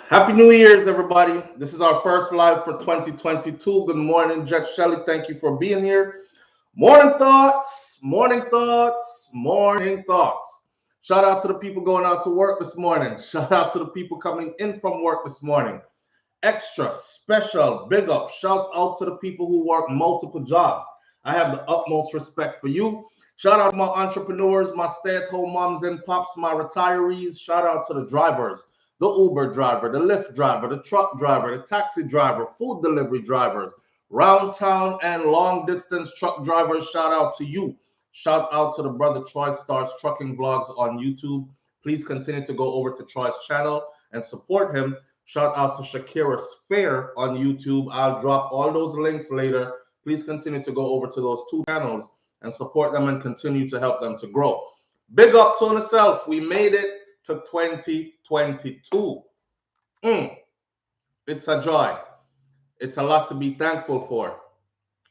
Happy New Year's, everybody. This is our first live for 2022. Good morning, Jet Shelley. Thank you for being here. Morning thoughts, morning thoughts, morning thoughts. Shout out to the people going out to work this morning. Shout out to the people coming in from work this morning. Extra, special, big up. Shout out to the people who work multiple jobs. I have the utmost respect for you. Shout out to my entrepreneurs, my stay-at-home moms and pops, my retirees. Shout out to the drivers, the Uber driver, the Lyft driver, the truck driver, the taxi driver, food delivery drivers, round town and long distance truck drivers. Shout out to you. Shout out to the brother Troy Starts Trucking Vlogs on YouTube. Please continue to go over to Troy's channel and support him. Shout out to Shakira's Fair on YouTube. I'll drop all those links later. Please continue to go over to those two channels and support them and continue to help them to grow. Big up to myself. We made it to 2022. It's a joy. It's a lot to be thankful for.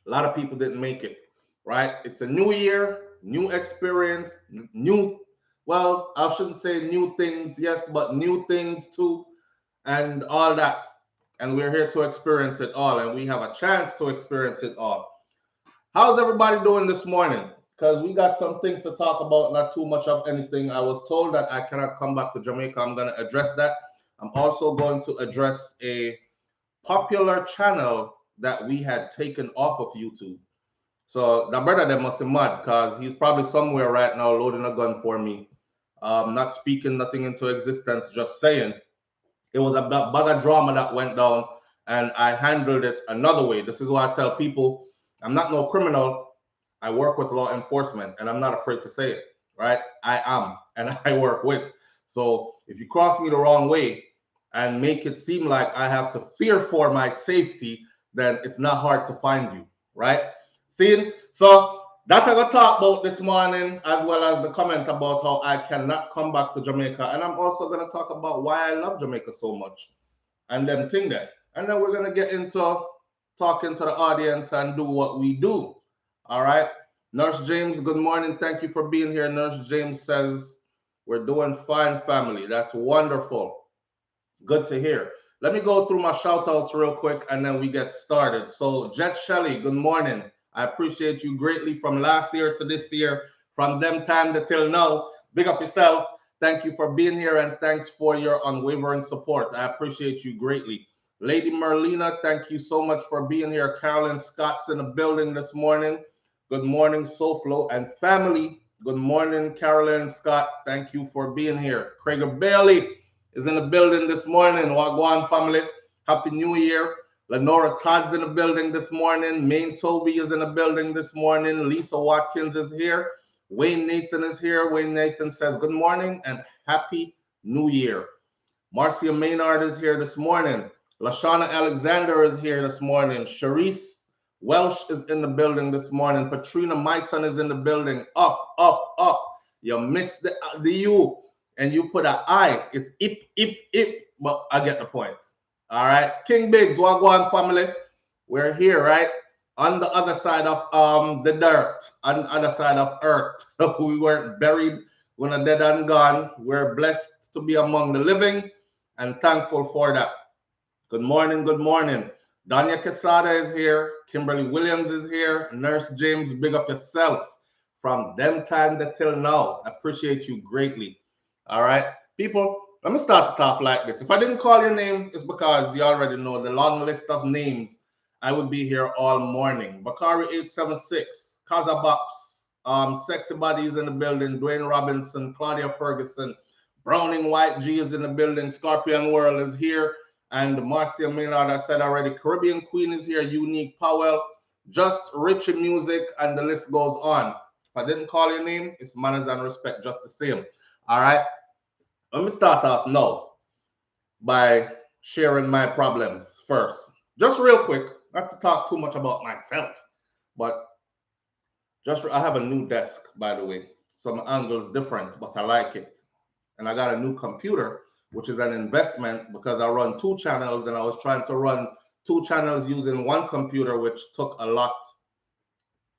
A lot of people didn't make it, right? It's a new year, new experience, well, I shouldn't say new things, yes, but new things too, and all that. And we're here to experience it all, and we have a chance to experience it all. How's everybody doing this morning? Because we got some things to talk about, not too much of anything. I was told that I cannot come back to Jamaica. I'm going to address that. I'm also going to address a popular channel that we had taken off of YouTube. So the brother that must be mad because he's probably somewhere right now loading a gun for me. Not speaking nothing into existence, just saying. It was a bag of drama that went down, and I handled it another way. This is why I tell people I'm not no criminal. I work with law enforcement, and I'm not afraid to say it, right? I am, and I work with. So if you cross me the wrong way and make it seem like I have to fear for my safety, then it's not hard to find you, right? See? So that I got to talk about this morning, as well as the comment about how I cannot come back to Jamaica. And I'm also going to talk about why I love Jamaica so much and them thing there. And then we're going to get into talking to the audience and do what we do. All right. Nurse James, good morning. Thank you for being here. Nurse James says, we're doing fine, family. That's wonderful. Good to hear. Let me go through my shout outs real quick and then we get started. So, Jet Shelley, good morning. I appreciate you greatly from last year to this year, from them time to till now. Big up yourself. Thank you for being here and thanks for your unwavering support. I appreciate you greatly. Lady Merlina, thank you so much for being here. Carolyn Scott's in the building this morning. Good morning, SouFLo and family. Good morning, Carolyn Scott. Thank you for being here. Craig Bailey is in the building this morning. Wagwan family. Happy New Year. Lenora Todd's in the building this morning. Maine Toby is in the building this morning. Lisa Watkins is here. Wayne Nathan is here. Wayne Nathan says good morning and Happy New Year. Marcia Maynard is here this morning. Lashana Alexander is here this morning. Sharice Welsh is in the building this morning. Patrina Maiton is in the building. Up, up, up. You missed the U and you put an I. It's ip, ip, ip. But I get the point. All right. King Biggs, Wagwan family. We're here, right? On the other side of the dirt, on the other side of earth. We weren't buried. We're not dead and gone. We're blessed to be among the living and thankful for that. Good morning, good morning. Danya Quesada is here. Kimberly Williams is here. Nurse James, big up yourself. From them time to till now. Appreciate you greatly. All right. People, let me start it off like this. If I didn't call your name, it's because you already know the long list of names. I would be here all morning. Bakari 876, Kaza Bops, Sexy Bodies in the building, Dwayne Robinson, Claudia Ferguson, Browning White G is in the building, Scorpion World is here. And Marcia Maynard, I said already, Caribbean Queen is here, Unique Powell, Just Richie Music, and the list goes on. If I didn't call your name, it's manners and respect just the same. All right. Let me start off now by sharing my problems first. Just real quick, not to talk too much about myself, but I have a new desk, by the way. Some angles different, but I like it. And I got a new computer, which is an investment because I run two channels and I was trying to run two channels using one computer, which took a lot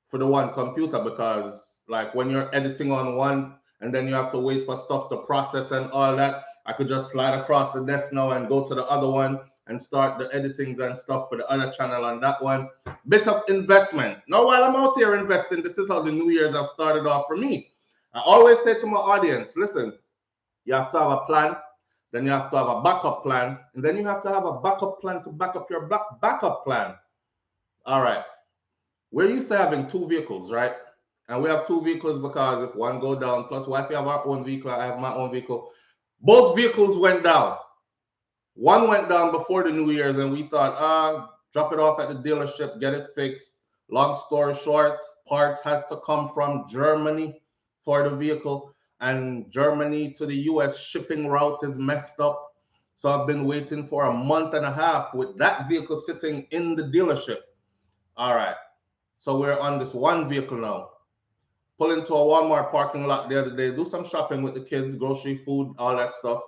for the one computer because like when you're editing on one and then you have to wait for stuff to process and all that, I could just slide across the desk now and go to the other one and start the editings and stuff for the other channel on that one. Bit of investment. Now, while I'm out here investing, this is how the New Year's have started off for me. I always say to my audience, listen, you have to have a plan, then you have to have a backup plan, and then you have to have a backup plan to back up your backup plan. All right. We're used to having 2 vehicles, right? And we have 2 vehicles because if one go down, plus wife, you have our own vehicle, I have my own vehicle. Both vehicles went down. One went down before the New Year's, and we thought, drop it off at the dealership, get it fixed. Long story short, parts has to come from Germany for the vehicle, and Germany to the US shipping route is messed up. So I've been waiting for a month and a half with that vehicle sitting in the dealership. All right. So we're on this one vehicle now. Pull into a Walmart parking lot the other day, do some shopping with the kids, grocery, food, all that stuff.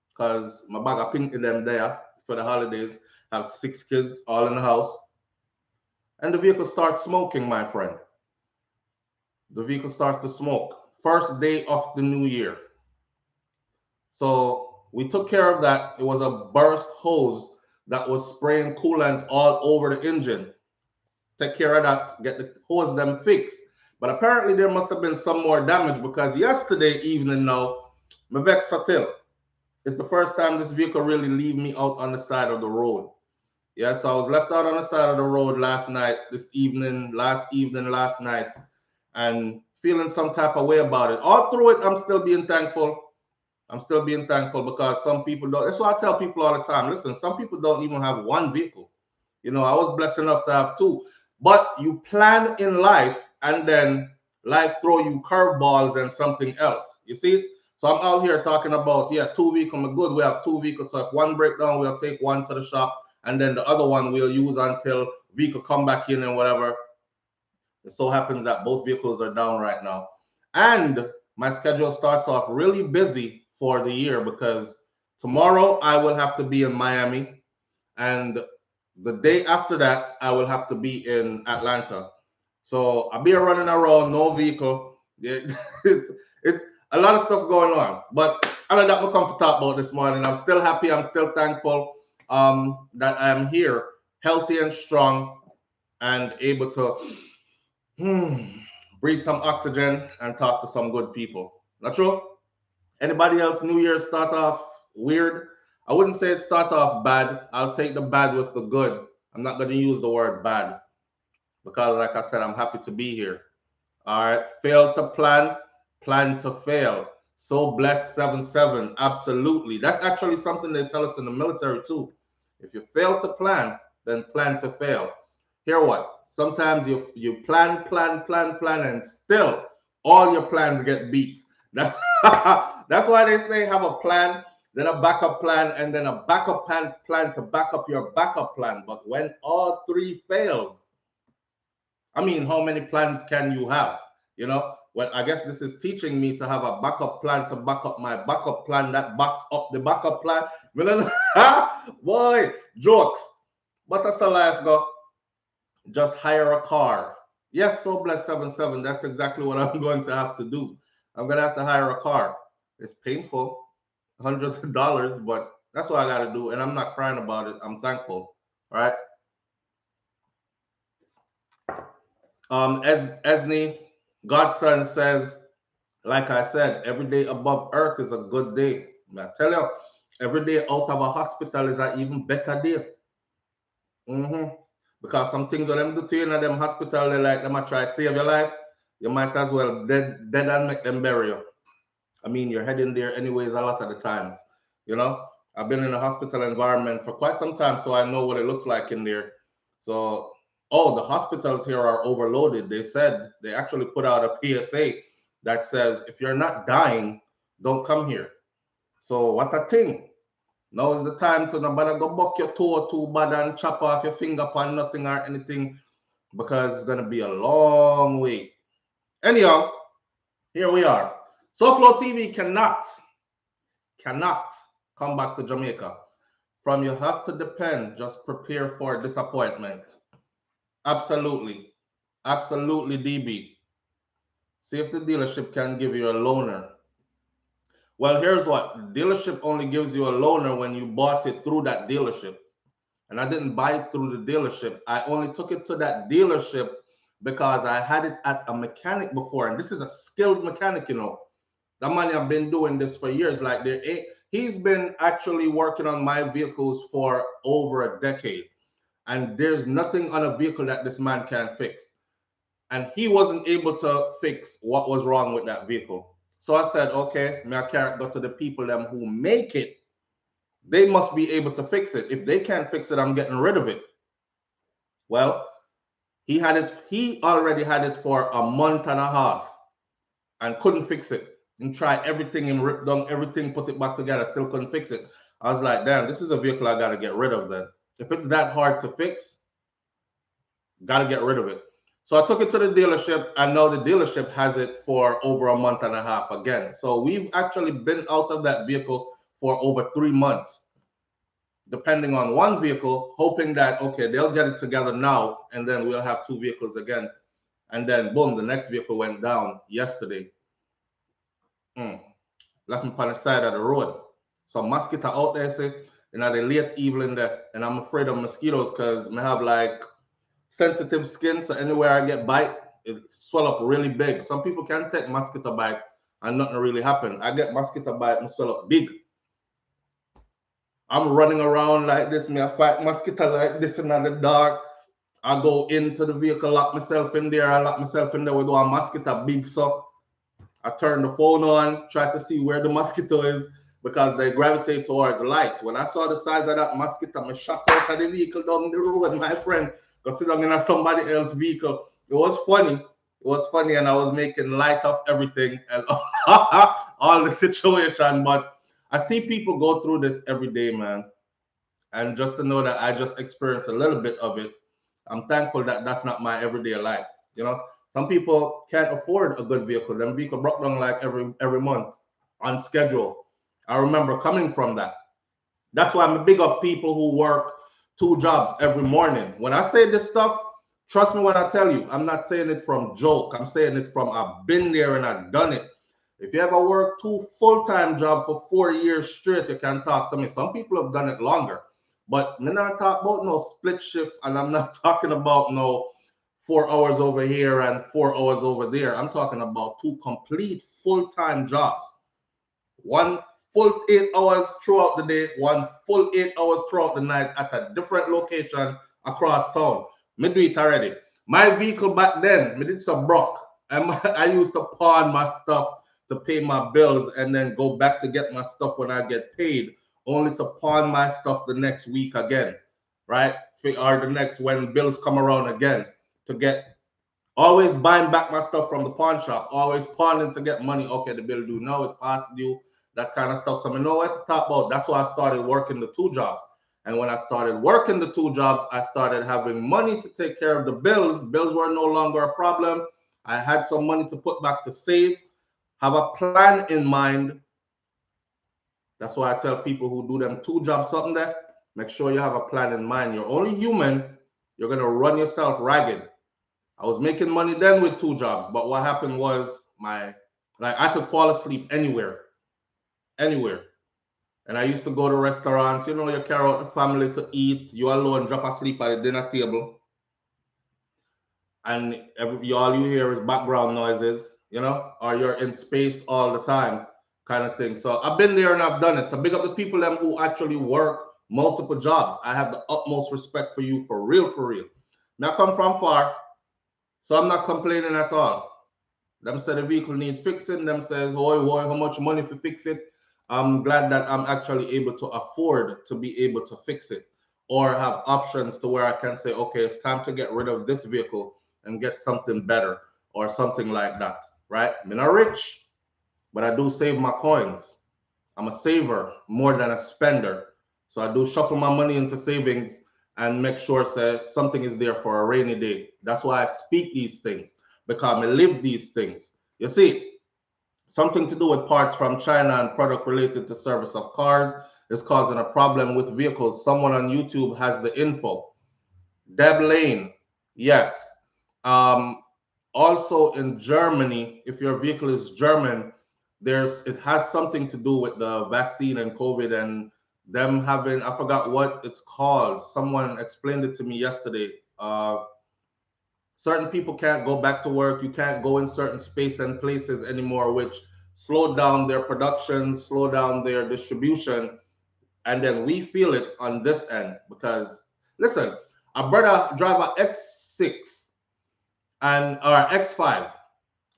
Because my bag of pink to them there for the holidays. Have 6 kids all in the house. And the vehicle starts smoking, my friend. The vehicle starts to smoke. First day of the new year. So we took care of that. It was a burst hose that was spraying coolant all over the engine. Take care of that, get the hose them fixed. But apparently there must have been some more damage because yesterday evening now, my vex till. It's the first time this vehicle really leave me out on the side of the road. Yeah, so I was left out on the side of the road last night, last night, and feeling some type of way about it. All through it, I'm still being thankful. I'm still being thankful because some people don't. That's why I tell people all the time, listen, some people don't even have one vehicle. You know, I was blessed enough to have 2. But you plan in life and then life throw you curveballs and something else. You see it? So I'm out here talking about, 2 vehicles. I'm good. We have 2 vehicles. So if one break down, we'll take one to the shop and then the other one we'll use until vehicle come back in and whatever. It so happens that both vehicles are down right now. And my schedule starts off really busy for the year because tomorrow I will have to be in Miami, and the day after that I will have to be in Atlanta. So I'll be running around, no vehicle. It's a lot of stuff going on. But all of that we'll come to talk about this morning. I'm still happy. I'm still thankful that I'm here, healthy and strong, and able to breathe some oxygen and talk to some good people. Not true? Anybody else New Year start off weird? I wouldn't say it start off bad. I'll take the bad with the good. I'm not going to use the word bad because, like I said, I'm happy to be here. All right. Fail to plan, plan to fail. So blessed 7-7. Absolutely. That's actually something they tell us in the military too. If you fail to plan, then plan to fail. Hear what? Sometimes you plan, and still all your plans get beat. That's why they say have a plan, then a backup plan, and then a backup plan to back up your backup plan. But when all 3 fails, I mean, how many plans can you have? You know, well, I guess this is teaching me to have a backup plan to back up my backup plan that backs up the backup plan. Boy, jokes. But that's a life, go. Just hire a car. Yes, so bless 7-7. That's exactly what I'm going to have to do. I'm going to have to hire a car. It's painful, hundreds of dollars, but that's what I got to do. And I'm not crying about it. I'm thankful. All right. As Esney, Godson says, like I said, every day above earth is a good day. I tell you, every day out of a hospital is an even better day. Because some things that them do to you in them hospital, they like them a try to save your life. You might as well dead and make them bury you. I mean, you're heading there anyways a lot of the times. You know, I've been in a hospital environment for quite some time, so I know what it looks like in there. So, the hospitals here are overloaded. They said they actually put out a PSA that says if you're not dying, don't come here. So what a thing. Now is the time to nobody go buck your toe too bad and chop off your finger upon nothing or anything because it's going to be a long wait. Anyhow, here we are. SouFLoTV cannot come back to Jamaica. From you have to depend, just prepare for disappointment. Absolutely. Absolutely, DB. See if the dealership can give you a loaner. Well, here's what dealership only gives you a loaner when you bought it through that dealership. And I didn't buy it through the dealership. I only took it to that dealership because I had it at a mechanic before. And this is a skilled mechanic, you know. That man have been doing this for years. Like he's been actually working on my vehicles for over a decade. And there's nothing on a vehicle that this man can't fix. And he wasn't able to fix what was wrong with that vehicle. So I said, okay, may I carry go to the people them who make it. They must be able to fix it. If they can't fix it, I'm getting rid of it. Well, he already had it for a month and a half and couldn't fix it. And tried everything and ripped down everything, put it back together, still couldn't fix it. I was like, damn, this is a vehicle I gotta get rid of then. If it's that hard to fix, gotta get rid of it. So I took it to the dealership, and now the dealership has it for over a month and a half again. So we've actually been out of that vehicle for over 3 months, depending on one vehicle, hoping that, okay, they'll get it together now, and then we'll have two vehicles again. And then, boom, the next vehicle went down yesterday. Left me on the side of the road. Some mosquito out there, say, the late evening there, and I'm afraid of mosquitoes because I have like sensitive skin, so anywhere I get bite, it swell up really big. Some people can take mosquito bite and nothing really happen. I get mosquito bite and swell up big. I'm running around like this, me I fight mosquito like this in the dark. I go into the vehicle, lock myself in there. I lock myself in there with one mosquito big, so I turn the phone on, try to see where the mosquito is because they gravitate towards light. When I saw the size of that mosquito, I shot out of the vehicle down the road, my friend, because I'm in somebody else's vehicle. It was funny. It was funny, and I was making light of everything and all the situation. But I see people go through this every day, man. And just to know that I just experienced a little bit of it, I'm thankful that that's not my everyday life. You know, some people can't afford a good vehicle. Them vehicle broke down like every month on schedule. I remember coming from that. That's why I'm a big up people who work 2 jobs every morning. When I say this stuff, trust me when I tell you, I'm not saying it from joke. I'm saying it from I've been there and I've done it. If you ever work 2 full-time jobs for 4 years straight, you can talk to me. Some people have done it longer. But I'm not talking about no split shift, and I'm not talking about no 4 hours over here and 4 hours over there. I'm talking about 2 complete full-time jobs. One full 8 hours throughout the day, one full 8 hours throughout the night at a different location across town. Me do it already. My vehicle back then, me did some broke. I used to pawn my stuff to pay my bills and then go back to get my stuff when I get paid, only to pawn my stuff the next week again, right? Or the next when bills come around again to get always buying back my stuff from the pawn shop, always pawning to get money. Okay, the bill due now, it past due, that kind of stuff. So I know what to talk about. That's why I started working the 2 jobs. And when I started working the 2 jobs, I started having money to take care of the bills. Bills were no longer a problem. I had some money to put back to save, have a plan in mind. That's why I tell people who do them 2 jobs something there, make sure you have a plan in mind. You're only human. You're going to run yourself ragged. I was making money then with 2 jobs, but what happened was I could fall asleep anywhere. And I used to go to restaurants, you carry out the family to eat, you alone drop asleep at the dinner table, and all you hear is background noises, or you're in space all the time, kind of thing. So I've been there and I've done it. So big up the people them who actually work multiple jobs. I have the utmost respect for you, for real, for real. Now I come from far, so I'm not complaining at all. Them say the vehicle needs fixing. Them says, oh, how much money to fix it? I'm glad that I'm actually able to afford to be able to fix it, or have options to where I can say, okay, it's time to get rid of this vehicle and get something better or something like that, right? I'm not rich, but I do save my coins. I'm a saver more than a spender. So I do shuffle my money into savings and make sure something is there for a rainy day. That's why I speak these things, because I live these things. You see, something to do with parts from China and product related to service of cars is causing a problem with vehicles. Someone on YouTube has the info. Deb Lane, yes. Also in Germany, if your vehicle is German, it has something to do with the vaccine and COVID and them having, I forgot what it's called. Someone explained it to me yesterday. Certain people can't go back to work. You can't go in certain space and places anymore, which slowed down their production, slowed down their distribution. And then we feel it on this end because, listen, a brother drive a X6 and or X5,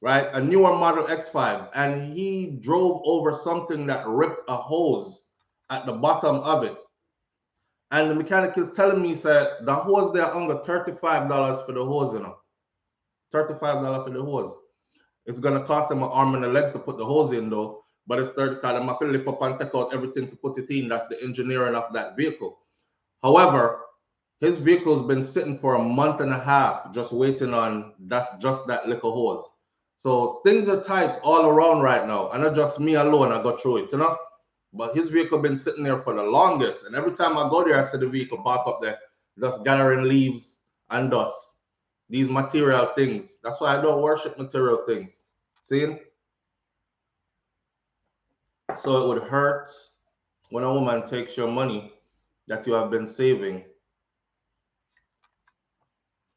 right? A newer model X5, and he drove over something that ripped a hose at the bottom of it. And the mechanic is telling me, said the hose there under $35 for the hose, you know. $35 for the hose. It's gonna cost them an arm and a leg to put the hose in though, but it's 30 because I'm gonna lift up and take out everything to put it in. That's the engineering of that vehicle. However, his vehicle's been sitting for a month and a half just waiting on just that little hose. So things are tight all around right now. And not just me alone, I got through it, you know. But his vehicle been sitting there for the longest. And every time I go there, I see the vehicle park up there, just gathering leaves and dust. These material things. That's why I don't worship material things. See? So it would hurt when a woman takes your money that you have been saving.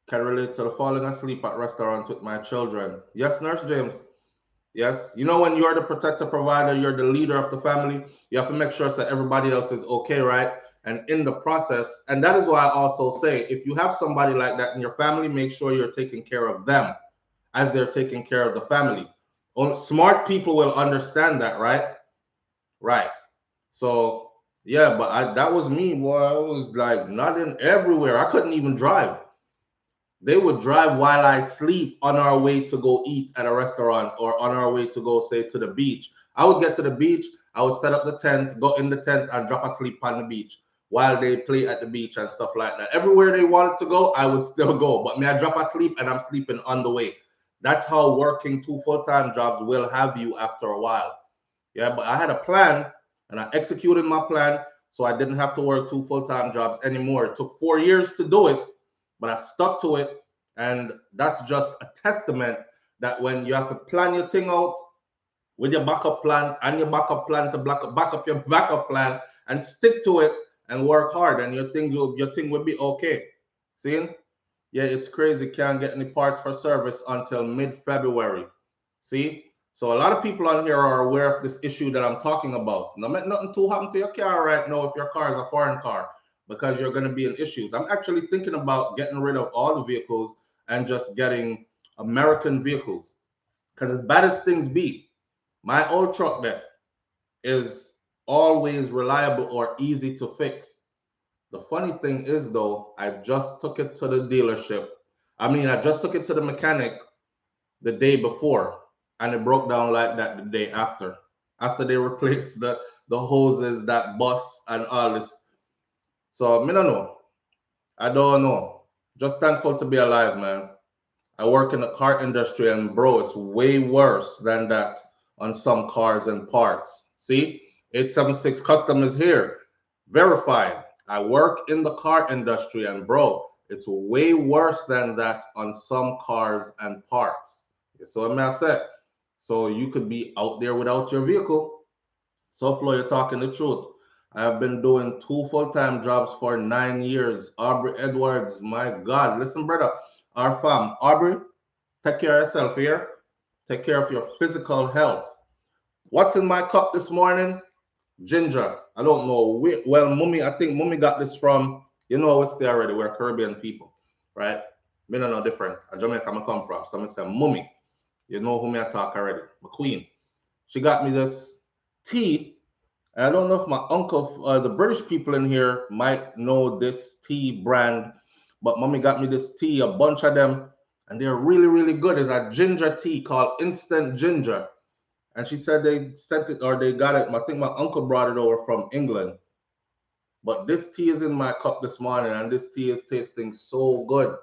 Can relate to the falling asleep at restaurant with my children. Yes, Nurse James. Yes. You know, when you're the protector provider, you're the leader of the family, you have to make sure that everybody else is okay, right? And in the process, and that is why I also say, if you have somebody like that in your family, make sure you're taking care of them as they're taking care of the family. Smart people will understand that, right? Right. So, yeah, but that was me, boy. I was like not in everywhere. I couldn't even drive. They would drive while I sleep on our way to go eat at a restaurant or on our way to go, say, to the beach. I would get to the beach, I would set up the tent, go in the tent and drop asleep on the beach while they play at the beach and stuff like that. Everywhere they wanted to go, I would still go. But me, I drop asleep and I'm sleeping on the way. That's how working 2 full-time jobs will have you after a while. Yeah, but I had a plan and I executed my plan, so I didn't have to work 2 full-time jobs anymore. It took 4 years to do it, but I stuck to it. And that's just a testament that when you have to plan your thing out with your backup plan and your backup plan to back up your backup plan and stick to it and work hard, and your thing will be okay. See? Yeah, it's crazy. Can't get any parts for service until mid-February. See? So a lot of people on here are aware of this issue that I'm talking about. Now, nothing too happen to your car right now if your car is a foreign car, because you're going to be in issues. I'm actually thinking about getting rid of all the vehicles and just getting American vehicles. Because as bad as things be, my old truck there is always reliable or easy to fix. The funny thing is, though, I just took it to the dealership. I just took it to the mechanic the day before, and it broke down like that the day after. After they replaced the hoses that bust and all this. So, I don't know. I don't know. Just thankful to be alive, man. I work in the car industry, and bro, it's way worse than that on some cars and parts. See, 876 Custom is here. Verified. I work in the car industry, and bro, it's way worse than that on some cars and parts. So what I said. So you could be out there without your vehicle. So Flo, you're talking the truth. I have been doing 2 full-time jobs for 9 years. Aubrey Edwards, my God. Listen, brother, our fam. Aubrey, take care of yourself here. Take care of your physical health. What's in my cup this morning? Ginger. I don't know. Well, Mummy, I think Mummy got this from, you know, it's there already. We're Caribbean people, right? Me no know different. Jamaica I come from. So I say, Mummy, you know who me I talk already. My queen. She got me this tea. And I don't know if my uncle, the British people in here might know this tea brand, but Mommy got me this tea, a bunch of them, and they're really, really good. It's a ginger tea called Instant Ginger. And she said they sent it or they got it. I think my uncle brought it over from England. But this tea is in my cup this morning, and this tea is tasting so good.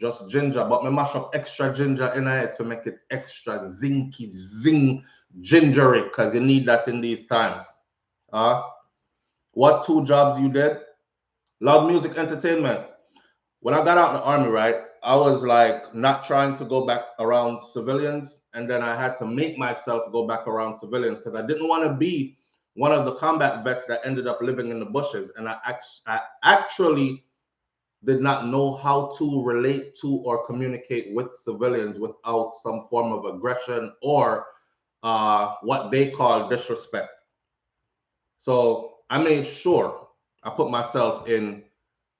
Just ginger, but me mash up extra ginger in it to make it extra zinky, gingery, because you need that in these times. What 2 jobs you did? Loud Music Entertainment. When I got out of the army, right, I was like not trying to go back around civilians, and then I had to make myself go back around civilians because I didn't want to be one of the combat vets that ended up living in the bushes. And I actually did not know how to relate to or communicate with civilians without some form of aggression or what they call disrespect. So I made sure I put myself in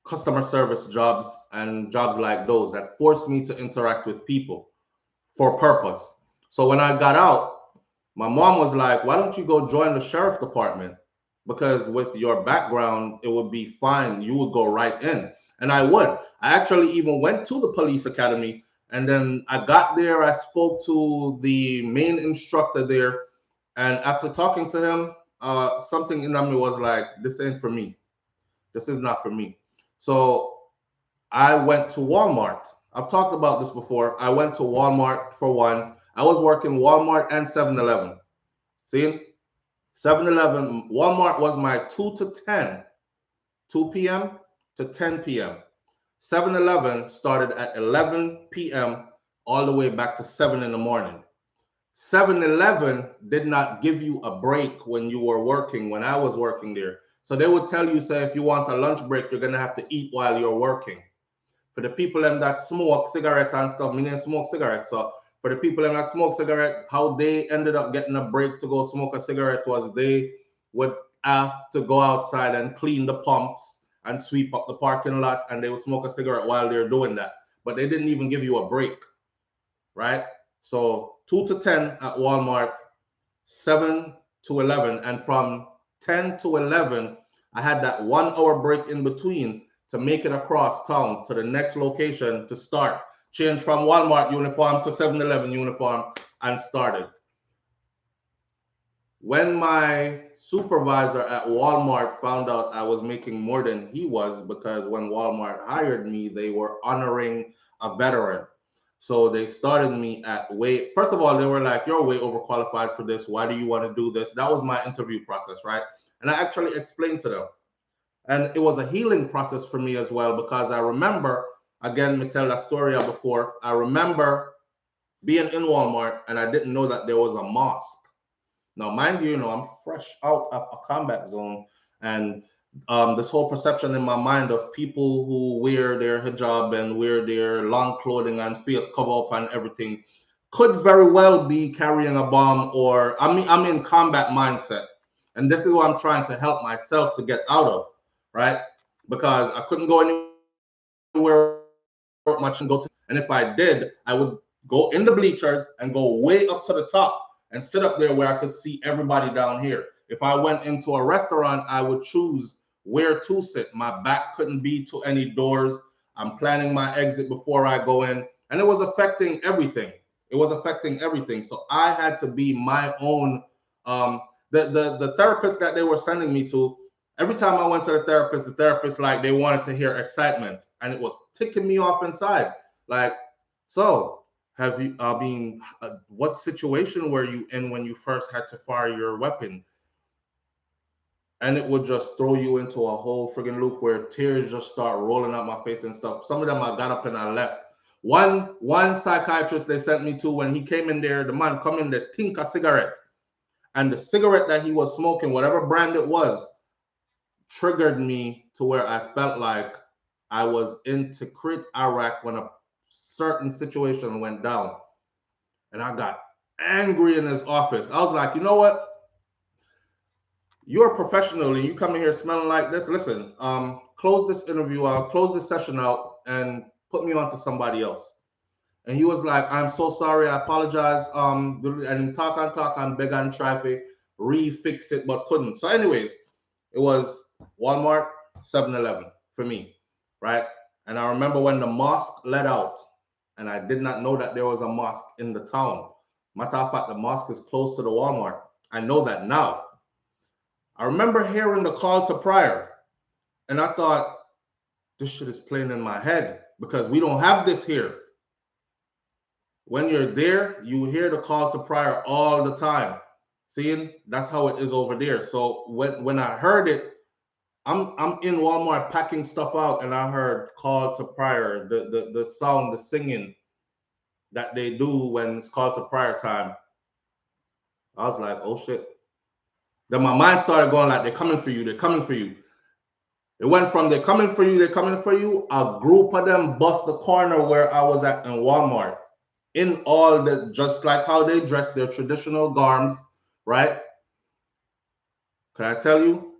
customer service jobs and jobs like those that forced me to interact with people for purpose. So when I got out, my mom was like, why don't you go join the sheriff department? Because with your background, it would be fine. You would go right in. And I would. I actually even went to the police academy. And then I got there, I spoke to the main instructor there. And after talking to him, something in me was like, this ain't for me. This is not for me. So I went to Walmart. I've talked about this before. I went to Walmart for one. I was working Walmart and 7-Eleven. See? 7-Eleven, Walmart was my 2 to 10, 2 p.m. to 10 p.m. 7-Eleven started at 11 p.m. all the way back to 7 in the morning. 7-Eleven did not give you a break when you were working, when I was working there. So they would tell you, say, if you want a lunch break, you're going to have to eat while you're working. For the people that smoke cigarette and stuff, me didn't smoke cigarettes. So for the people that smoke cigarette, how they ended up getting a break to go smoke a cigarette was they would have to go outside and clean the pumps and sweep up the parking lot, and they would smoke a cigarette while they're doing that. But they didn't even give you a break, right? So 2 to 10 at Walmart, 7 to 11, and from 10 to 11, I had that 1 hour break in between to make it across town to the next location to start. Change from Walmart uniform to 7-Eleven uniform and started. When my supervisor at Walmart found out I was making more than he was, because when Walmart hired me, they were honoring a veteran. So they started me at way, first of all, they were like, you're way overqualified for this. Why do you want to do this? That was my interview process, right? And I actually explained to them. And it was a healing process for me as well, because I remember, again, me tell that story before, I remember being in Walmart and I didn't know that there was a mosque. Now, mind you, I'm fresh out of a combat zone, and this whole perception in my mind of people who wear their hijab and wear their long clothing and face cover up and everything could very well be carrying a bomb, or I'm in combat mindset. And this is what I'm trying to help myself to get out of, right? Because I couldn't go anywhere much and go to, and if I did, I would go in the bleachers and go way up to the top and sit up there where I could see everybody down here. If I went into a restaurant, I would choose where to sit. My back couldn't be to any doors. I'm planning my exit before I go in, and it was affecting everything. It was affecting everything. So I had to be my own. The therapist that they were sending me to, every time I went to the therapist like they wanted to hear excitement, and it was ticking me off inside. Like, so have you what situation were you in when you first had to fire your weapon? And it would just throw you into a whole friggin' loop where tears just start rolling out my face and stuff. Some of them I got up and I left. One psychiatrist they sent me to, when he came in there, the man come in there, think a cigarette. And the cigarette that he was smoking, whatever brand it was, triggered me to where I felt like I was in Tikrit, Iraq when a certain situation went down. And I got angry in his office. I was like, you know what? You're a professional and you come in here smelling like this. Listen, close this interview out, close this session out, and put me on to somebody else. And he was like, I'm so sorry, I apologize. And talk and beg and try to refix it, but couldn't. So, anyways, it was Walmart, 7-Eleven for me, right? And I remember when the mosque let out, and I did not know that there was a mosque in the town. Matter of fact, the mosque is close to the Walmart. I know that now. I remember hearing the call to prayer, and I thought, this shit is playing in my head because we don't have this here. When you're there, you hear the call to prayer all the time. Seeing, that's how it is over there. So when I heard it, I'm in Walmart packing stuff out, and I heard "Call to Prayer," the song, the singing that they do when it's called to prayer time. I was like, oh shit. Then my mind started going like, they're coming for you, they're coming for you. It went from they're coming for you, they're coming for you. A group of them bust the corner where I was at in Walmart. In all the, just like how they dress their traditional garms, right? Can I tell you?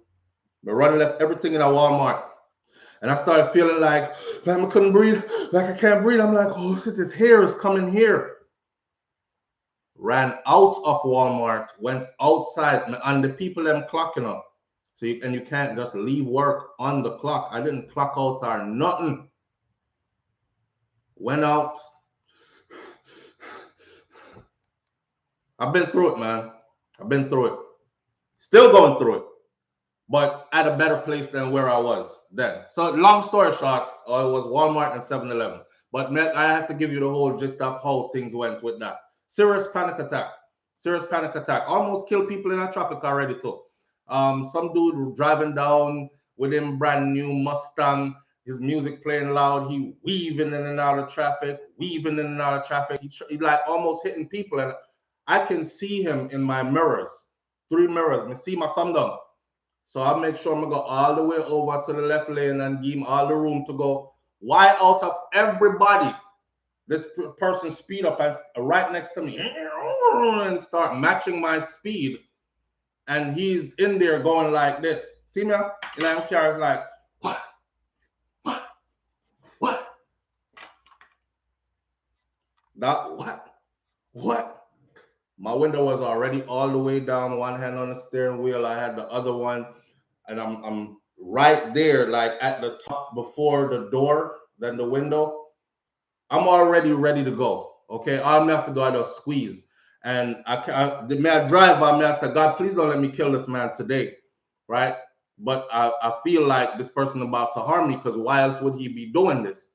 The runner left everything in a Walmart. And I started feeling like I couldn't breathe, like I can't breathe. I'm like, oh shit, this hair is coming here. Ran out of Walmart, went outside, and the people them clocking up. So you can't just leave work on the clock. I didn't clock out or nothing. Went out. I've been through it, man. I've been through it. Still going through it, but at a better place than where I was then. So long story short, it was Walmart and 7-Eleven. But man, I have to give you the whole gist of how things went with that. Serious panic attack. Serious panic attack. Almost killed people in a traffic already too. Some dude driving down with him brand new Mustang, his music playing loud. He weaving in and out of traffic, weaving in and out of traffic. He like almost hitting people, and I can see him in my mirrors, 3 mirrors. I see my come down. So I make sure I'm gonna go all the way over to the left lane and give him all the room to go. Why out of everybody, this person speed up and right next to me and start matching my speed, and he's in there going like this. See me? And I'm curious, like, what? What? That what? My window was already all the way down, one hand on the steering wheel. I had the other one, and I'm right there, like at the top before the door, then the window. I'm already ready to go. Okay, all I have to do I just squeeze, and I drive by me. I said, God, please don't let me kill this man today, right? But I feel like this person about to harm me, because why else would he be doing this?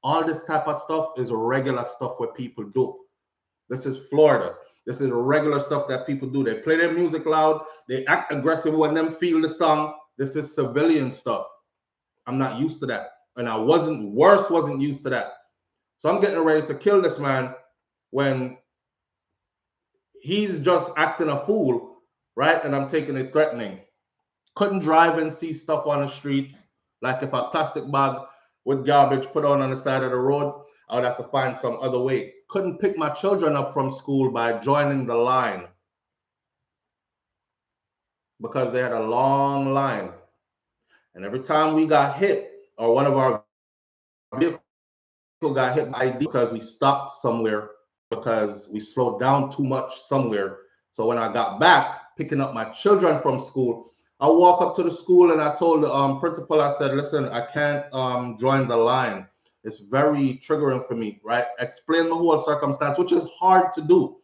All this type of stuff is regular stuff what people do. This is Florida. This is regular stuff that people do. They play their music loud. They act aggressive when them feel the song. This is civilian stuff. I'm not used to that. And I wasn't used to that. So I'm getting ready to kill this man when he's just acting a fool, right? And I'm taking it threatening. Couldn't drive and see stuff on the streets. Like if a plastic bag with garbage put on the side of the road, I would have to find some other way. Couldn't pick my children up from school by joining the line because they had a long line. And every time we got hit, or one of our vehicles got hit by ID, because we stopped somewhere, because we slowed down too much somewhere. So when I got back, picking up my children from school, I walk up to the school and I told the principal, I said, listen, I can't join the line. It's very triggering for me, right? Explain the whole circumstance, which is hard to do.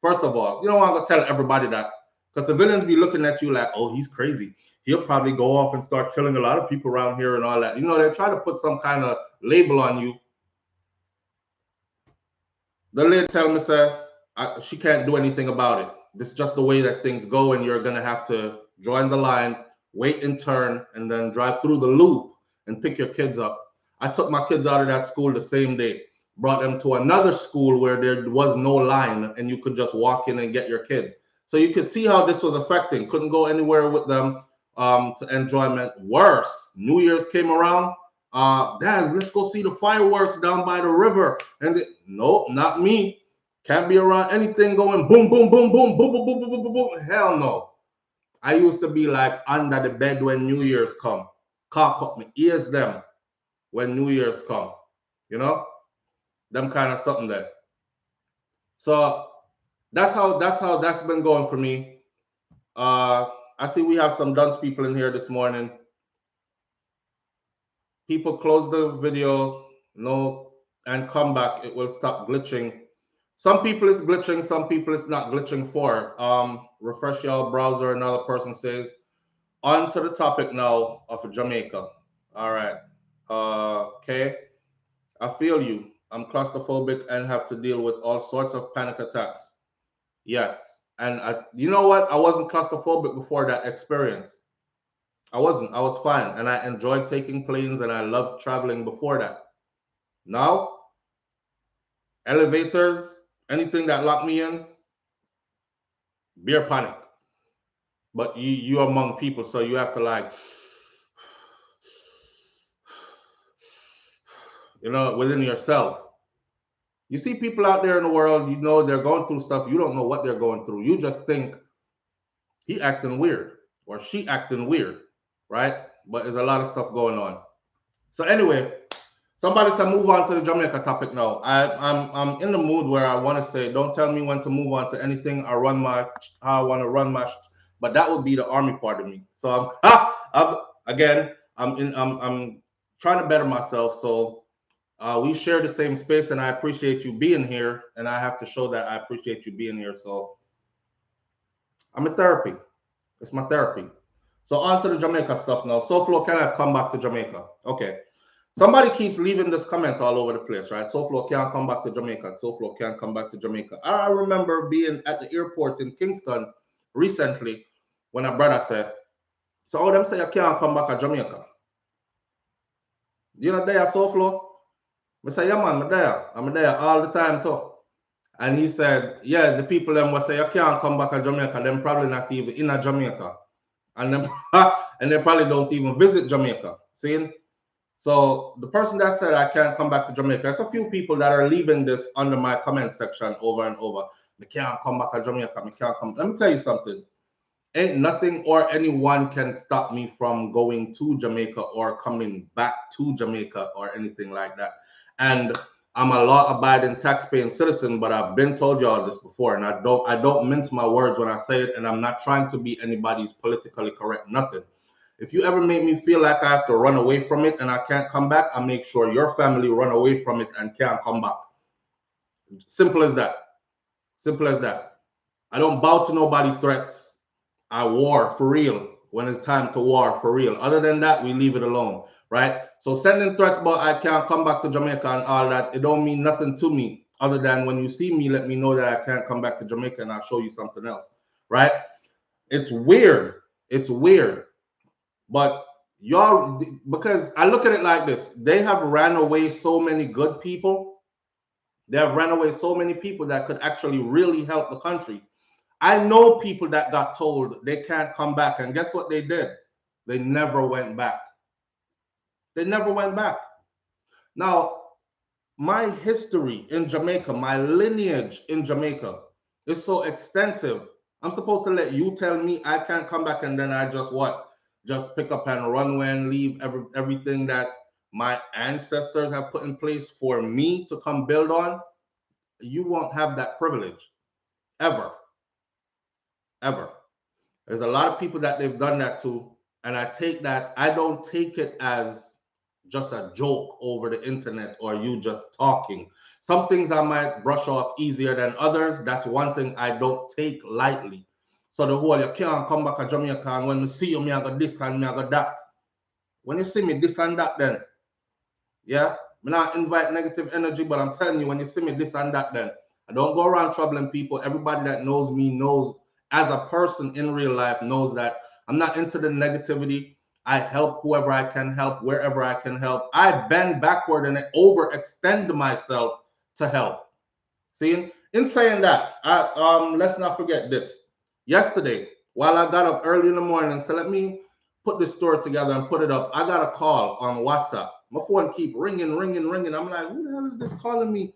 First of all, you don't want to tell everybody that, because civilians be looking at you like, oh, he's crazy. He'll probably go off and start killing a lot of people around here and all that. You know, they try to put some kind of label on you. The lady tell me, sir, she can't do anything about it. This is just the way that things go, and you're gonna have to join the line, wait in turn, and then drive through the loop and pick your kids up. I took my kids out of that school the same day, brought them to another school where there was no line, and you could just walk in and get your kids. So you could see how this was affecting. Couldn't go anywhere with them to enjoyment. Worse, New Year's came around. Dad, let's go see the fireworks down by the river. And nope, not me. Can't be around anything going boom, boom, boom, boom, boom, boom, boom, boom, boom, boom, boom. Hell no. I used to be like under the bed when New Year's come. Cock up my ears them when New Year's come. You know? Them kind of something there. So that's how that's been going for me. I see we have some dunce people in here this morning. People close the video, no, and come back. It will stop glitching. Some people it's glitching, some people it's not glitching for. Refresh your browser, another person says. On to the topic now of Jamaica. All right. Okay. I feel you. I'm claustrophobic and have to deal with all sorts of panic attacks. Yes. And you know what? I wasn't claustrophobic before that experience. I wasn't. I was fine, and I enjoyed taking planes, and I loved traveling before that. Now, elevators, anything that lock me in, beer panic. But you're among people, so you have to like, within yourself. You see people out there in the world, they're going through stuff. You don't know what they're going through. You just think he acting weird or she acting weird, right? But there's a lot of stuff going on. So anyway, somebody said move on to the Jamaica topic now. I'm in the mood where I want to say, don't tell me when to move on to anything. I run my how I want to run my, but that would be the army part of me. So I'm trying to better myself. So we share the same space, and I appreciate you being here. And I have to show that I appreciate you being here. So I'm in therapy. It's my therapy. So on to the Jamaica stuff now. SouFlo, can I come back to Jamaica? Okay. Somebody keeps leaving this comment all over the place, right? SouFlo can't come back to Jamaica. SouFlo can't come back to Jamaica. I remember being at the airport in Kingston recently when a brother said, so all them say I can't come back to Jamaica. You know there, SouFlo? I say, yeah man, I'm there. I'm there all the time too. And he said, yeah, the people them will say you can't come back to Jamaica, them probably not even in a Jamaica. And then and they probably don't even visit Jamaica. See? So the person that said I can't come back to Jamaica, there's a few people that are leaving this under my comment section over and over. I can't come back to Jamaica. I can't come. Let me tell you something. Ain't nothing or anyone can stop me from going to Jamaica or coming back to Jamaica or anything like that. And I'm a law-abiding, tax-paying citizen, but I've been told y'all this before, and I don't mince my words when I say it, and I'm not trying to be anybody's politically correct, nothing. If you ever make me feel like I have to run away from it and I can't come back, I make sure your family run away from it and can't come back. Simple as that. Simple as that. I don't bow to nobody threats. I war for real when it's time to war for real. Other than that, we leave it alone, right? So sending threats about I can't come back to Jamaica and all that, it don't mean nothing to me other than when you see me, let me know that I can't come back to Jamaica and I'll show you something else, right? It's weird. It's weird. But y'all, because I look at it like this, they have ran away so many good people. They have ran away so many people that could actually really help the country. I know people that got told they can't come back, and guess what they did? They never went back. They never went back. Now, my history in Jamaica, my lineage in Jamaica is so extensive. I'm supposed to let you tell me I can't come back and then I just what? Just pick up and run away and leave everything that my ancestors have put in place for me to come build on. You won't have that privilege ever. Ever. There's a lot of people that they've done that to, and I don't take it as just a joke over the internet or you just talking. Some things I might brush off easier than others. That's one thing I don't take lightly. So the whole you can't come back to Jamaica and when you see you, me I got this and me I got that. When you see me this and that, then yeah, me not invite negative energy, but I'm telling you, when you see me this and that, then I don't go around troubling people. Everybody that knows me knows as a person in real life knows that I'm not into the negativity. I help whoever I can help, wherever I can help. I bend backward and overextend myself to help. See, in saying that, let's not forget this. Yesterday, while I got up early in the morning and said, let me put this story together and put it up, I got a call on WhatsApp. My phone keep ringing, ringing, ringing. I'm like, who the hell is this calling me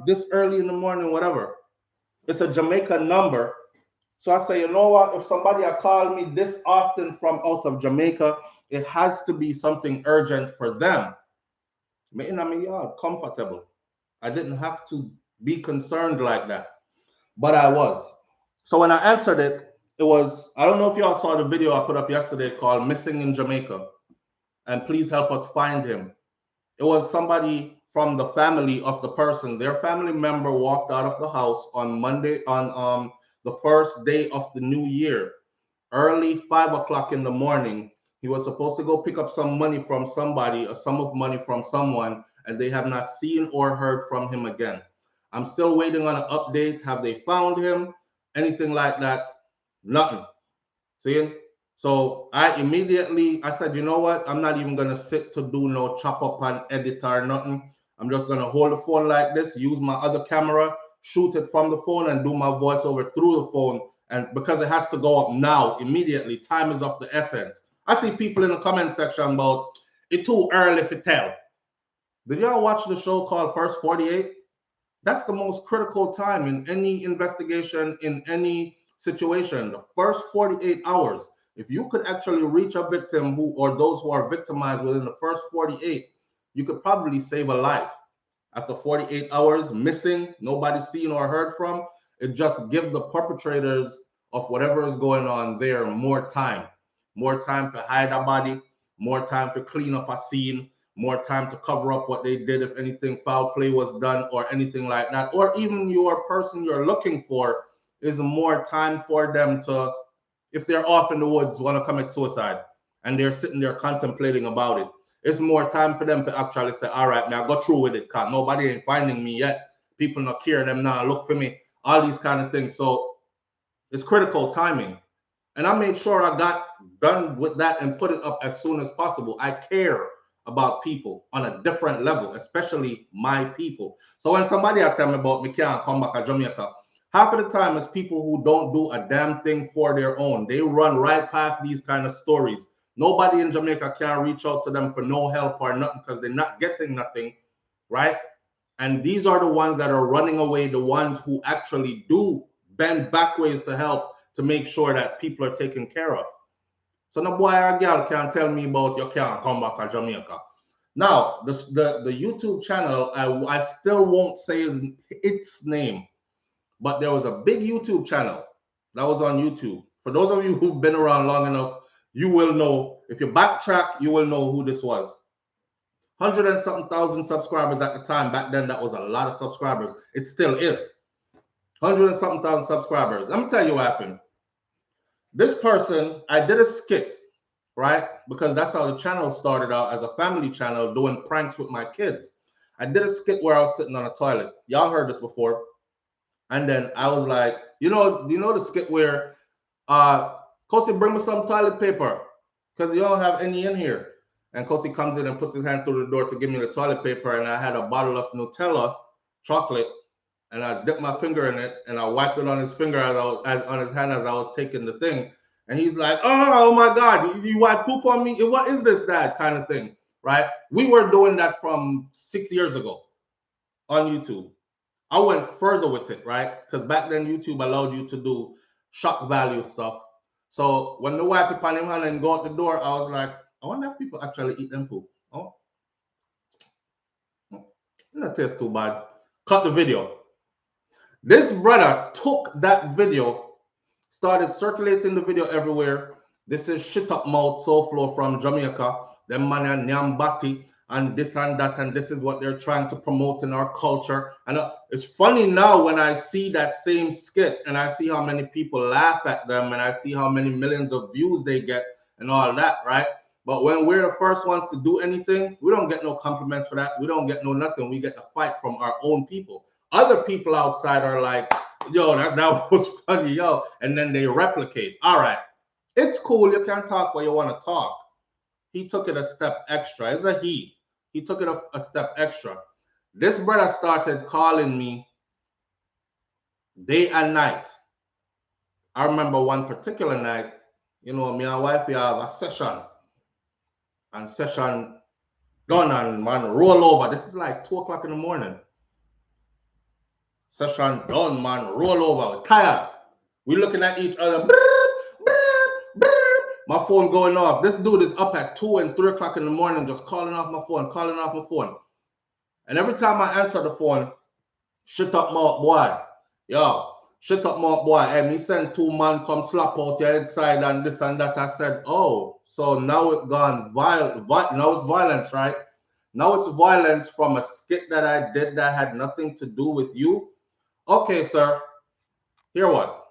this early in the morning, whatever? It's a Jamaica number. So I say, you know what? If somebody had called me this often from out of Jamaica, it has to be something urgent for them. Me in my yard, comfortable. I didn't have to be concerned like that, but I was. So when I answered it, it was, I don't know if y'all saw the video I put up yesterday called Missing in Jamaica, and please help us find him. It was somebody from the family of the person. Their family member walked out of the house on Monday, on the first day of the new year, early 5 o'clock in the morning. He was supposed to go pick up some money from somebody, a sum of money from someone, and they have not seen or heard from him again. I'm still waiting on an update. Have they found him? Anything like that? Nothing. See? So I said, you know what? I'm not even gonna sit to do no chop up and edit or nothing. I'm just gonna hold the phone like this, use my other camera, shoot it from the phone, and do my voiceover through the phone. And because it has to go up now, immediately, time is of the essence. I see people in the comment section about it too early to tell. Did y'all watch the show called First 48? That's the most critical time in any investigation, in any situation. The first 48 hours. If you could actually reach a victim who or those who are victimized within the first 48, you could probably save a life. After 48 hours missing, nobody seen or heard from, it just gives the perpetrators of whatever is going on there more time to hide a body, more time to clean up a scene, more time to cover up what they did if anything foul play was done or anything like that, or even your person you're looking for is more time for them to, if they're off in the woods, want to commit suicide and they're sitting there contemplating about it, it's more time for them to actually say, all right, man, go through with it, cause nobody ain't finding me yet. People not care them now, look for me, all these kind of things. So it's critical timing. And I made sure I got done with that and put it up as soon as possible. I care about people on a different level, especially my people. So when somebody tell me about me can't come back to Jamaica, half of the time it's people who don't do a damn thing for their own. They run right past these kind of stories. Nobody in Jamaica can reach out to them for no help or nothing because they're not getting nothing, right? And these are the ones that are running away, the ones who actually do bend backways to help to make sure that people are taken care of. So no boy or girl can tell me about you can't come back to Jamaica. Now, the YouTube channel, I still won't say its name, but there was a big YouTube channel that was on YouTube. For those of you who've been around long enough, you will know. If you backtrack, you will know who this was. 100 and something thousand subscribers at the time. Back then, that was a lot of subscribers. It still is. 100 and something thousand subscribers. Let me tell you what happened. This person, I did a skit, right? Because that's how the channel started out, as a family channel doing pranks with my kids. I did a skit where I was sitting on a toilet. Y'all heard this before. And then I was like, you know the skit where Kosi, bring me some toilet paper because you don't have any in here. And Kosi comes in and puts his hand through the door to give me the toilet paper, and I had a bottle of Nutella chocolate, and I dipped my finger in it, and I wiped it on his finger on his hand as I was taking the thing. And he's like, "Oh my God, you wipe poop on me? What is this, Dad?" Kind of thing, right? We were doing that from 6 years ago on YouTube. I went further with it, right? Because back then YouTube allowed you to do shock value stuff. So when the wipe it on him hand and go out the door, I was like, I wonder if people actually eat them poop. Oh, that tastes too bad. Cut the video. This brother took that video, started circulating the video everywhere. This is shit up mouth SouFLo from Jamaica. Them man and Nyambati and this and that, and this is what they're trying to promote in our culture. And it's funny now when I see that same skit and I see how many people laugh at them and I see how many millions of views they get and all that, right? But when we're the first ones to do anything, we don't get no compliments for that. We don't get no nothing. We get the fight from our own people. Other people outside are like, yo, that was funny, yo. And then they replicate. All right, it's cool. You can talk what you want to talk. He took it a step extra. It's a he. He took it a step extra. This brother started calling me day and night. I remember one particular night, you know, me and wife, we have a session. And session done and man, roll over. This is like 2 o'clock in the morning. Session done, man, roll over. We're tired. We're looking at each other. My phone going off. This dude is up at 2 and 3 o'clock in the morning, just calling off my phone. And every time I answer the phone, shut up, mouth boy. Yo, shut up, mouth boy. And me send 2 man come slap out your inside and this and that. I said, oh, so now it's gone violent. Now it's violence, right? Now it's violence from a skit that I did that had nothing to do with you. Okay, sir. Hear what?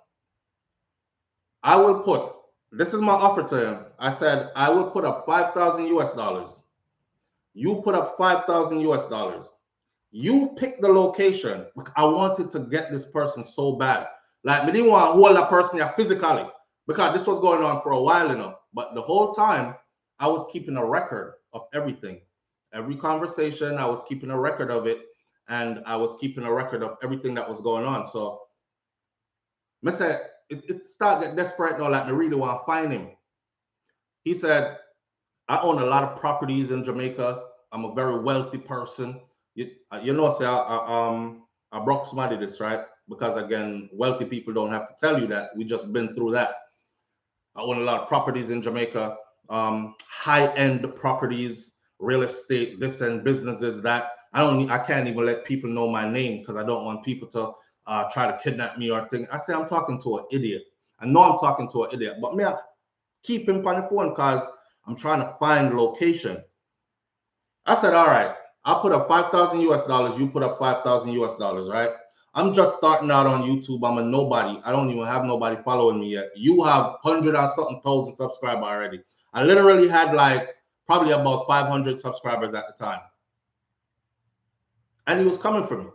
I will put, this is my offer to him. I said, I will put up 5,000 US dollars. You put up 5,000 US dollars. You pick the location. I wanted to get this person so bad. Like, me didn't want to hold that person here physically. because this was going on for a while, you know. But the whole time, I was keeping a record of everything. Every conversation, I was keeping a record of it, and I was keeping a record of everything that was going on. So, I said, it started getting desperate now, like, I really want to find him. He said, I own a lot of properties in Jamaica. I'm a very wealthy person. You know, say, I broke somebody this, right? Because, again, wealthy people don't have to tell you that. We just been through that. I own a lot of properties in Jamaica, high-end properties, real estate, this and businesses that I can't even let people know my name because I don't want people to try to kidnap me or think. I say I'm talking to an idiot. I know I'm talking to an idiot, but me, I keep him on the phone because I'm trying to find location. I said, all right, I'll put up 5,000 US dollars. You put up 5,000 US dollars, right? I'm just starting out on YouTube. I'm a nobody. I don't even have nobody following me yet. You have 100 or something thousand subscribers already. I literally had like probably about 500 subscribers at the time. And he was coming for me.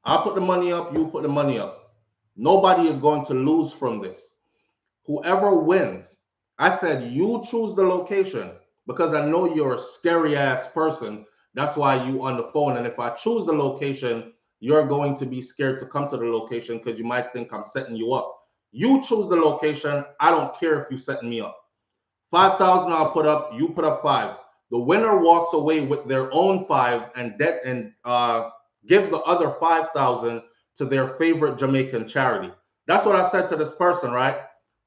I'll put the money up. You put the money up. Nobody is going to lose from this. Whoever wins, I said, you choose the location because I know you're a scary ass person. That's why you on the phone. And if I choose the location, you're going to be scared to come to the location because you might think I'm setting you up. You choose the location. I don't care if you're setting me up. 5,000 I'll put up. You put up 5. The winner walks away with their own 5 and give the other 5,000 to their favorite Jamaican charity. That's what I said to this person, right?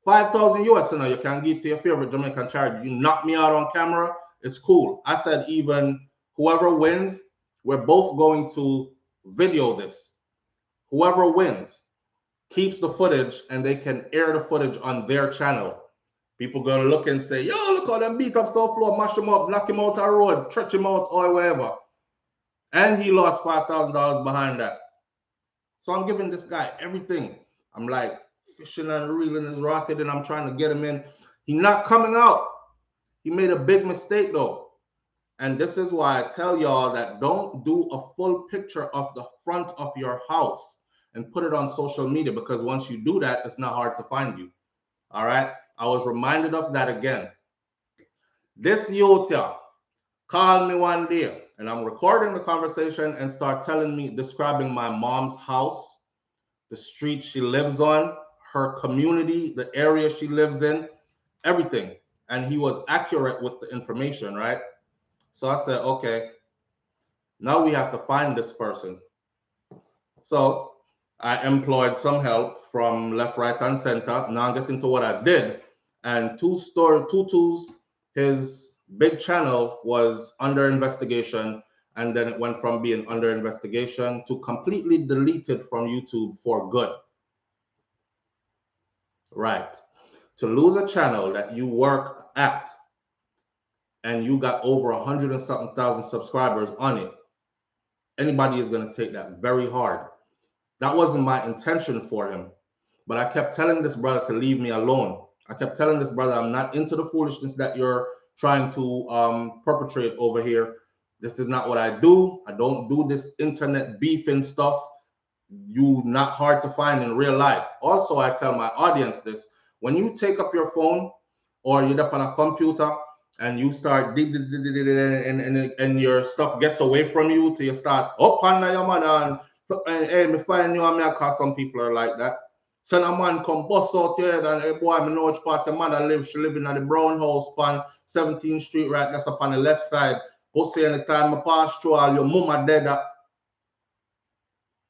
5,000 US, you know, you can give to your favorite Jamaican charity. You knock me out on camera, it's cool. I said, even whoever wins, we're both going to video this. Whoever wins keeps the footage and they can air the footage on their channel. People gonna look and say, yo, look how them beat up SouFLo, mash him up, knock him out the road, stretch him out, or whatever. And he lost $5,000 behind that. So I'm giving this guy everything. I'm like fishing and reeling his rocket, and I'm trying to get him in. He's not coming out. He made a big mistake though. And this is why I tell y'all that don't do a full picture of the front of your house and put it on social media, because once you do that, it's not hard to find you. All right. I was reminded of that again. This youth called me one day, and I'm recording the conversation and start describing my mom's house, the street she lives on, her community, the area she lives in, everything. And he was accurate with the information, right? So I said, okay, now we have to find this person. So I employed some help from left, right, and center. Now I'm getting to what I did. And Tutu's, his big channel was under investigation. And then it went from being under investigation to completely deleted from YouTube for good. Right. To lose a channel that you work at and you got over 100 and something thousand subscribers on it, anybody is going to take that very hard. That wasn't my intention for him. But I kept telling this brother to leave me alone. I kept telling this brother, I'm not into the foolishness that you're trying to perpetrate over here. This is not what I do. I don't do this internet beefing stuff. You not hard to find in real life. Also, I tell my audience this. When you take up your phone or you're up on a computer and you start and your stuff gets away from you till you start up on your man and hey, me find you and me, cause some people are like that. So a man come bust out here and hey boy, me know which part the mother lives. She living at the brown house on 17th Street, right? That's up on the left side. Go see anytime I pass through all your mama dead.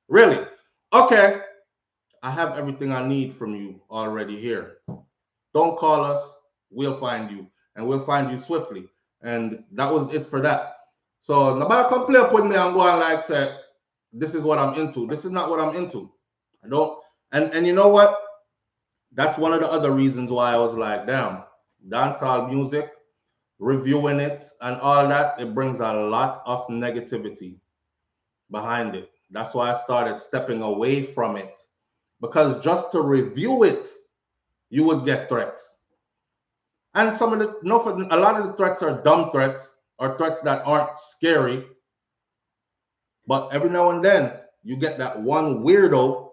Really? Okay. I have everything I need from you already here. Don't call us. We'll find you. And we'll find you swiftly. And that was it for that. So nobody come play up with me and go and like say, this is what I'm into. This is not what I'm into. I don't. And you know what? That's one of the other reasons why I was like, damn, dancehall music, reviewing it and all that, it brings a lot of negativity behind it. That's why I started stepping away from it. Because just to review it, you would get threats. And a lot of the threats are dumb threats or threats that aren't scary. But every now and then, you get that one weirdo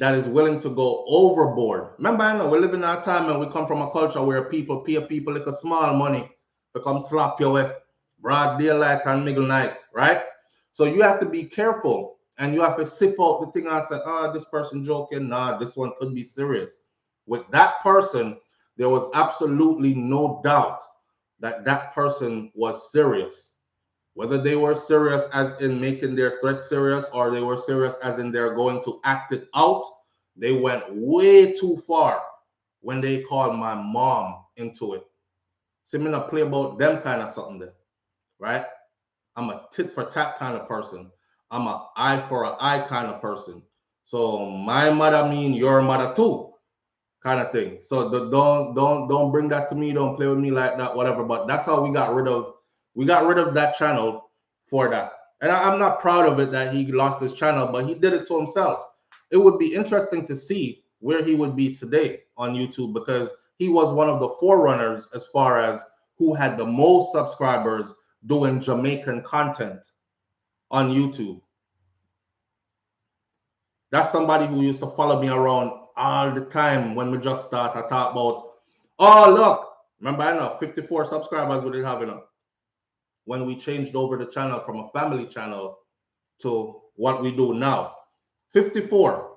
that is willing to go overboard. Remember, I know we live in our time and we come from a culture where people pay people like a small money to come slap you away, broad daylight and middle night, right? So you have to be careful and you have to sift out the thing and say, oh, this person joking. Nah, this one could be serious. With that person, there was absolutely no doubt that that person was serious. Whether they were serious as in making their threat serious or they were serious as in they're going to act it out, they went way too far when they called my mom into it. See, me not play about them kind of something there, right? I'm a tit for tat kind of person. I'm a eye for an eye kind of person. So my mother mean your mother too, kind of thing. So don't bring that to me. Don't play with me like that, whatever. But that's how we got rid of that channel for that. And I'm not proud of it that he lost his channel, but he did it to himself. It would be interesting to see where he would be today on YouTube because he was one of the forerunners as far as who had the most subscribers doing Jamaican content on YouTube. That's somebody who used to follow me around all the time when we just start. I talk about, oh, look, remember I know 54 subscribers we did have enough when we changed over the channel from a family channel to what we do now. 54.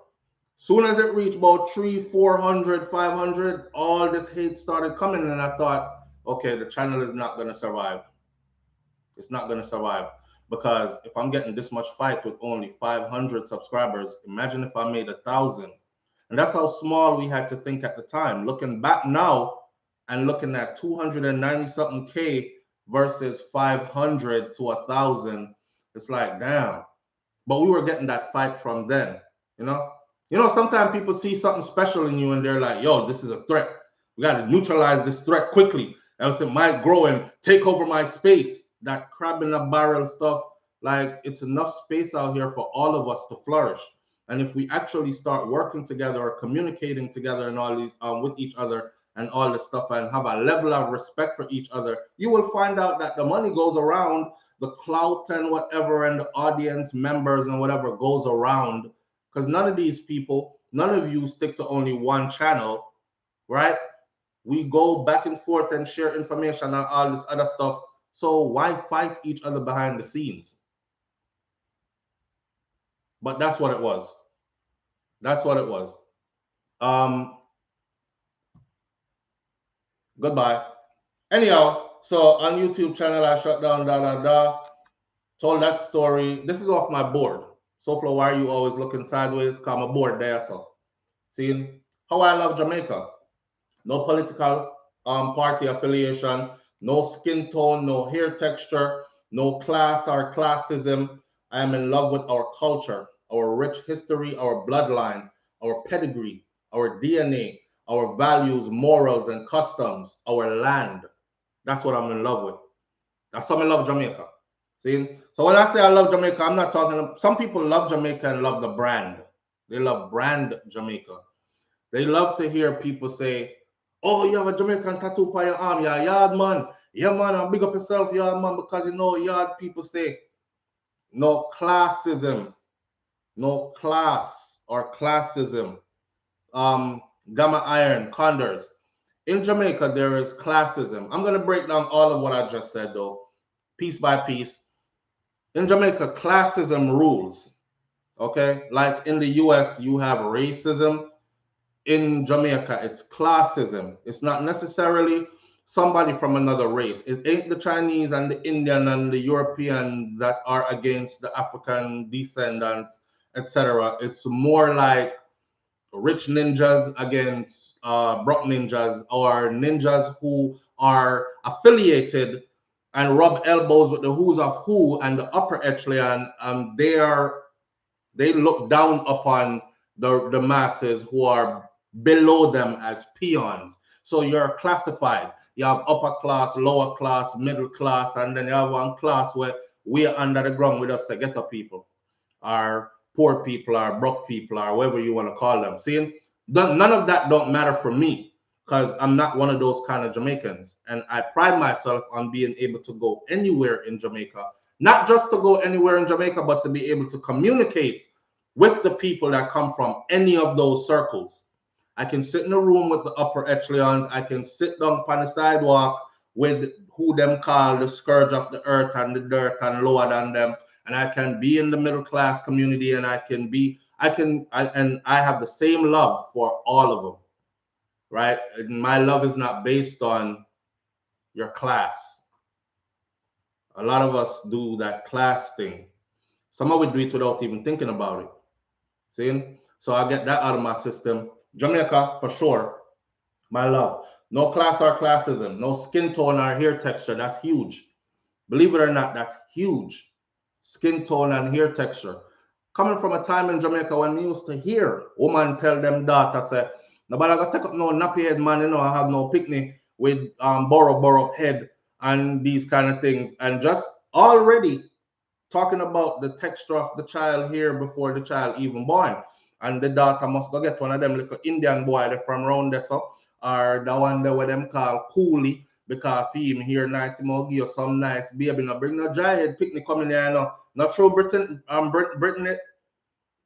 Soon as it reached about 300, 400, 500, all this hate started coming, and I thought, okay, the channel is not going to survive. It's not going to survive because if I'm getting this much fight with only 500 subscribers, imagine if I made 1,000. And that's how small we had to think at the time. Looking back now and looking at 290 something K versus 500 to 1,000, it's like, damn. But we were getting that fight from then, you know? You know, sometimes people see something special in you and they're like, yo, this is a threat. We got to neutralize this threat quickly, else it might grow and take over my space. That crab in a barrel stuff, like it's enough space out here for all of us to flourish. And if we actually start working together or communicating together and all these with each other and all this stuff and have a level of respect for each other, you will find out that the money goes around, the clout and whatever and the audience members and whatever goes around, because none of these people, none of you stick to only one channel, right? We go back and forth and share information and all this other stuff. So why fight each other behind the scenes? But that's what it was. That's what it was. Goodbye. Anyhow, so on YouTube channel, I shut down, told that story. This is off my board. SouFlo, why are you always looking sideways? Come a board there, so. See how I love Jamaica. No political party affiliation, no skin tone, no hair texture, no class or classism. I am in love with our culture, our rich history, our bloodline, our pedigree, our DNA, our values, morals, and customs, our land. That's what I'm in love with. That's why I love Jamaica. See? So when I say I love Jamaica, I'm not talking, some people love Jamaica and love the brand. They love brand Jamaica. They love to hear people say, oh, you have a Jamaican tattoo by your arm. Yeah, yard man. Yeah, man, and big up yourself, yard man, because you know, yard people say, no classism, no class or classism. Gamma iron, condors. In Jamaica, there is classism. I'm going to break down all of what I just said, though, piece by piece. In Jamaica, classism rules. Okay? Like in the US, you have racism. In Jamaica, it's classism. It's not necessarily somebody from another race. It ain't the Chinese and the Indian and the European that are against the African descendants, etc. It's more like rich ninjas against broke ninjas, or ninjas who are affiliated and rub elbows with the who's of who and the upper echelon. They look down upon the masses who are below them as peons. So you're classified. You have upper class, lower class, middle class, and then you have one class where we are under the ground with us, the ghetto people, or poor people, or broke people, or whatever you want to call them. See, none of that don't matter for me because I'm not one of those kind of Jamaicans. And I pride myself on being able to go anywhere in Jamaica, not just to go anywhere in Jamaica, but to be able to communicate with the people that come from any of those circles. I can sit in a room with the upper echelons. I can sit down on the sidewalk with who them call the scourge of the earth and the dirt and lower than them. And I can be in the middle class community, and I have the same love for all of them, right? And my love is not based on your class. A lot of us do that class thing. Some of we do it without even thinking about it. See? So I get that out of my system. Jamaica, for sure, my love. No class or classism, no skin tone or hair texture. That's huge. Believe it or not, that's huge. Skin tone and hair texture. Coming from a time in Jamaica when we used to hear woman tell them daughter say, nobody got take up no nappy head man, I have no picnic with borrow head and these kind of things. And just already talking about the texture of the child here before the child even born. And the daughter must go get one of them little Indian boy they from round there, so, or the one there what them call coolie, because for him here nice, he must give you some nice baby. No bring no dry head picnic coming there, no. Not through Britain it.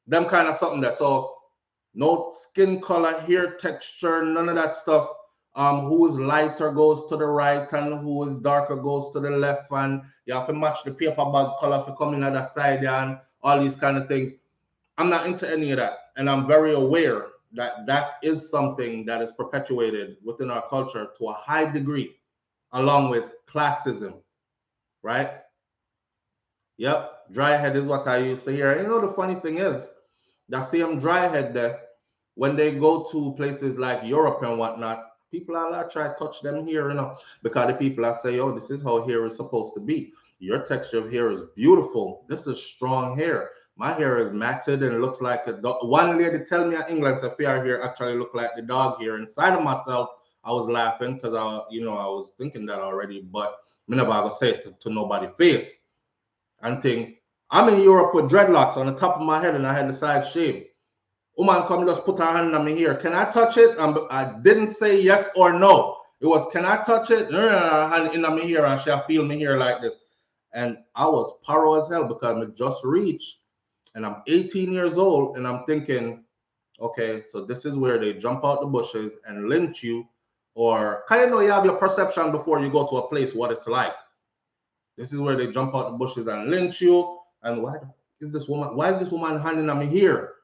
Them kind of something there. So no skin color, hair texture, none of that stuff. Who is lighter goes to the right, and who is darker goes to the left, and you have to match the paper bag color for coming on the side and all these kind of things. I'm not into any of that, and I'm very aware that that is something that is perpetuated within our culture to a high degree, along with classism, right? Yep, dry head is what I used to hear. And the funny thing is, that same dry head there, when they go to places like Europe and whatnot, people are like try to touch them here, because the people are say, oh, this is how hair is supposed to be. Your texture of hair is beautiful. This is strong hair. My hair is matted and it looks like a dog. One lady tell me in England, so fair hair actually look like the dog hair. Inside of myself, I was laughing because I was thinking that already, but I never gonna say it to nobody's face. And think, I'm in Europe with dreadlocks on the top of my head and I had the side shaved. Woman come just put her hand on me here. Can I touch it? I didn't say yes or no. It was, can I touch it? Hand in me here and she'll feel me here like this. And I was paro as hell because I just reached and I'm 18 years old and I'm thinking, okay, so this is where they jump out the bushes and lynch you, or kind of you have your perception before you go to a place what it's like. This is where they jump out the bushes and lynch you. And why is this woman handing on me here?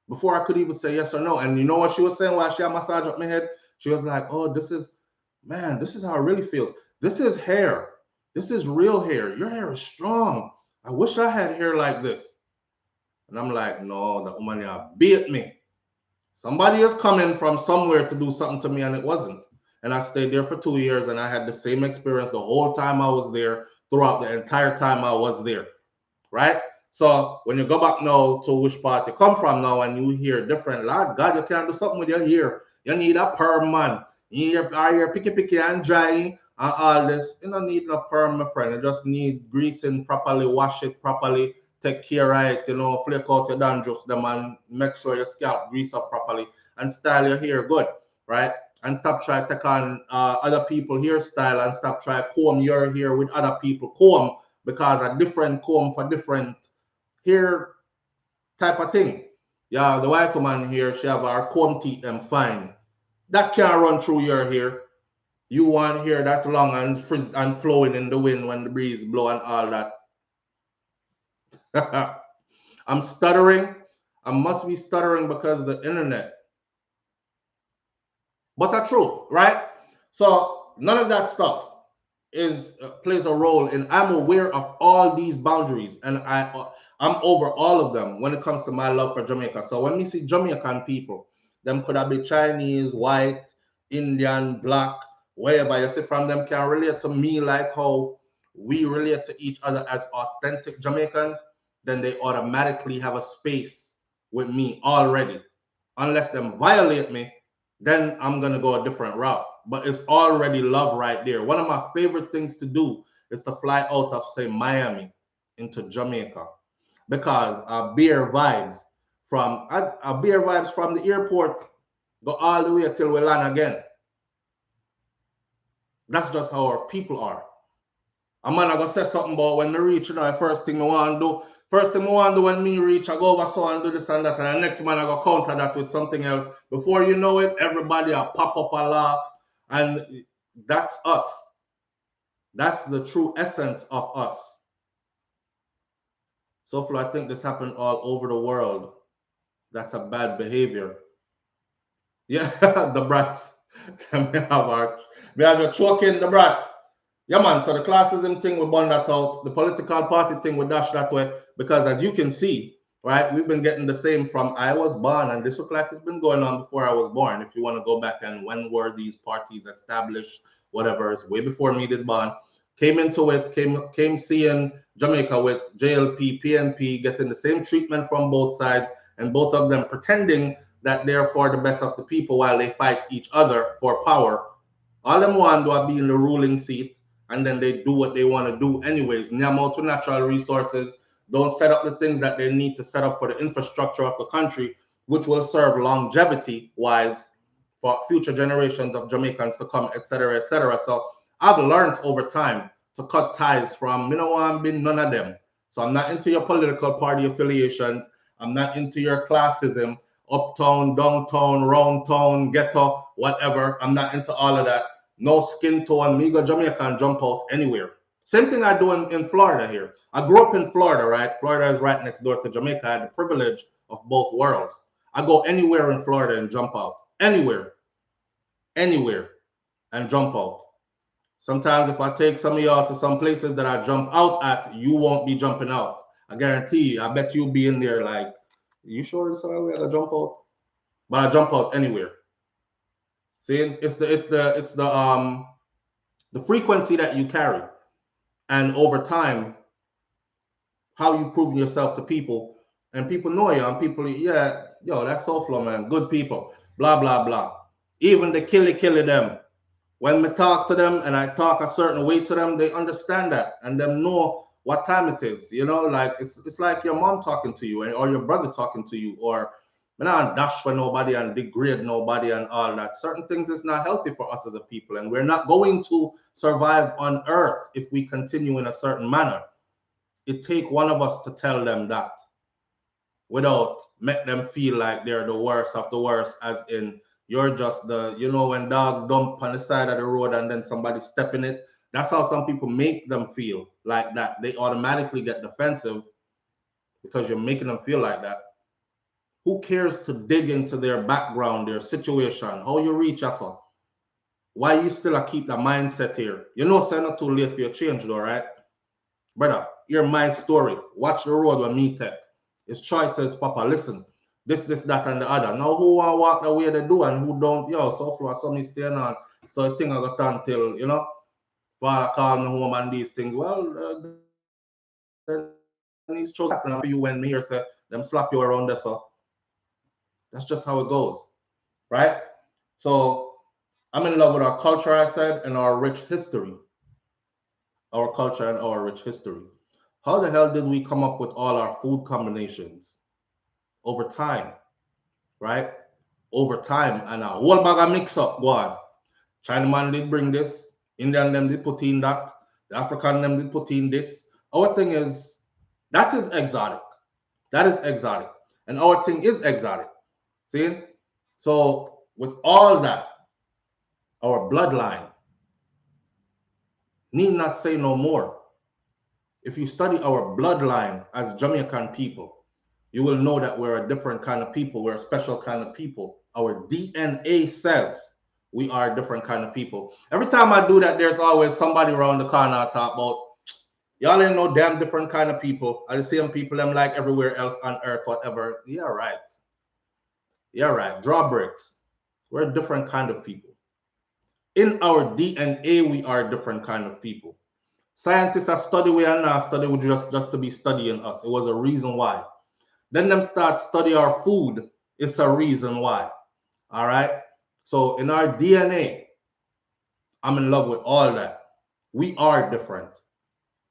Before I could even say yes or no. And you know what she was saying while she had massage up my head? She was like, oh, this is how it really feels. This is hair. This is real hair. Your hair is strong. I wish I had hair like this. And I'm like, no, the woman beat me. Somebody is coming from somewhere to do something to me, and it wasn't. And I stayed there for 2 years, and I had the same experience the whole time I was there, throughout the entire time I was there, right? So when you go back now to which part you come from now and you hear different, Lord God, you can't do something with your hair. You need a perm, man. Your hair picky and dry and all this. You don't need no perm, my friend. You just need greasing properly, wash it properly, take care of it, flake out your dandruffs them and make sure your scalp grease up properly and style your hair good, right? And stop trying to take on other people's hairstyle and stop trying to comb your hair with other people comb, because a different comb for different hair type of thing. Yeah, the white woman here, she have her comb teeth them fine. That can't run through your hair. You want hair that's long and flowing in the wind when the breeze blow and all that. I'm stuttering. I must be stuttering because of the internet. But that's true, right? So none of that stuff plays a role in. I'm aware of all these boundaries, and I'm over all of them when it comes to my love for Jamaica. So when we see Jamaican people, them could have been Chinese, white, Indian, black, wherever you see from them can relate to me like how we relate to each other as authentic Jamaicans, then they automatically have a space with me already. Unless them violate me, then I'm gonna go a different route. But it's already love right there. One of my favorite things to do is to fly out of, say, Miami into Jamaica, because beer vibes from the airport go all the way till we land again. That's just how our people are. A man I gonna say something about when we reach, the first thing I want to do, First thing I want to do when me reach, I go over so and do this and that, and the next man I go counter that with something else. Before you know it, everybody will pop up and laugh, and that's us. That's the true essence of us. So far, I think this happened all over the world. That's a bad behavior. Yeah, the brats. We have a choking the brats. Yeah, man. So the classism thing, we burn that out. The political party thing, we dash that way. Because as you can see, right, we've been getting the same from I was born, and this look like it's been going on before I was born. If you want to go back and when were these parties established, whatever, it's way before me did born. Came into it, came seeing Jamaica with JLP, PNP, getting the same treatment from both sides, and both of them pretending that they're for the best of the people while they fight each other for power. All them want to be in the ruling seat, and then they do what they want to do anyways. Nyamo to natural resources, don't set up the things that they need to set up for the infrastructure of the country, which will serve longevity wise for future generations of Jamaicans to come, etc., etc. So I've learned over time to cut ties from, you know, I'm being none of them. So I'm not into your political party affiliations. I'm not into your classism, uptown, downtown, round town, ghetto, whatever. I'm not into all of that. No skin tone. Me go Jamaica and jump out anywhere. Same thing I do in Florida here. I grew up in Florida, right? Florida is right next door to Jamaica. I had the privilege of both worlds. I go anywhere in Florida and jump out. Anywhere. Anywhere. And jump out. Sometimes if I take some of y'all to some places that I jump out at, you won't be jumping out. I guarantee you. I bet you'll be in there like, you sure this is where I gotta jump out? But I jump out anywhere. See, it's the frequency that you carry, and over time, how you prove yourself to people, and people know you, and people, yeah, yo, that's SouFLo, man, good people, blah blah blah. Even the killy them, when we talk to them and I talk a certain way to them, they understand that and them know what time it is. You know, like it's like your mom talking to you or your brother talking to you, or we're not dash for nobody and degrade nobody and all that. Certain things is not healthy for us as a people, and we're not going to survive on earth if we continue in a certain manner. It take one of us to tell them that without make them feel like they're the worst of the worst, as in you're just the, you know, when dog dump on the side of the road and then somebody step in it. That's how some people make them feel like that. They automatically get defensive because you're making them feel like that. Who cares to dig into their background, their situation, how you reach us? Why you still keep the mindset here? You know, it's not too late for your change though, right? Brother, hear my story. Watch the road with me take. It's choices, Papa. Listen, this, that, and the other. Now, who want to walk the way they do and who don't, yo, so far, so me staying on. So I think I got until, you know, Father call me home and these things. Well, then he's chosen for you when me here say, them slap you around there, so that's just how it goes, right? So I'm in love with our culture, I said, and our rich history. Our culture and our rich history. How the hell did we come up with all our food combinations? Over time, right? Over time, and a whole bag of mix up, go on. Chinaman did bring this, Indian them did put in that, the African them did put in this. Our thing is, that is exotic. That is exotic. And our thing is exotic. See? So with all that, our bloodline need not say no more. If you study our bloodline as Jamaican people, you will know that we're a different kind of people. We're a special kind of people. Our DNA says we are a different kind of people. Every time I do that, there's always somebody around the corner I talk about, y'all ain't no damn different kind of people. I the same people I'm like everywhere else on earth, whatever. Yeah, right. Yeah, right. Drawbreaks. We're a different kind of people. In our DNA, we are a different kind of people. Scientists are study we are not study with just to be studying us. It was a reason why. Then them start study our food. It's a reason why. All right. So in our DNA, I'm in love with all that. We are different.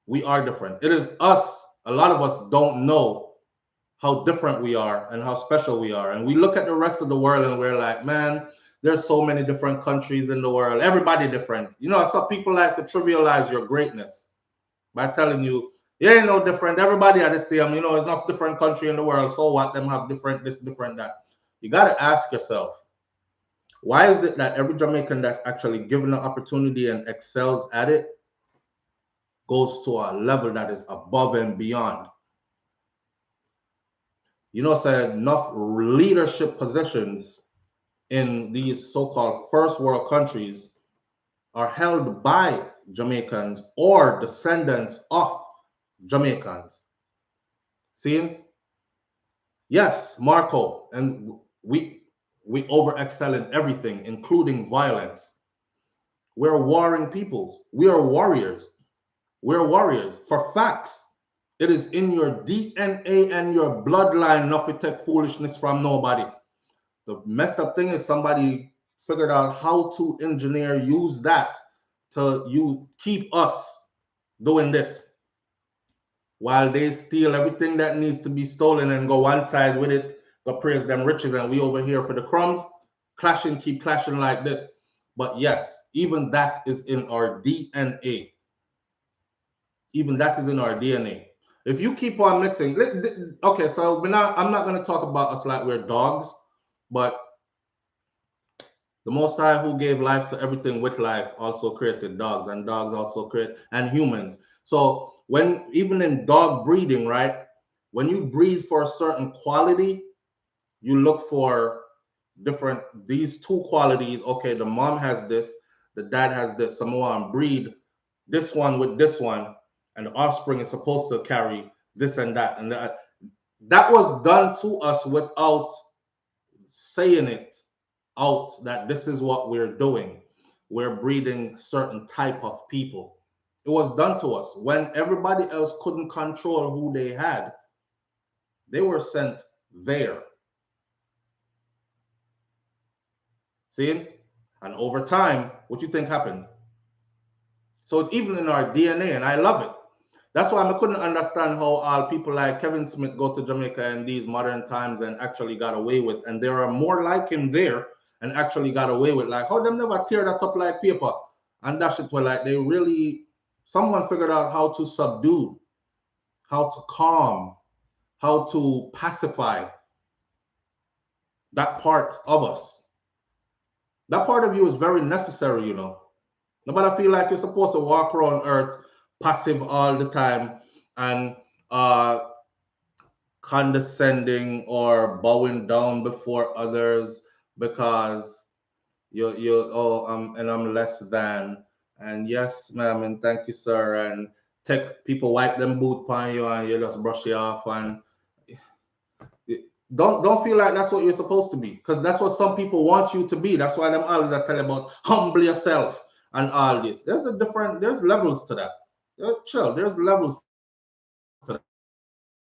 We are different. It is us. A lot of us don't know how different we are and how special we are. And we look at the rest of the world and we're like, man, there's so many different countries in the world. Everybody different. You know, some people like to trivialize your greatness by telling you You ain't no different. Everybody are the same. You know, it's not different country in the world. So what? Them have different this, different that. You got to ask yourself, why is it that every Jamaican that's actually given the opportunity and excels at it goes to a level that is above and beyond? You know, say enough leadership positions in these so-called first world countries are held by Jamaicans or descendants of Jamaicans. See? Yes, Marco, and we over excel in everything, including violence. We're warring peoples. We are warriors. We're warriors for facts. It is in your DNA and your bloodline not to take foolishness from nobody. The messed up thing is somebody figured out how to engineer, use that to you keep us doing this while they steal everything that needs to be stolen and go one side with it, go praise them riches, and we over here for the crumbs, clashing, keep clashing like this. But yes, even that is in our DNA. Even that is in our DNA. If you keep on mixing, okay, so I'm not going to talk about us like we're dogs, but the Most High, who gave life to everything with life, also created dogs, and dogs also create and humans. So when even in dog breeding, right? When you breed for a certain quality, you look for different these two qualities. Okay, the mom has this, the dad has this. Someone breed this one with this one, and the offspring is supposed to carry this and that. And that was done to us without saying it out that this is what we're doing. We're breeding certain type of people. It was done to us when everybody else couldn't control who they had. They were sent there. See? And over time, what you think happened? So it's even in our DNA, and I love it. That's why I couldn't understand how all people like Kevin Smith go to Jamaica in these modern times and actually got away with, and there are more like him there and actually got away with. Like, how them never tear that up like paper and dash it where like they really, someone figured out how to subdue, how to calm, how to pacify that part of us. That part of you is very necessary, you know. Nobody feel like you're supposed to walk around earth passive all the time and condescending or bowing down before others because and I'm less than, and yes ma'am and thank you sir, and take people wipe them boot on you and you just brush it off, and don't feel like that's what you're supposed to be, because that's what some people want you to be. That's why them always I tell you about humble yourself and all this. There's levels to that. Chill, there's levels to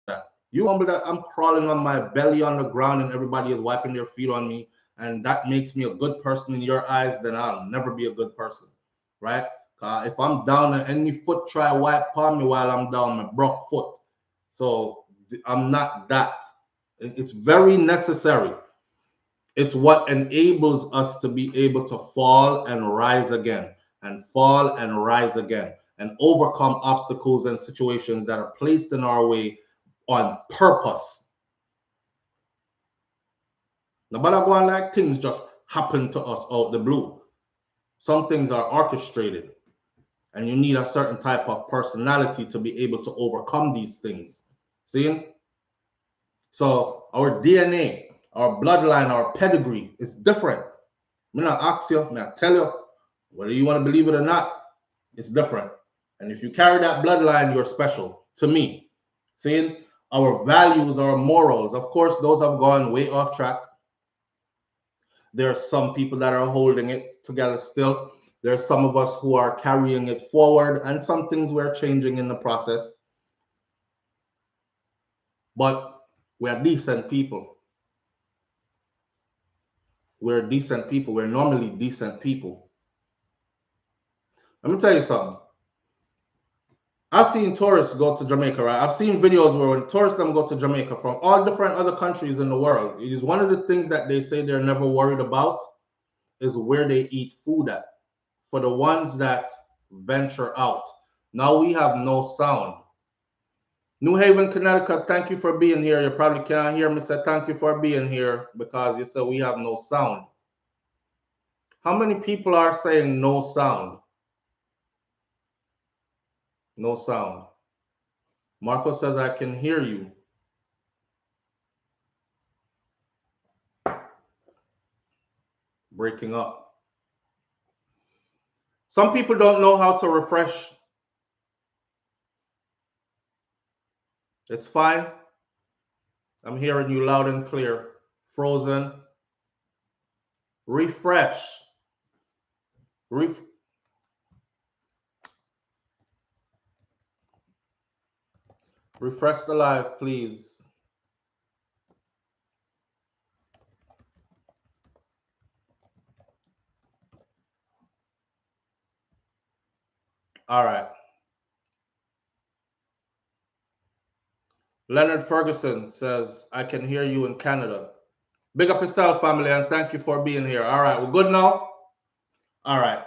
that. You humble that I'm crawling on my belly on the ground and everybody is wiping their feet on me, and that makes me a good person in your eyes, then I'll never be a good person, right? If I'm down and any foot try wipe upon me while I'm down, my broke foot. So I'm not that. It's very necessary. It's what enables us to be able to fall and rise again, and fall and rise again, and overcome obstacles and situations that are placed in our way on purpose. Nobody going like things just happen to us out the blue. Some things are orchestrated, and you need a certain type of personality to be able to overcome these things. See? So our DNA, our bloodline, our pedigree is different. I'm not ask you, I'm not tell you, whether you want to believe it or not, it's different. And if you carry that bloodline, you're special to me. See? Our values, our morals, of course, those have gone way off track. There are some people that are holding it together still. There are some of us who are carrying it forward, and some things we're changing in the process. But we're decent people. We're decent people. We're normally decent people. Let me tell you something. I've seen tourists go to Jamaica, right? I've seen videos where when tourists them go to Jamaica from all different other countries in the world, it is one of the things that they say they're never worried about is where they eat food at. For the ones that venture out. Now we have no sound. New Haven, Connecticut, thank you for being here. You probably can't hear me say thank you for being here because you said we have no sound. How many people are saying no sound? No sound. Marco says I can hear you. Breaking up. Some people don't know how to refresh. It's fine. I'm hearing you loud and clear. Frozen. Refresh. Refresh the live, please. All right. Leonard Ferguson says, I can hear you in Canada. Big up yourself, family, and thank you for being here. All right, we're good now? All right.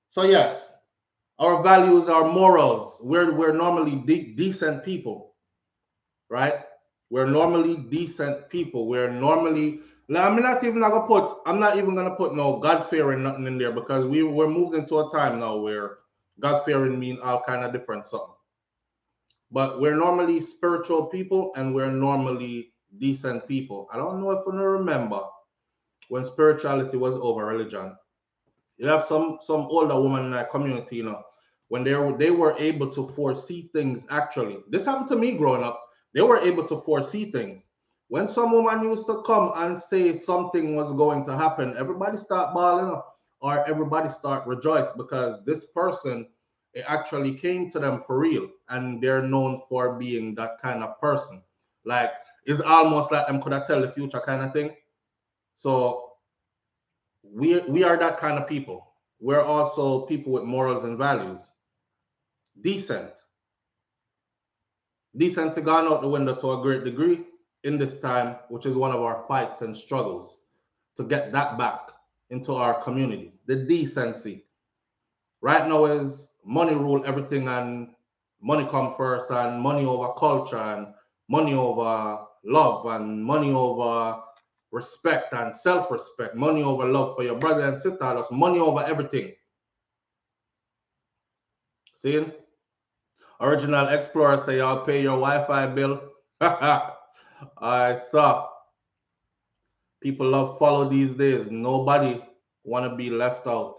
So, yes, our values, our morals, we're normally decent people, right? We're normally decent people. We're normally, I'm not even gonna put no God-fearing nothing in there because we're moved into a time now where God-fearing mean all kind of different something. But we're normally spiritual people and we're normally decent people. I don't know if you remember when spirituality was over religion. You have some older women in that community, you know, when they were able to foresee things. Actually, this happened to me growing up. They were able to foresee things. When some woman used to come and say something was going to happen, everybody start bawling up or everybody start rejoice because this person, it actually came to them for real, and they're known for being that kind of person. Like, it's almost like them could have tell the future kind of thing. So we are that kind of people. We're also people with morals and values. Decent. Decency gone out the window to a great degree in this time, which is one of our fights and struggles to get that back into our community. The decency. Right now is money rule everything, and money come first, and money over culture, and money over love, and money over respect and self-respect, money over love for your brother and sister, that's money over everything. See? Original Explorer say I'll pay your Wi-Fi bill. I saw. People love follow these days. Nobody want to be left out.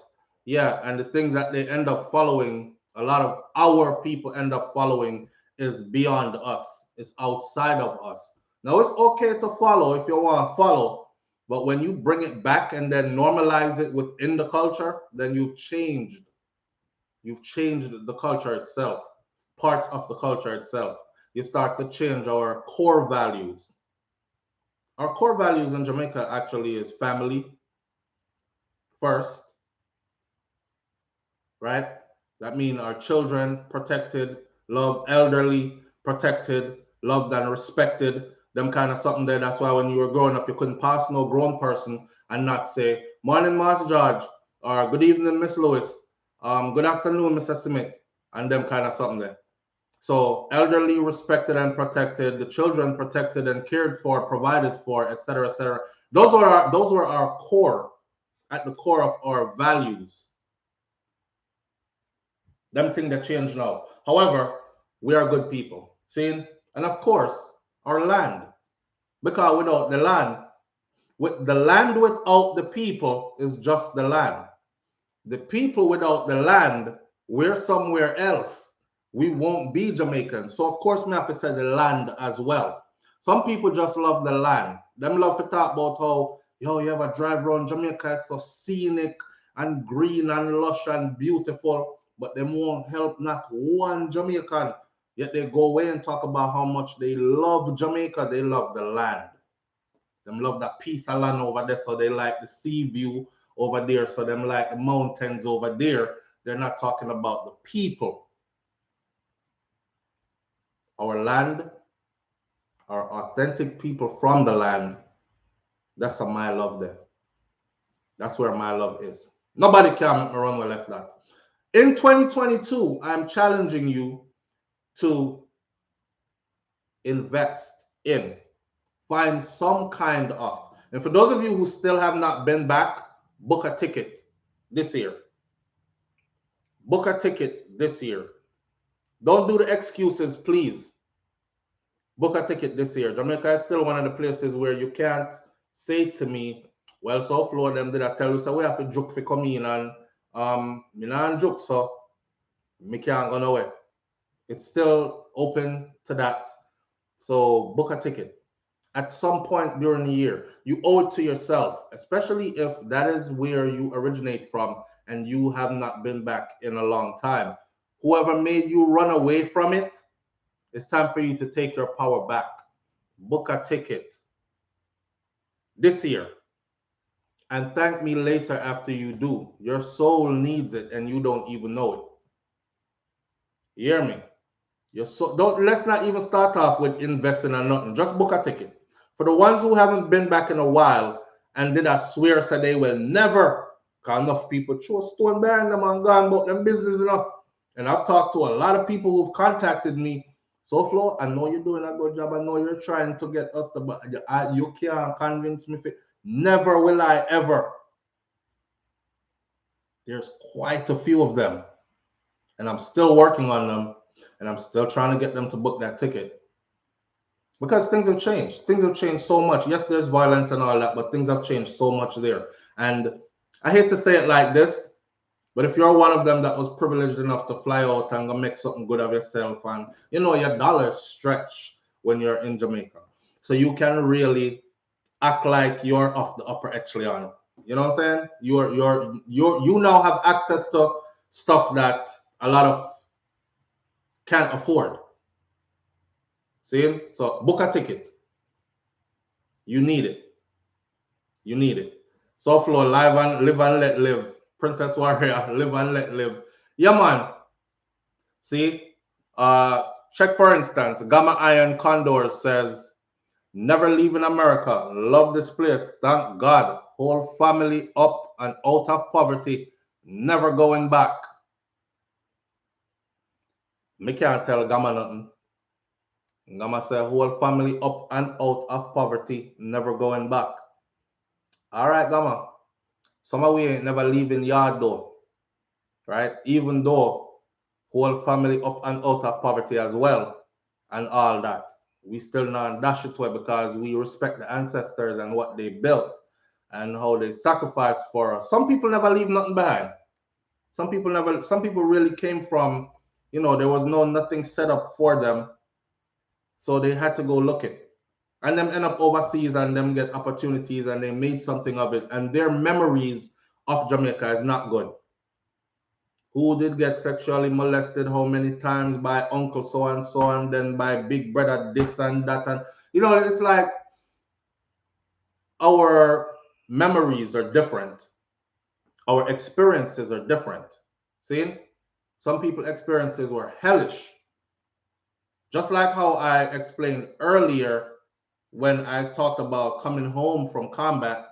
Yeah, and the thing that they end up following, a lot of our people end up following, is beyond us. It's outside of us. Now it's okay to follow if you want to follow, but when you bring it back and then normalize it within the culture, then you've changed. You've changed the culture itself, parts of the culture itself. You start to change our core values. Our core values in Jamaica actually is family first, right? That means our children protected, loved, elderly protected, loved and respected. Them kind of something there. That's why when you were growing up, you couldn't pass no grown person and not say, "Morning, Master George," or "Good evening, Miss Lewis," "Good afternoon, Mr. Smith," and them kind of something there. So elderly respected and protected, the children protected and cared for, provided for, etc., etc. Those were our core, at the core of our values. Them things that change now. However, we are good people. See? And of course, our land. Because without the land, with the land without the people is just the land. The people without the land, we're somewhere else. We won't be Jamaican. So of course we have to say the land as well. Some people just love the land. Them love to talk about how, yo, you ever drive around Jamaica, it's so scenic and green and lush and beautiful, but them won't help not one Jamaican. Yet they go away and talk about how much they love Jamaica. They love the land. Them love that piece of land over there, so they like the sea view over there, so them like the mountains over there. They're not talking about the people. Our land, our authentic people from the land, that's my love there. That's where my love is. Nobody can make me run where left that. In 2022, I'm challenging you to invest in. Find some kind of. And for those of you who still have not been back, book a ticket this year. Book a ticket this year. Don't do the excuses, please. Book a ticket this year. Jamaica is still one of the places where you can't say to me, well, SouFLo them did I tell you, so we have to joke for come in and me not joke, so me can't go nowhere. It's still open to that. So book a ticket. At some point during the year, you owe it to yourself, especially if that is where you originate from and you have not been back in a long time. Whoever made you run away from it, it's time for you to take your power back. Book a ticket this year and thank me later after you do. Your soul needs it and you don't even know it. You hear me? Your soul, don't, let's not even start off with investing or nothing. Just book a ticket. For the ones who haven't been back in a while and did I swear so they will never, because enough people throw stone behind them and gone about them business enough. And I've talked to a lot of people who've contacted me. SouFLo, I know you're doing a good job. I know you're trying to get us to, but you can't convince me. Never will I ever. There's quite a few of them. And I'm still working on them. And I'm still trying to get them to book that ticket. Because things have changed. Things have changed so much. Yes, there's violence and all that, but things have changed so much there. And I hate to say it like this, but if you're one of them that was privileged enough to fly out and go make something good of yourself, and you know your dollars stretch when you're in Jamaica, so you can really act like you're of the upper echelon. You know what I'm saying? You now have access to stuff that a lot of can't afford. See? So book a ticket. You need it. You need it. SouFLo, live and live and let live. Princess Warrior, live and let live. Yeah, man. See? Check for instance, Gamma Iron Condor says, never leaving America. Love this place. Thank God. Whole family up and out of poverty. Never going back. Me can't tell Gamma nothing. Gamma say whole family up and out of poverty. Never going back. All right, Gamma. Some of we ain't never leaving yard though. Right? Even though whole family up and out of poverty as well and all that. We still not dash it away because we respect the ancestors and what they built and how they sacrificed for us. Some people never leave nothing behind. Some people really came from, you know, there was nothing set up for them. So they had to go look it. And them end up overseas and them get opportunities and they made something of it. And their memories of Jamaica is not good. Who did get sexually molested how many times by uncle so and so, and then by big brother this and that, and you know, it's like our memories are different, our experiences are different. See, some people's experiences were hellish, just like how I explained earlier when I talked about coming home from combat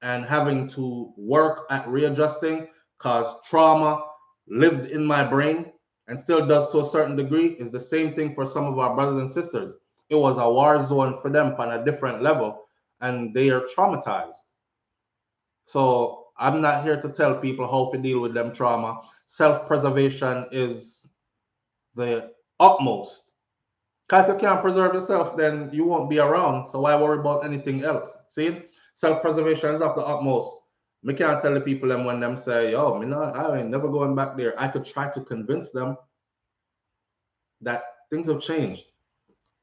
and having to work at readjusting because trauma lived in my brain and still does to a certain degree. Is the same thing for some of our brothers and sisters. It was a war zone for them on a different level and they are traumatized. So I'm not here to tell people how to deal with them trauma. Self-preservation is the utmost. Because if you can't preserve yourself, then you won't be around. So why worry about anything else? See? Self-preservation is of the utmost. Me can't tell the people them when them say, yo, I ain't never going back there. I could try to convince them that things have changed.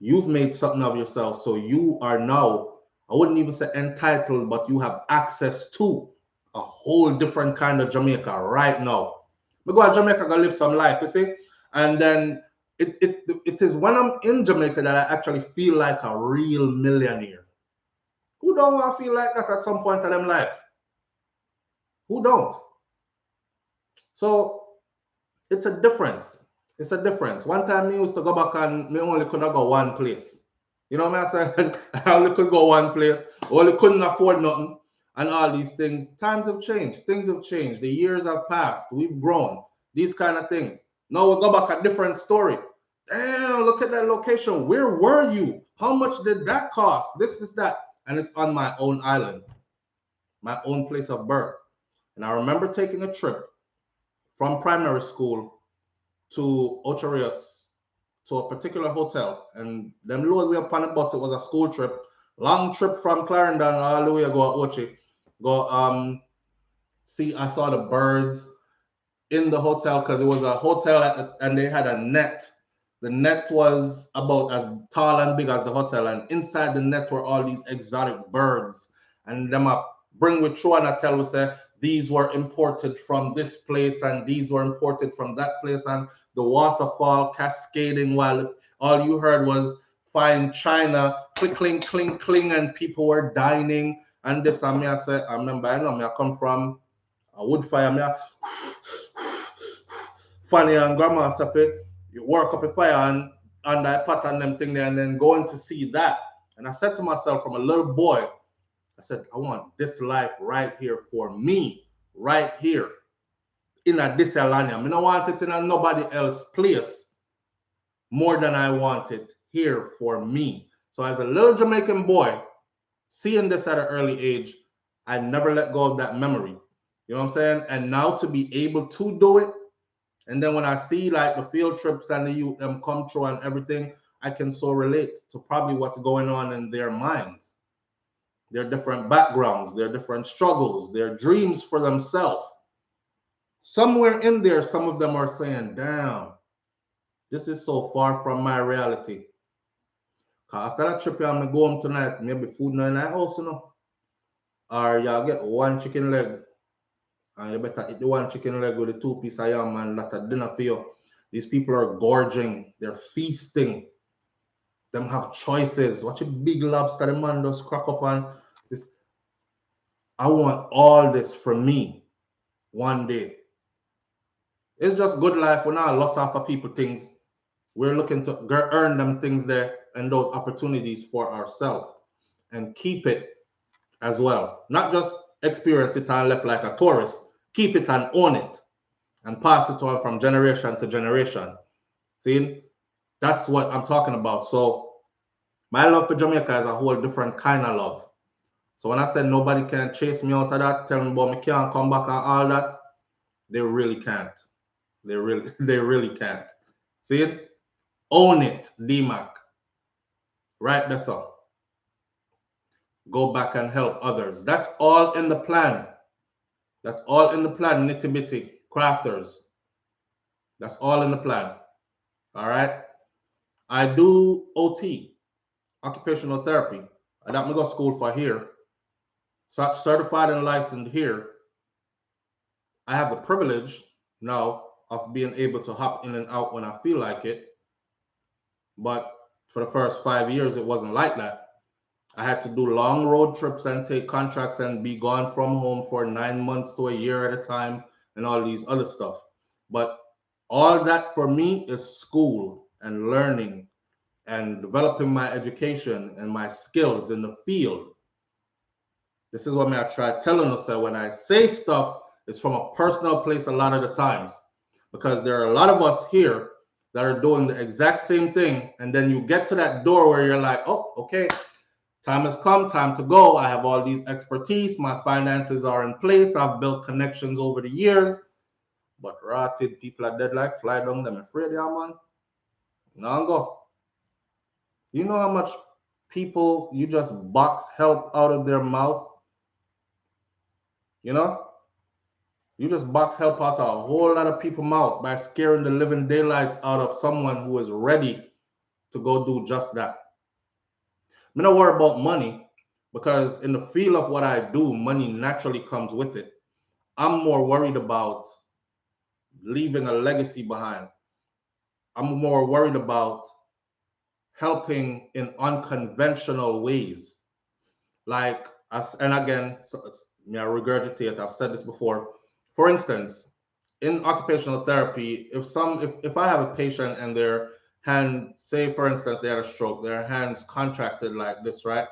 You've made something of yourself. So you are now, I wouldn't even say entitled, but you have access to a whole different kind of Jamaica right now. We go to Jamaica, go live some life, you see? And then it is when I'm in Jamaica that I actually feel like a real millionaire. Who don't want to feel like that at some point in their life? Who don't? So it's a difference. It's a difference. One time me used to go back and me only could go one place. You know what I'm saying? I only could go one place. Only couldn't afford nothing and all these things. Times have changed. Things have changed. The years have passed. We've grown. These kind of things. Now we go back a different story. Damn, look at that location. Where were you? How much did that cost? This, that. And it's on my own island, my own place of birth. And I remember taking a trip from primary school to Ocho Rios to a particular hotel. And them load we up on the bus. It was a school trip, long trip from Clarendon all the way to go to Ochi. Go see, I saw the birds in the hotel because it was a hotel and they had a net. The net was about as tall and big as the hotel, and inside the net were all these exotic birds. And them up bring with through and I tell we say these were imported from this place and these were imported from that place, and the waterfall cascading while all you heard was fine china cling cling cling and people were dining and this. And me I said, I remember, I know me I come from a wood fire, me I funny and grandma stuff it. You work up a fire and I pattern them thing there and then going to see that. And I said to myself from a little boy, I said, I want this life right here for me, right here in a this land. I don't want it in a nobody else's place more than I want it here for me. So as a little Jamaican boy, seeing this at an early age, I never let go of that memory. You know what I'm saying? And now to be able to do it, and then when I see like the field trips and the youth them come through and everything, I can so relate to probably what's going on in their minds, their different backgrounds, their different struggles, their dreams for themselves. Somewhere in there, some of them are saying, damn, this is so far from my reality. Cause after that trip, I'm gonna go home tonight, maybe food in the house, you know. Or y'all get one chicken leg. And you better eat the one chicken leg with the 2 piece of yam and lot of dinner for you. These people are gorging, they're feasting. Them have choices. Watch a big lobster, the man does crack up on this. I want all this for me one day. It's just good life. We're not lost off of people things. We're looking to earn them things there and those opportunities for ourselves and keep it as well. Not just experience it and left like a tourist. Keep it and own it and pass it on from generation to generation. See, that's what I'm talking about. So my love for Jamaica is a whole different kind of love. So when I said nobody can chase me out of that, tell me about me can't come back and all that, they really can't. They really can't. See it? Own it, DMAC. Right, that's all. Go back and help others. That's all in the plan. That's all in the plan, nitty bitty, crafters. That's all in the plan. All right. I do OT, occupational therapy. I got me go school for here. Certified and licensed here. I have the privilege now of being able to hop in and out when I feel like it. But for the first 5 years, it wasn't like that. I had to do long road trips and take contracts and be gone from home for 9 months to a year at a time and all these other stuff. But all that for me is school and learning and developing my education and my skills in the field. This is what I try telling us that when I say stuff, it's from a personal place a lot of the times, because there are a lot of us here that are doing the exact same thing. And then you get to that door where you're like, oh, okay, time has come, time to go. I have all these expertise. My finances are in place. I've built connections over the years. But rotted people are dead like fly down them afraid, yeah, man. Now go. You know how much people you just box help out of their mouth? You know? You just box help out a whole lot of people's mouth by scaring the living daylights out of someone who is ready to go do just that. I'm not worried about money, because in the field of what I do, money naturally comes with it. I'm more worried about leaving a legacy behind. I'm more worried about helping in unconventional ways. Like, and again, I regurgitate, I've said this before. For instance, in occupational therapy, if I have a patient and their hand, say for instance, they had a stroke, their hands contracted like this, right?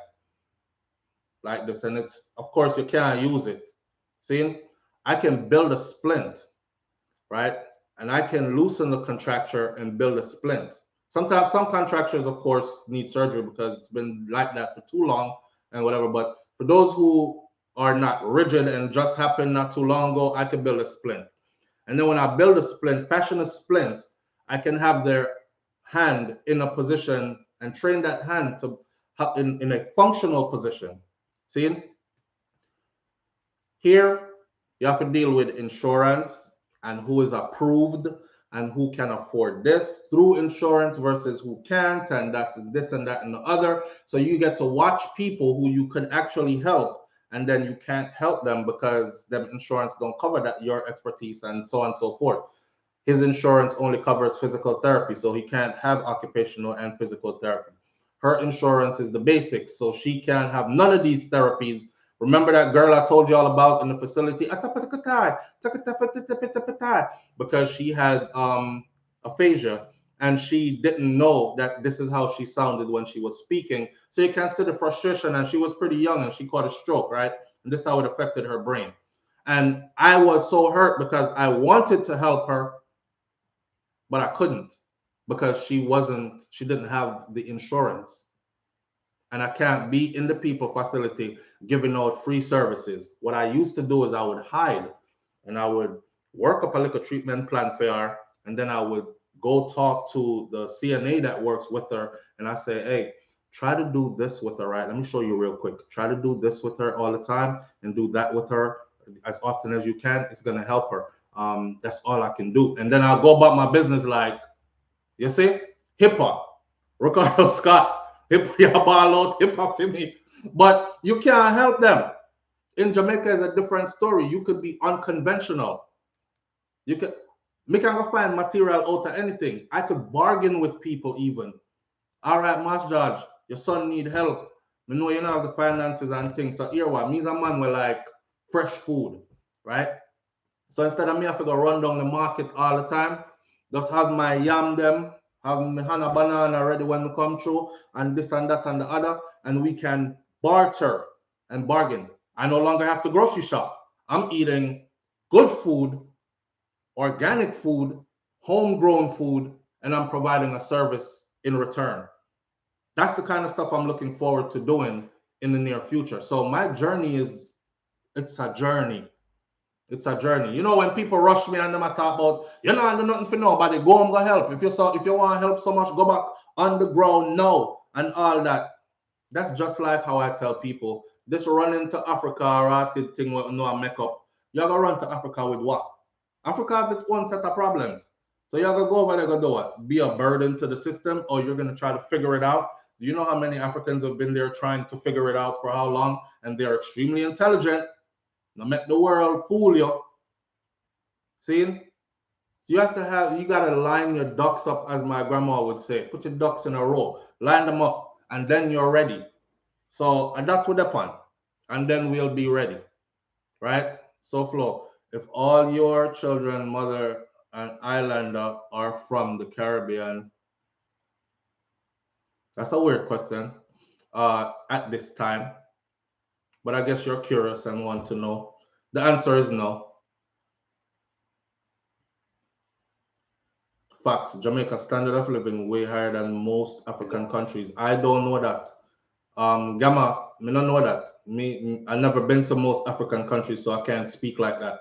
Like this, and it's, of course, you can't use it. See, I can build a splint, right? And I can loosen the contracture and build a splint. Sometimes some contractors, of course, need surgery because it's been like that for too long and whatever. But for those who are not rigid and just happened not too long ago, I could build a splint. And then when I build a splint, fashion a splint, I can have their hand in a position and train that hand to in a functional position. See, here you have to deal with insurance and who is approved and who can afford this through insurance versus who can't, and that's this and that and the other. So you get to watch people who you could actually help, and then you can't help them because them insurance don't cover that your expertise and so on and so forth. His insurance only covers physical therapy, so he can't have occupational and physical therapy. Her insurance is the basics, so she can't have none of these therapies. Remember that girl I told you all about in the facility? Because she had aphasia and she didn't know that this is how she sounded when she was speaking. So you can see the frustration, and she was pretty young and she caught a stroke, right? And this is how it affected her brain. And I was so hurt because I wanted to help her, but I couldn't because she didn't have the insurance. And I can't be in the people facility giving out free services. What I used to do is I would hide and I would work up a little treatment plan for her, and then I would go talk to the CNA that works with her, and I say, hey, try to do this with her, right? Let me show you real quick. Try to do this with her all the time and do that with her as often as you can. It's going to help her. That's all I can do. And then I'll go about my business like, you see, hip hop, Ricardo Scott, hip hop, hip hop for me. But you can't help them. In Jamaica is a different story. You could be unconventional. You can me can go find material out of anything. I could bargain with people even. All right, Master George, your son need help. Me know you don't have the finances and things. So here what? Me's a man with like fresh food, right? So instead of me have to go run down the market all the time, just have my yam them, have my Hana banana ready when we come through, and this and that and the other, and we can barter and bargain. I no longer have to grocery shop. I'm eating good food, organic food, homegrown food, and I'm providing a service in return. That's the kind of stuff I'm looking forward to doing in the near future. So my journey is it's a journey. It's a journey. You know, when people rush me and them I talk about, you know, I do nothing for nobody, go and go help. If you want to help so much, go back on the ground now and all that. That's just like how I tell people, this running to Africa or thing with no makeup. You're gonna run to Africa with what? Africa has its own set of problems. So you're gonna go over there, go do what? Be a burden to the system, or you're gonna try to figure it out. Do you know how many Africans have been there trying to figure it out for how long? And they're extremely intelligent. Now make the world fool you. See? You have to have, you got to line your ducks up, as my grandma would say. Put your ducks in a row, line them up, and then you're ready. So adapt with the pan, and then we'll be ready, right? So, Flo, if all your children, mother, and islander are from the Caribbean, that's a weird question at this time, but I guess you're curious and want to know. The answer is no. Facts. Jamaica standard of living way higher than most African countries. I don't know that. Gamma, me don't know that. I never been to most African countries, so I can't speak like that.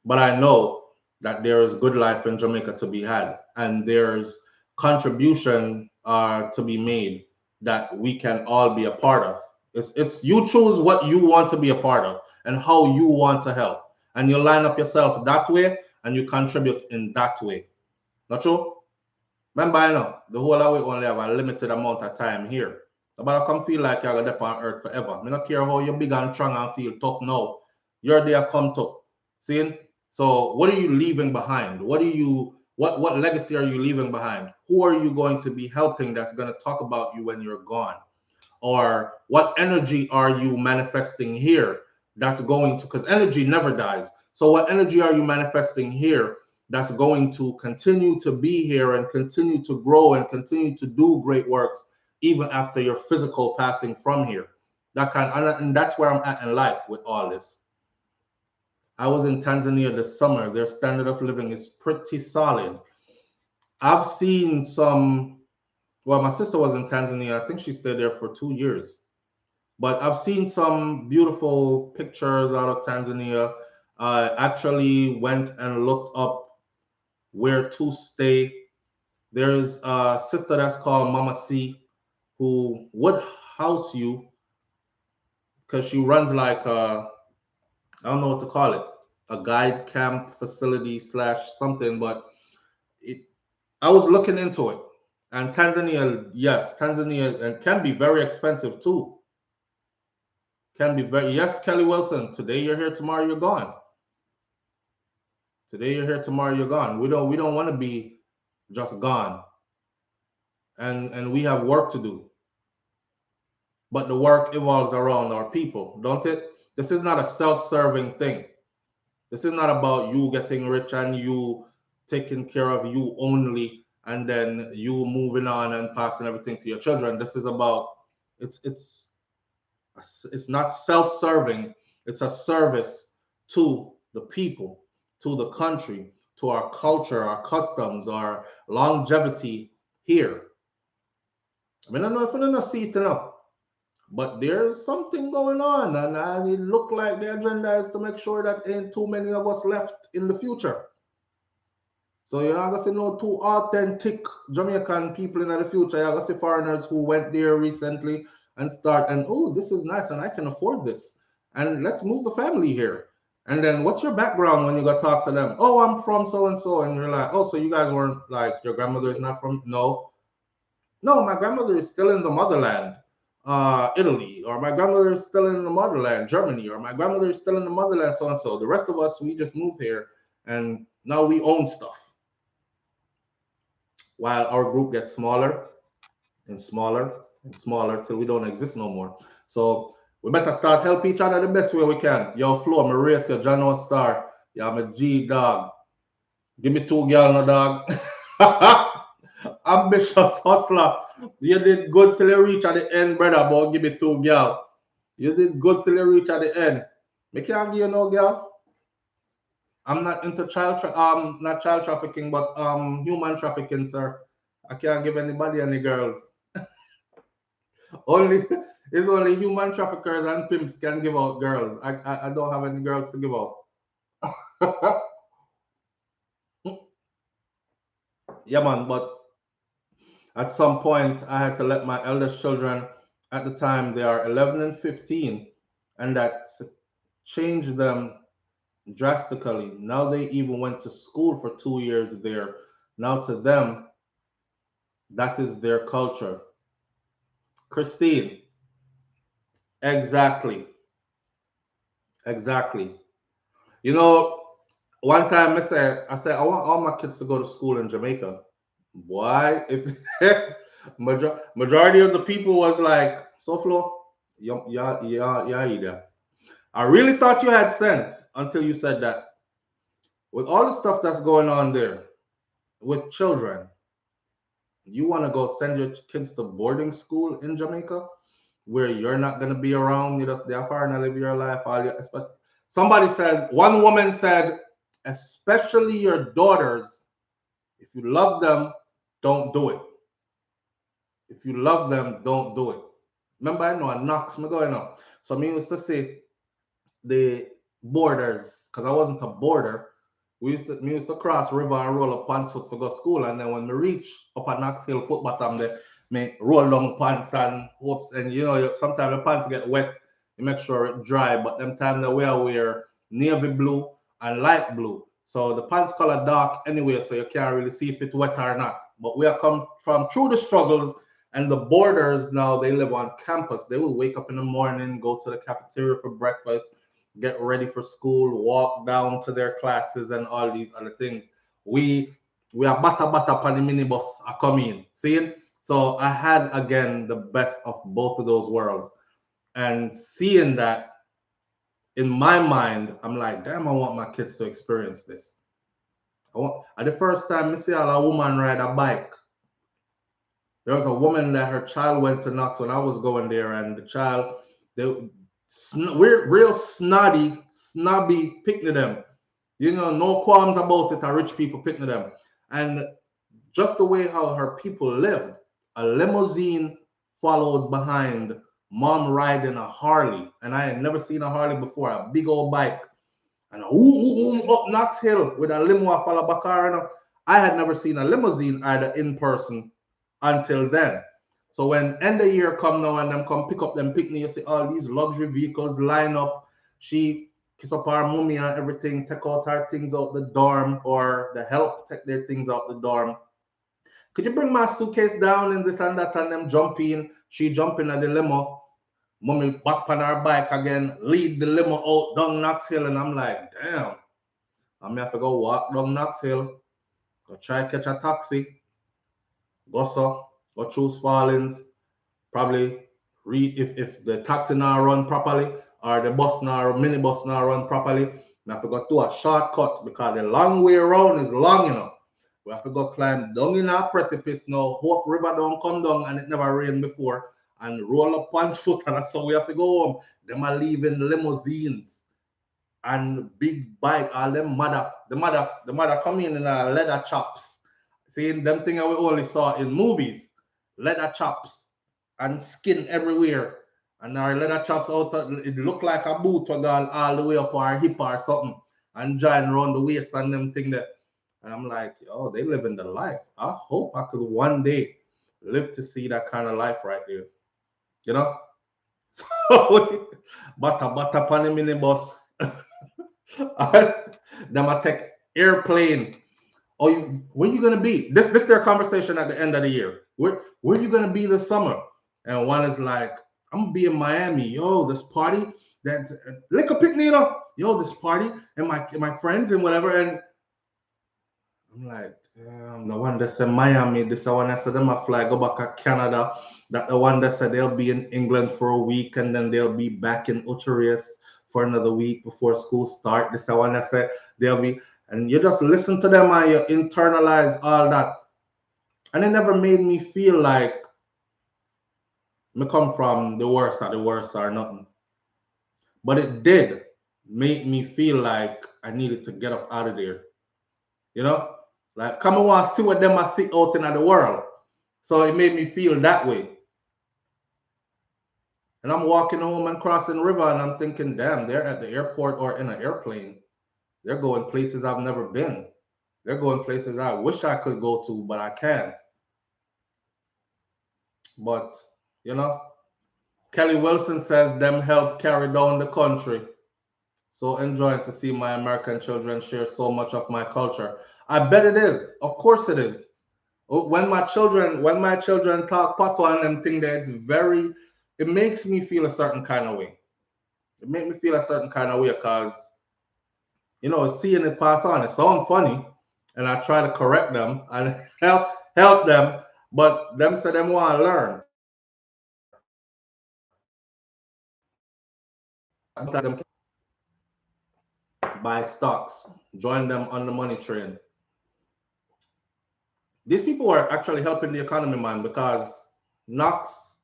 But I know that there is good life in Jamaica to be had, and there's contribution to be made that we can all be a part of. It's you choose what you want to be a part of and how you want to help, and you line up yourself that way, and you contribute in that way. Not true? Remember, I know the whole of we only have a limited amount of time here. But I come feel like you're gonna on earth forever. I don't care how you're big and strong and feel tough now. You're there come to. See? So what are you leaving behind? What legacy are you leaving behind? Who are you going to be helping that's gonna talk about you when you're gone? Or what energy are you manifesting here that's going to, because energy never dies. So what energy are you manifesting here that's going to continue to be here and continue to grow and continue to do great works even after your physical passing from here? And that's where I'm at in life with all this. I was in Tanzania this summer. Their standard of living is pretty solid. I've seen some. Well, my sister was in Tanzania. I think she stayed there for 2 years. But I've seen some beautiful pictures out of Tanzania. I actually went and looked up where to stay. There's a sister that's called Mama C who would house you because she runs like I don't know what to call it, a guide camp facility slash something. But it, I was looking into it, and Tanzania, yes, Tanzania, and can be very expensive too. Can be very, yes, Kelly Wilson. Today you're here, tomorrow you're gone. Today you're here, tomorrow you're gone. We don't want to be just gone, and we have work to do. But the work evolves around our people, don't it? This is not a self-serving thing. This is not about you getting rich and you taking care of you only, and then you moving on and passing everything to your children. This is about it's it's it's not self-serving. It's a service to the people, to the country, to our culture, our customs, our longevity here. I mean, I don't know if I don't see it enough, but there's something going on, and it look like the agenda is to make sure that ain't too many of us left in the future. So you're not gonna see no two authentic Jamaican people in the future. You're gonna see foreigners who went there recently and start and oh, this is nice and I can afford this. And let's move the family here. And then what's your background when you go talk to them? Oh, I'm from so and so. And you're like, oh, so you guys weren't like your grandmother is not from no. No, my grandmother is still in the motherland, Italy, or my grandmother is still in the motherland, Germany, or my grandmother is still in the motherland, so and so. The rest of us, we just moved here and now we own stuff while our group gets smaller and smaller and smaller till we don't exist no more. So we better start help each other the best way we can. Yo, Flo, me rate you, John Star. Yeah, I'm a G dog. Give me two girl, no dog. Ambitious hustler. You did good till you reach at the end, brother, but give me two girl. You did good till you reach at the end. Me can't give you no girl. I'm not into not child trafficking, but human trafficking, sir. I can't give anybody any girls. Only it's only human traffickers and pimps can give out girls. I don't have any girls to give out. Yeah, man. But at some point, I had to let my eldest children, at the time they are 11 and 15, and that changed them drastically. Now they even went to school for 2 years there. Now to them, that is their culture. Christine, exactly, exactly. You know, one time I said, I want all my kids to go to school in Jamaica. Why? If majority of the people was like, SouFLo, yeah, either. I really thought you had sense until you said that. With all the stuff that's going on there with children, you want to go send your kids to boarding school in Jamaica where you're not going to be around, you just there far and live your life. Somebody said, one woman said, especially your daughters, if you love them, don't do it. If you love them, don't do it. Remember, I know a knocks me going up. So me used to say the borders, because I wasn't a border. Me used to cross river and roll up pants foot for go school. And then when we reach up at Knox Hill foot bottom there, me roll down pants and hopes and sometimes the pants get wet, you make sure it dry. But them time that we wear navy blue and light blue. So the pants color dark anyway, so you can't really see if it's wet or not. But we have come from through the struggles, and the boarders now they live on campus. They will wake up in the morning, go to the cafeteria for breakfast, get ready for school, walk down to their classes and all these other things. We are bata on the minibus are coming. See? So I had again the best of both of those worlds. And seeing that in my mind, I'm like, damn, I want my kids to experience this. At the first time I see a woman ride a bike. There was a woman that her child went to Knox when I was going there, and the child, we're real snobby picking them. No qualms about it. Are rich people picking them, and just the way how her people lived. A limousine followed behind mom riding a Harley. And I had never seen a Harley before, a big old bike. And up Knox Hill with a limo follow back car. You know. I had never seen a limousine either in person until then. So when end of year come now and them come pick up them picnic, you see all these luxury vehicles line up. She kiss up her mummy and everything, take out her things out the dorm, or the help take their things out the dorm. Could you bring my suitcase down and this and that, and them jump in? She jump in at the limo. Mommy back on her bike again, lead the limo out down Knox Hill, and I'm like, damn. I'm have to go walk down Knox Hill, go try catch a taxi, go choose Fallings, probably read if the taxi now run properly or the bus now minibus now run properly. I have to go to a shortcut because the long way around is long enough. We have to go climb down in a precipice now, hope river don't come down and it never rained before, and roll up punch foot, and that's how we have to go home. Them are leaving limousines and big bike, all them the mother come in a leather chops. Seeing them thing we only saw in movies, leather chops and skin everywhere. And our leather chops out, it looked like a boot gone all the way up our hip or something, and join around the waist and them thing there. And I'm like, oh, they living the life. I hope I could one day live to see that kind of life right there. You know? So, bata pan the minibus. Them I take airplane. Oh, where you gonna be? This their conversation at the end of the year. Where you gonna be this summer? And one is like, I'm gonna be in Miami. Yo, this party that's liquor picnic, you know. Yo, this party and my friends and whatever. And I'm like, the one that said Miami, this the one that said them a fly go back to Canada. That the one that said they'll be in England for a week and then they'll be back in Utrecht for another week before school start. This the one that said they'll be, and you just listen to them and you internalize all that. And it never made me feel like me come from the worst or nothing. But it did make me feel like I needed to get up out of there. You know? Like, come and want to see what them are see out in the world. So it made me feel that way. And I'm walking home and crossing the river and I'm thinking, damn, they're at the airport or in an airplane. They're going places I've never been. They're going places I wish I could go to, but I can't. But, you know, Kelly Wilson says them help carry down the country. So enjoying to see my American children share so much of my culture. I bet it is. Of course it is. When my children talk patois and them thing that it makes me feel a certain kind of way. It makes me feel a certain kind of way because, you know, seeing it pass on, it sounds funny, and I try to correct them and help them, but them say them want to learn. Buy stocks, join them on the money train. These people are actually helping the economy, man, because Knox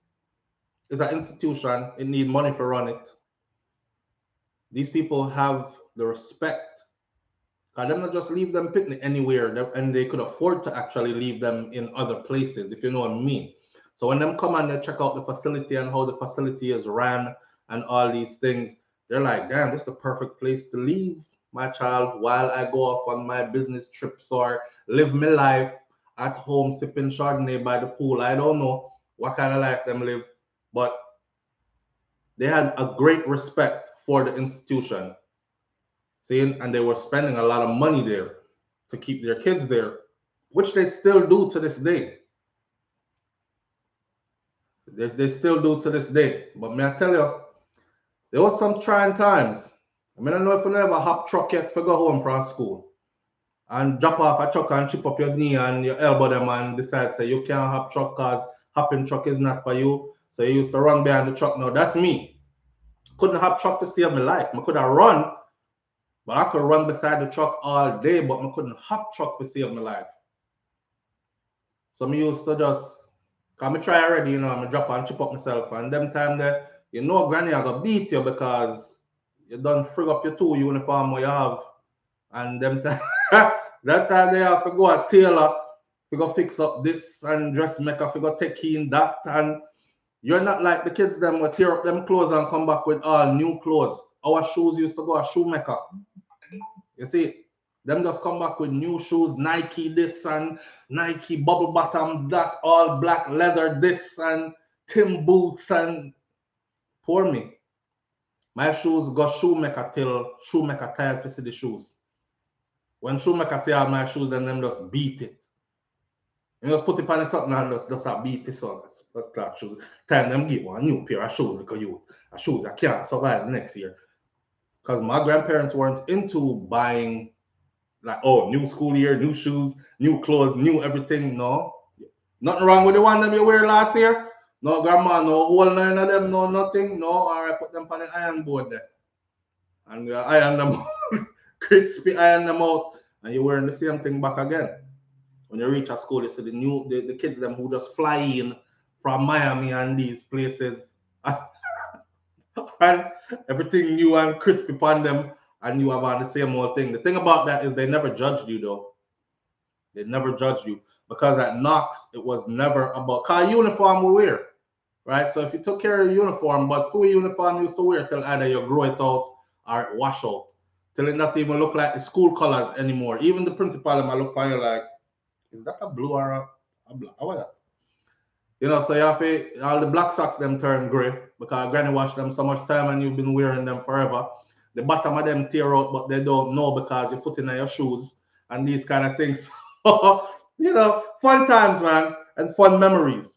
is an institution. It needs money for run it. These people have the respect. Because them not just leave them picnic anywhere, and they could afford to actually leave them in other places, if you know what I mean. So when them come and they check out the facility and how the facility is ran and all these things, they're like, damn, this is the perfect place to leave my child while I go off on my business trips or live my life at home sipping Chardonnay by the pool. I don't know what kind of life them live, but they had a great respect for the institution. See, and they were spending a lot of money there to keep their kids there, which they still do to this day. They still do to this day. But may I tell you, there was some trying times. I mean, I don't know if you never hop truck yet for go home from school and drop off a truck and chip up your knee and your elbow them and decide say you can't hop truck because hopping truck is not for you. So you used to run behind the truck. No, that's me. Couldn't hop truck to save my life. I could have run, but I could run beside the truck all day, but I couldn't hop truck to save my life. So I used to just, cause I try already, you know, I drop and chip up myself. And them time there, you know, granny I gonna beat you because you done frig up your two uniform what you have. And them time, that time they have to go at tailor we go fix up this and dressmaker, we go take in that, and you're not like the kids them will tear up them clothes and come back with all new clothes. Our shoes used to go a shoemaker. You see, them just come back with new shoes, Nike this and Nike bubble bottom that, all black leather this and Tim boots and pour me. My shoes got shoemaker till shoemaker tired to see the shoes. When shoemaker see all my shoes, then them just beat it. You just put it on something and just beat this on. But that shoes. Time them give one new pair of shoes because you shoes I can't survive next year. Because my grandparents weren't into buying like, oh, new school year, new shoes, new clothes, new everything. No. Nothing wrong with the one that you wear last year. No, grandma, no whole nine of them, no nothing. No, all right, put them on the iron board there. And iron them crispy iron them out. And you're wearing the same thing back again. When you reach a school, you see the kids them who just fly in from Miami and these places. And everything new and crispy upon them, and you have on the same old thing. The thing about that is they never judged you though. They never judged you. Because at Knox, it was never about car uniform we wear. Right? So if you took care of your uniform, but full uniform you used to wear till either you grow it out or it wash out. Till it not even look like the school colors anymore. Even the principal might look on you like, is that a blue or a black? How is that? You know, so you have to, all the black socks them turn gray because granny washed them so much time and you've been wearing them forever. The bottom of them tear out, but they don't know because you're putting in your shoes and these kind of things. You know, fun times, man, and fun memories.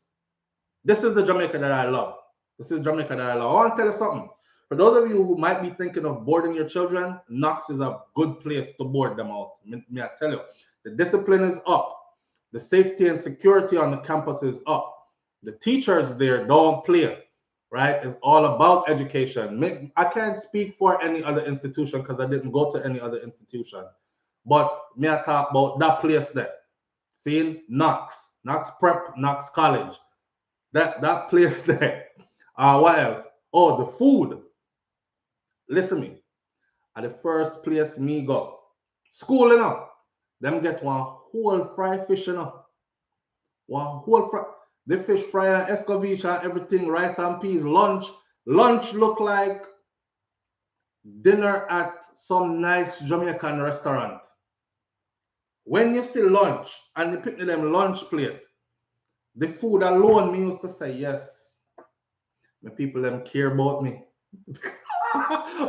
This is the Jamaica that I love. This is Jamaica that I love. I want to tell you something. For those of you who might be thinking of boarding your children, Knox is a good place to board them out. May I tell you, the discipline is up. The safety and security on the campus is up. The teachers there don't play, right? It's all about education. I can't speak for any other institution because I didn't go to any other institution. But me I talk about that place there. See, Knox Prep, Knox College. That place there. What else? Oh, the food. Listen me. At the first place me go. School, you know. Them get one whole fried fish, you know. One whole fry. The fish fry and escovitch and everything, rice and peas, lunch. Lunch look like dinner at some nice Jamaican restaurant. When you see lunch and you pick them lunch plate, the food alone, me used to say, yes, the people them care about me.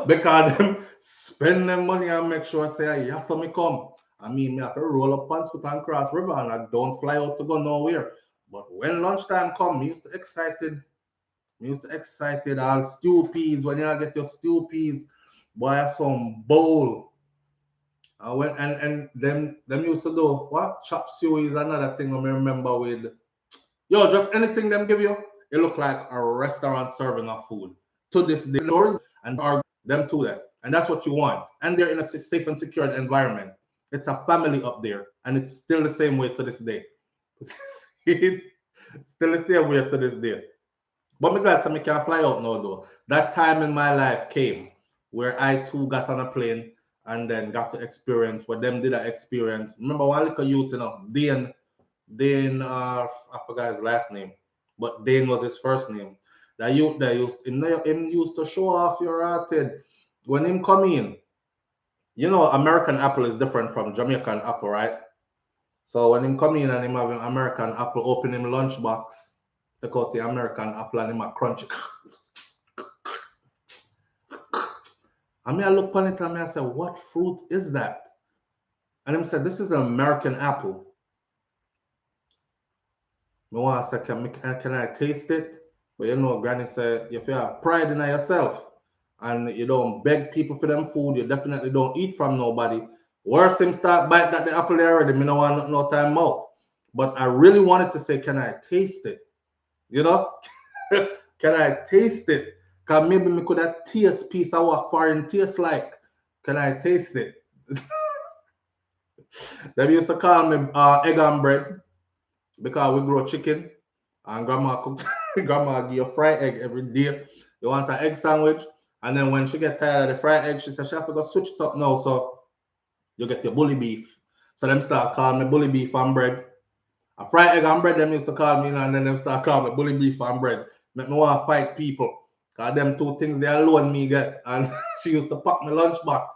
Because them spend them money and make sure say, yeah, for me come. I mean, me have to roll up on foot and cross river and I don't fly out to go nowhere. But when lunchtime come, me used to excited. Me used to excited all stew peas. When you get your stew peas, buy some bowl. And them used to do what? Chop suey is another thing I remember with. Yo, just anything them give you, it look like a restaurant serving of food. To this day, and are them to that. And that's what you want. And they're in a safe and secure environment. It's a family up there, and it's still the same way to this day. Still the same way to this day. But I'm glad somebody can fly out now, though. That time in my life came where I too got on a plane and then got to experience what them did I experience. Remember one little youth, you know, Dane, I forgot his last name, but Dane was his first name. That youth that him used to show off your hearted. When him come in, you know, American apple is different from Jamaican apple, right? So when him come in and him having American apple, open him lunchbox, take out the American apple and him a crunch it. And me I look on it and I say, what fruit is that? And him said, this is an American apple. Me want to say, can I taste it? But you know, Granny said, if you have pride in yourself and you don't beg people for them food, you definitely don't eat from nobody. Worse, him start biting at the apple already. Me no want no time out. But I really wanted to say, can I taste it? You know? Can I taste it? Because maybe me could have taste piece of what foreign tastes like. Can I taste it? They used to call me egg and bread because we grow chicken and grandma cook. Grandma give you fried egg every day. You want an egg sandwich, and then when she get tired of the fried egg, she says she have to go switch it up now. So you get your bully beef. So them start calling me bully beef and bread. A fried egg and bread, them used to call me, and then them start calling me bully beef and bread. Make me want to fight people. Cause them two things they alone me get. And she used to pack my lunchbox.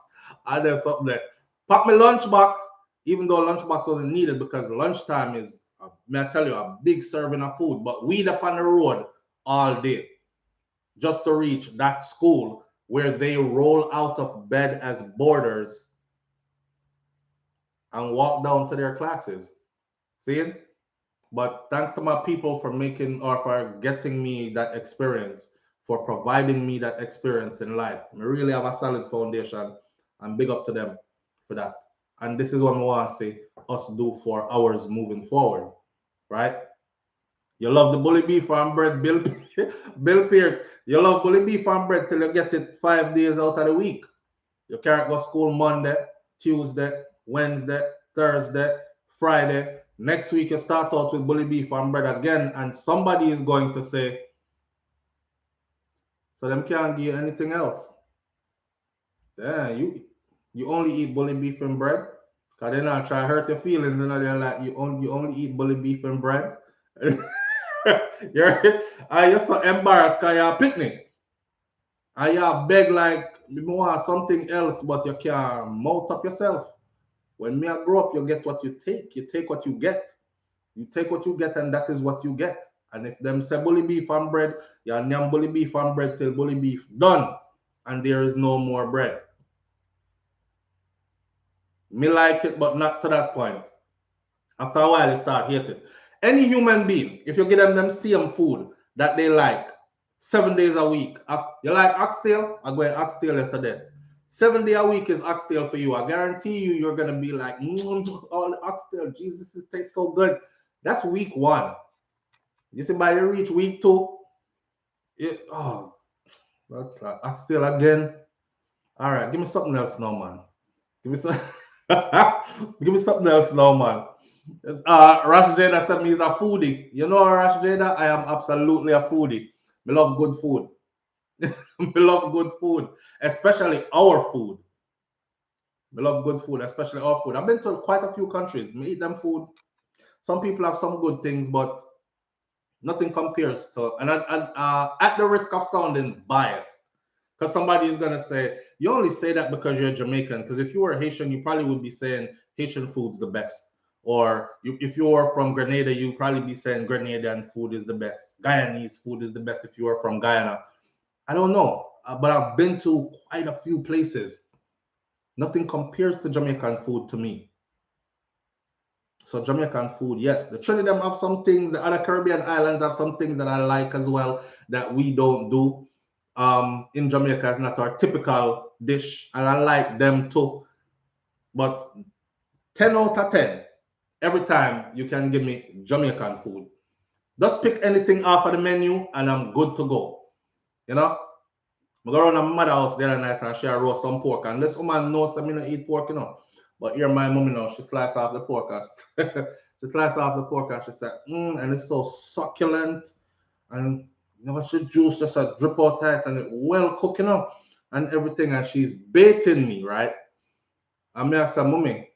And there's something there. Pack my lunchbox, even though lunchbox wasn't needed because lunchtime is, may I tell you, a big serving of food. But weed up on the road all day just to reach that school where they roll out of bed as boarders and walk down to their classes. See? But thanks to my people for making or for getting me that experience, for providing me that experience in life. I really have a solid foundation and big up to them for that. And this is what I want to say us do for ours moving forward, right? You love the bully beef and bread, Bill, Bill Peart. You love bully beef and bread till you get it 5 days out of the week. You can't go to school Monday, Tuesday, Wednesday, Thursday, Friday. Next week you start out with bully beef and bread again, and somebody is going to say, so them can't give you anything else. Yeah, you only eat bully beef and bread? Cause they not try to hurt your feelings and they're like you only eat bully beef and bread. You're so embarrassed because you're a picnic. And you beg like you want something else, but you can't mount up yourself. When me I grow up, you get what you take. You take what you get. You take what you get, and that is what you get. And if them say bully beef and bread, you nyam bully beef and bread till bully beef done, and there is no more bread. Me like it, but not to that point. After a while, you start hate it. Any human being, if you give them same food that they like 7 days a week, you like oxtail, I go and oxtail you to death. 7 day a week is oxtail for you. I guarantee you, you're gonna be like, all the oxtail, Jesus, this tastes so good. That's week 1. You see, by you reach week 2, oxtail again. All right, give me something else now, man. Give me some, give me something else now, man. Rash Jada said me is a foodie. You know, Rash Jada, I am absolutely a foodie. I love good food. I love good food, especially our food. I love good food, especially our food. I've been to quite a few countries. I eat them food. Some people have some good things, but nothing compares to. And at the risk of sounding biased, because somebody is gonna say you only say that because you're Jamaican. Because if you were Haitian, you probably would be saying Haitian food's the best. Or if you were from Grenada, you'd probably be saying Grenadian food is the best. Guyanese food is the best if you are from Guyana. I don't know, but I've been to quite a few places. Nothing compares to Jamaican food to me. So Jamaican food, yes. The Trinidad have some things. The other Caribbean islands have some things that I like as well that we don't do. In Jamaica, it's not our typical dish, and I like them too. But 10 out of 10, every time you can give me Jamaican food. Just pick anything off of the menu, and I'm good to go. You know, I go around to my mother's house the other night and she roast some pork, and this woman knows I don't eat pork, you know. But here my mommy now, she sliced off the pork and she sliced off the pork and she said, and it's so succulent and you know she juice just a drip out tight and it well cooked, you know, and everything, and she's baiting me, right? And me I said, mommy,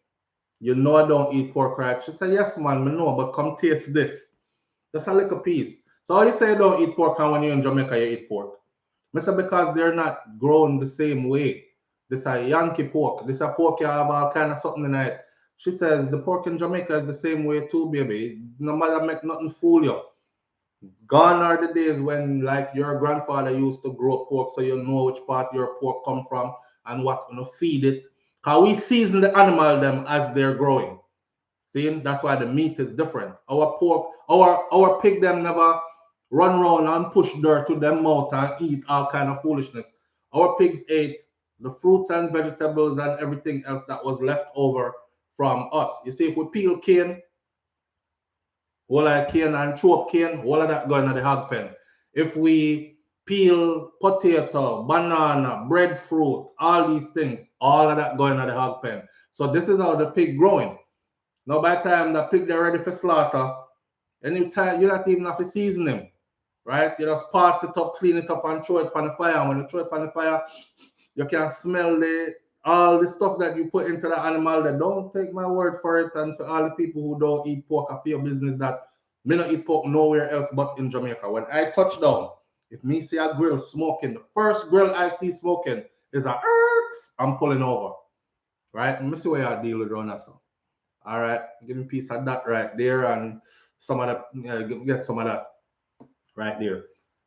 you know I don't eat pork, right? She said, yes, man, me know, but come taste this. Just a little piece. So how you say you don't eat pork and when you're in Jamaica you eat pork? I said because they're not grown the same way. This a Yankee pork. This a pork you have all kind of something in it. She says the pork in Jamaica is the same way too, baby. No matter make nothing fool you. Gone are the days when like your grandfather used to grow pork so you know which part your pork come from and what you know feed it. Cause we season the animal them as they're growing. See, that's why the meat is different. Our pork, our pig them never run around and push dirt to them mouth and eat all kind of foolishness. Our pigs ate the fruits and vegetables and everything else that was left over from us. You see, if we peel cane, all of cane and chop cane, all of that going to the hog pen. If we peel potato, banana, breadfruit, all these things, all of that going to the hog pen. So this is how the pig growing. Now by the time the pig they're ready for slaughter, anytime you not even have to season them, right? You just part it up, clean it up, and throw it on the fire. And when you throw it on the fire, you can smell all the stuff that you put into the animal, that don't take my word for it. And for all the people who don't eat pork, I feel business that me not eat pork nowhere else but in Jamaica. When I touch down, if me see a grill smoking, the first grill I see smoking is a I'm pulling over. Right? Let me see where I deal with on that. All right, give me a piece of that right there, and some of that, get some of that right there.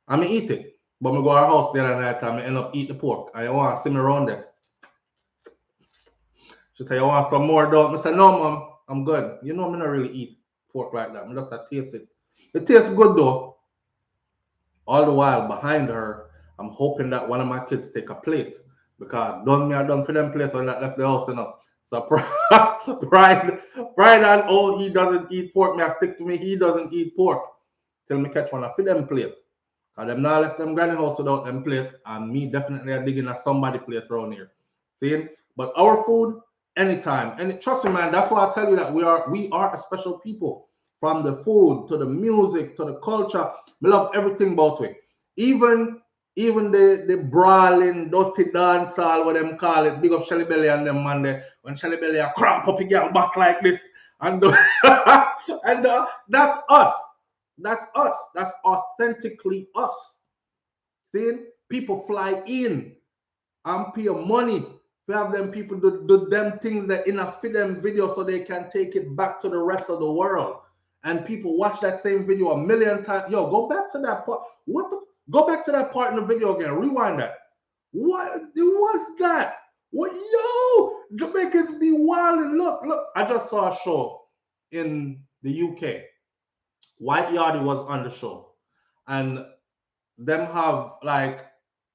I'm gonna eat it, but I go to our house the other night and I end up eat the pork. I want to see me around there. She say, you want some more, don't? I say, no, mom, I'm good. You know, I'm not really eat pork like that. I just taste it. It tastes good though. All the while behind her, I'm hoping that one of my kids take a plate because done me I done for them plate when I left the house, you know. So pride, and oh, he doesn't eat pork. Me I stick to me. He doesn't eat pork till me catch one for them plate. Cause them now left them granny house without them plate, and me definitely are digging at somebody plate around here. See? But our food, anytime, and trust me, man, that's why I tell you that we are a special people. From the food to the music to the culture, we love everything about it. Even the brawling, dirty dance hall, what them call it, big up Shelly Belly and them man there. When Shelly Belly a cramp up girl back like this, and and that's us. That's us. That's authentically us. See, people fly in and pay money to have them people do them things that in a fit them video so they can take it back to the rest of the world. And people watch that same video a million times. Yo, go back to that part. Go back to that part in the video again. Rewind that. What was that? What, yo, Jamaicans be wild. And look, I just saw a show in the UK. White Yardie was on the show, and them have like,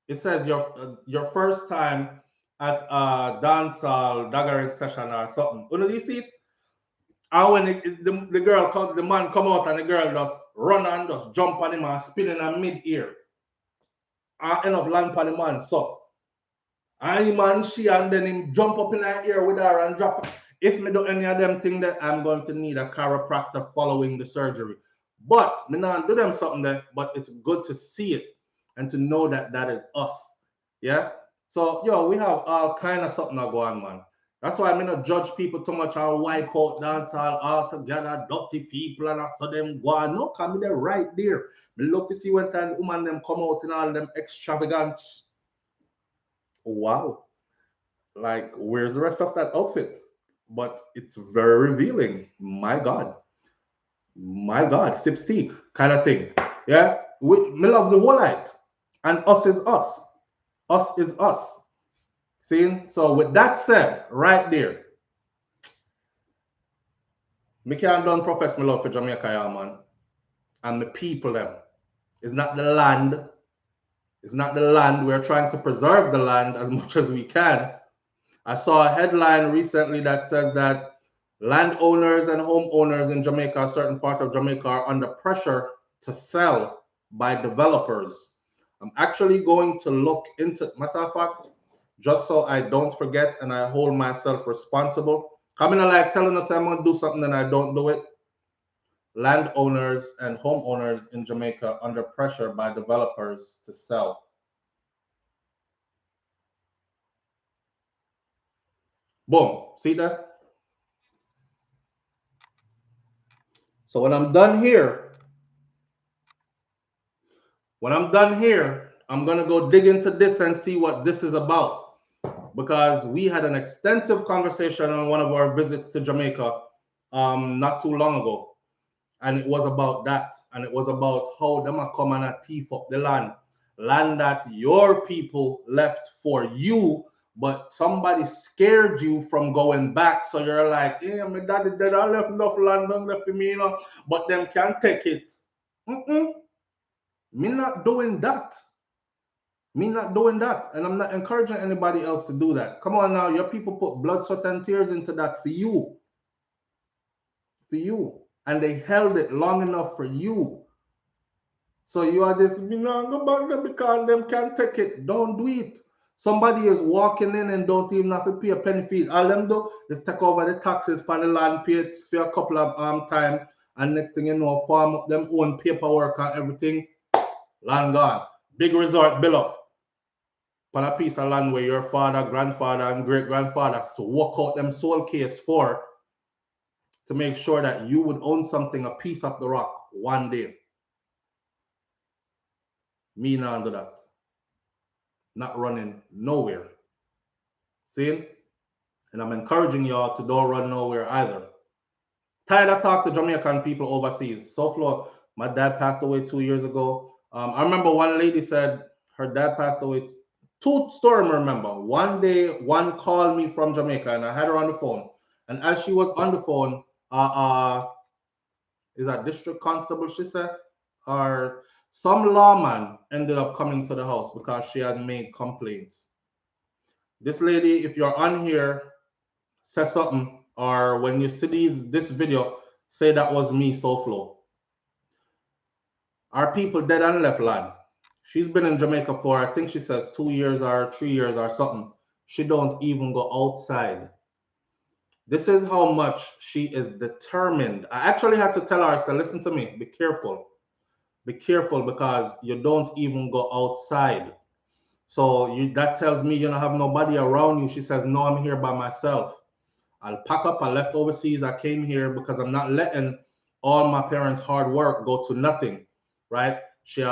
it says your first time at a dancehall daggering session or something. You see it? And when the girl come, the man come out and the girl just run and just jump on him and spin in a mid-ear. I end up land on the man. So and him and she, and then him jump up in her ear with her and drop. If me do any of them thing that I'm going to need a chiropractor following the surgery. But me not do them something there, but it's good to see it and to know that that is us. Yeah. So yo, we have all kind of something that go on, man. That's why I not judge people too much and wipe out dance all together, dirty people, and I saw them go on. No, come there right there. Me love to see when time woman them come out in all them extravagance. Wow. Like, where's the rest of that outfit? But it's very revealing. My God, sip tea kind of thing. Yeah, me love the whole light, and us is us. Us is us. See? So with that said, right there, me can't done profess my love for Jamaica, yeah, man, and the people them. It's not the land. It's not the land. We're trying to preserve the land as much as we can. I saw a headline recently that says that landowners and homeowners in Jamaica, a certain part of Jamaica, are under pressure to sell by developers. I'm actually going to look into, matter of fact, just so I don't forget and I hold myself responsible. Coming like telling us I'm going to do something and I don't do it. Landowners and homeowners in Jamaica under pressure by developers to sell. Boom. See that? So when I'm done here, I'm going to go dig into this and see what this is about. Because we had an extensive conversation on one of our visits to Jamaica not too long ago. And it was about that. And it was about how them are coming and thief up the land. Land that your people left for you, but somebody scared you from going back. So you're like, yeah, my daddy did, I left enough land left for me, you know, but them can't take it. Me not doing that. Me not doing that. And I'm not encouraging anybody else to do that. Come on now, your people put blood, sweat, and tears into that for you. For you. And they held it long enough for you. So you are this, you know, go back there because them can't take it. Don't do it. Somebody is walking in and don't even have to pay a penny fee. All them do is take over the taxes for the land, pay it for a couple of time, and next thing you know, farm up them own paperwork and everything. Land gone. Big resort built up. on a piece of land where your father, grandfather, and great grandfather to work out them soul case for, to make sure that you would own something, a piece of the rock one day. Me not do that. Not running nowhere. See? And I'm encouraging y'all to don't run nowhere either. Tired of talk to Jamaican people overseas. SouFLo, my dad passed away 2 years ago. I remember one lady said her dad passed away. Two stories I remember. One day, one called me from Jamaica, and I had her on the phone. And as she was on the phone, is that district constable, she said, or some lawman ended up coming to the house because she had made complaints. This lady, if you're on here, say something, or when you see this video, say that was me, SouFLo. Our people dead and left land. She's been in Jamaica for, I think she says 2 years or 3 years or something. She don't even go outside. This is how much she is determined. I actually had to tell her, I said, listen to me, be careful. Be careful because you don't even go outside. So that tells me you don't have nobody around you. She says, no, I'm here by myself. I'll pack up. I left overseas. I came here because I'm not letting all my parents' hard work go to nothing, right? She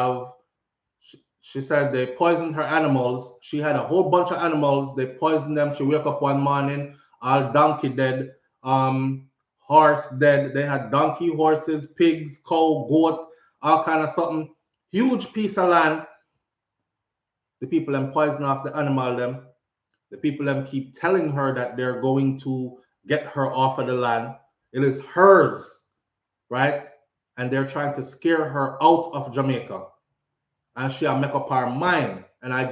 said they poisoned her animals. She had a whole bunch of animals. They poisoned them. She woke up one morning, all donkey dead, horse dead. They had donkey, horses, pigs, cow, goat, all kind of something. Huge piece of land. The people them poison off the animal them. The people them keep telling her that they're going to get her off of the land. It is hers, right? And they're trying to scare her out of Jamaica. And she'll make up her mind. And I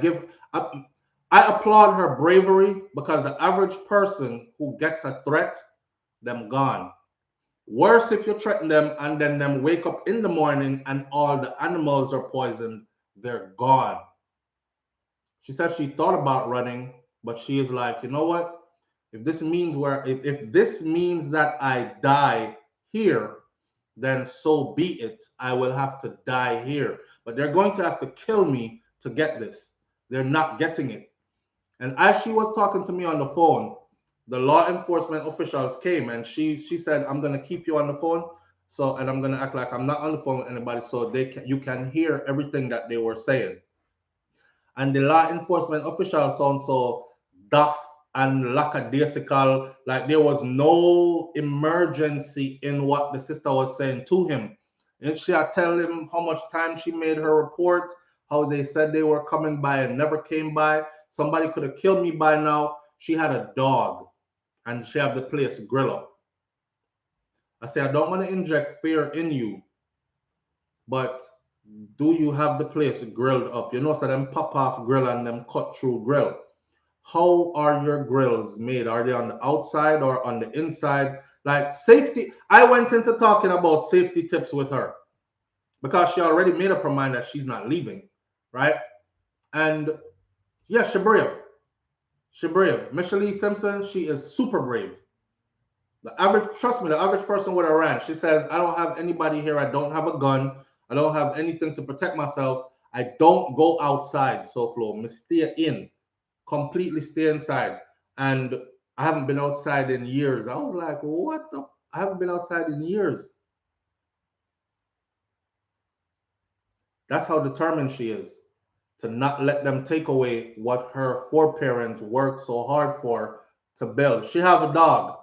applaud her bravery because the average person who gets a threat, them gone. Worse if you threaten them and then them wake up in the morning and all the animals are poisoned, they're gone. She said she thought about running, but she is like, you know what? If this means that I die here, then so be it. I will have to die here. But they're going to have to kill me to get this. They're not getting it. And as she was talking to me on the phone, the law enforcement officials came and she said, I'm going to keep you on the phone. So, and I'm going to act like I'm not on the phone with anybody so you can hear everything that they were saying. And the law enforcement officials sound so daft and lackadaisical, like there was no emergency in what the sister was saying to him. And she had tell him how much time she made her report, how they said they were coming by and never came by. Somebody could have killed me by now. She had a dog and she had the place grill up. I say, I don't want to inject fear in you, but do you have the place grilled up? You know, so them pop off grill and them cut through grill. How are your grills made? Are they on the outside or on the inside? Like safety, I went into talking about safety tips with her because she already made up her mind that she's not leaving, right? And yeah, she brave. She brave. Michelle Simpson, she is super brave. Trust me, the average person would have ran. She says, I don't have anybody here. I don't have a gun. I don't have anything to protect myself. I don't go outside, SouFLo. Me stay in, completely stay inside. And I haven't been outside in years. I was like, what the? I haven't been outside in years. That's how determined she is to not let them take away what her foreparents worked so hard for to build. She have a dog.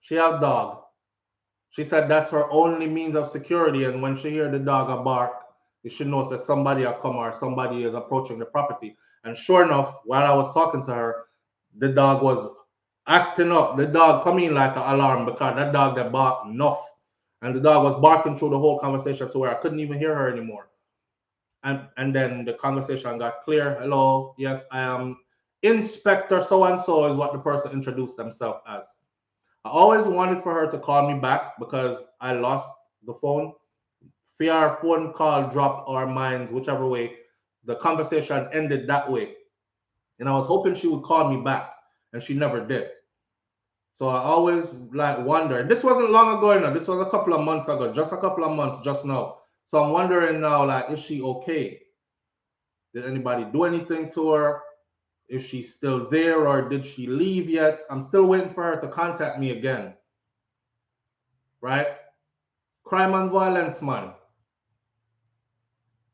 She have a dog. She said that's her only means of security. And when she hear the dog a bark, she knows that somebody will come or somebody is approaching the property. And sure enough, while I was talking to her, the dog was acting up. The dog come in like an alarm because that dog that barked enough. And the dog was barking through the whole conversation to where I couldn't even hear her anymore. And then the conversation got clear. Hello, yes, I am Inspector so-and-so is what the person introduced themselves as. I always wanted for her to call me back because I lost the phone. Fear our phone call dropped our minds, whichever way. The conversation ended that way. And I was hoping she would call me back, and she never did. So I always like wonder. This wasn't long ago, this was a couple of months ago, just a couple of months just now. So I'm wondering now, like, is she okay? Did anybody do anything to her? Is she still there or did she leave yet? I'm still waiting for her to contact me again. Right? Crime and violence, man.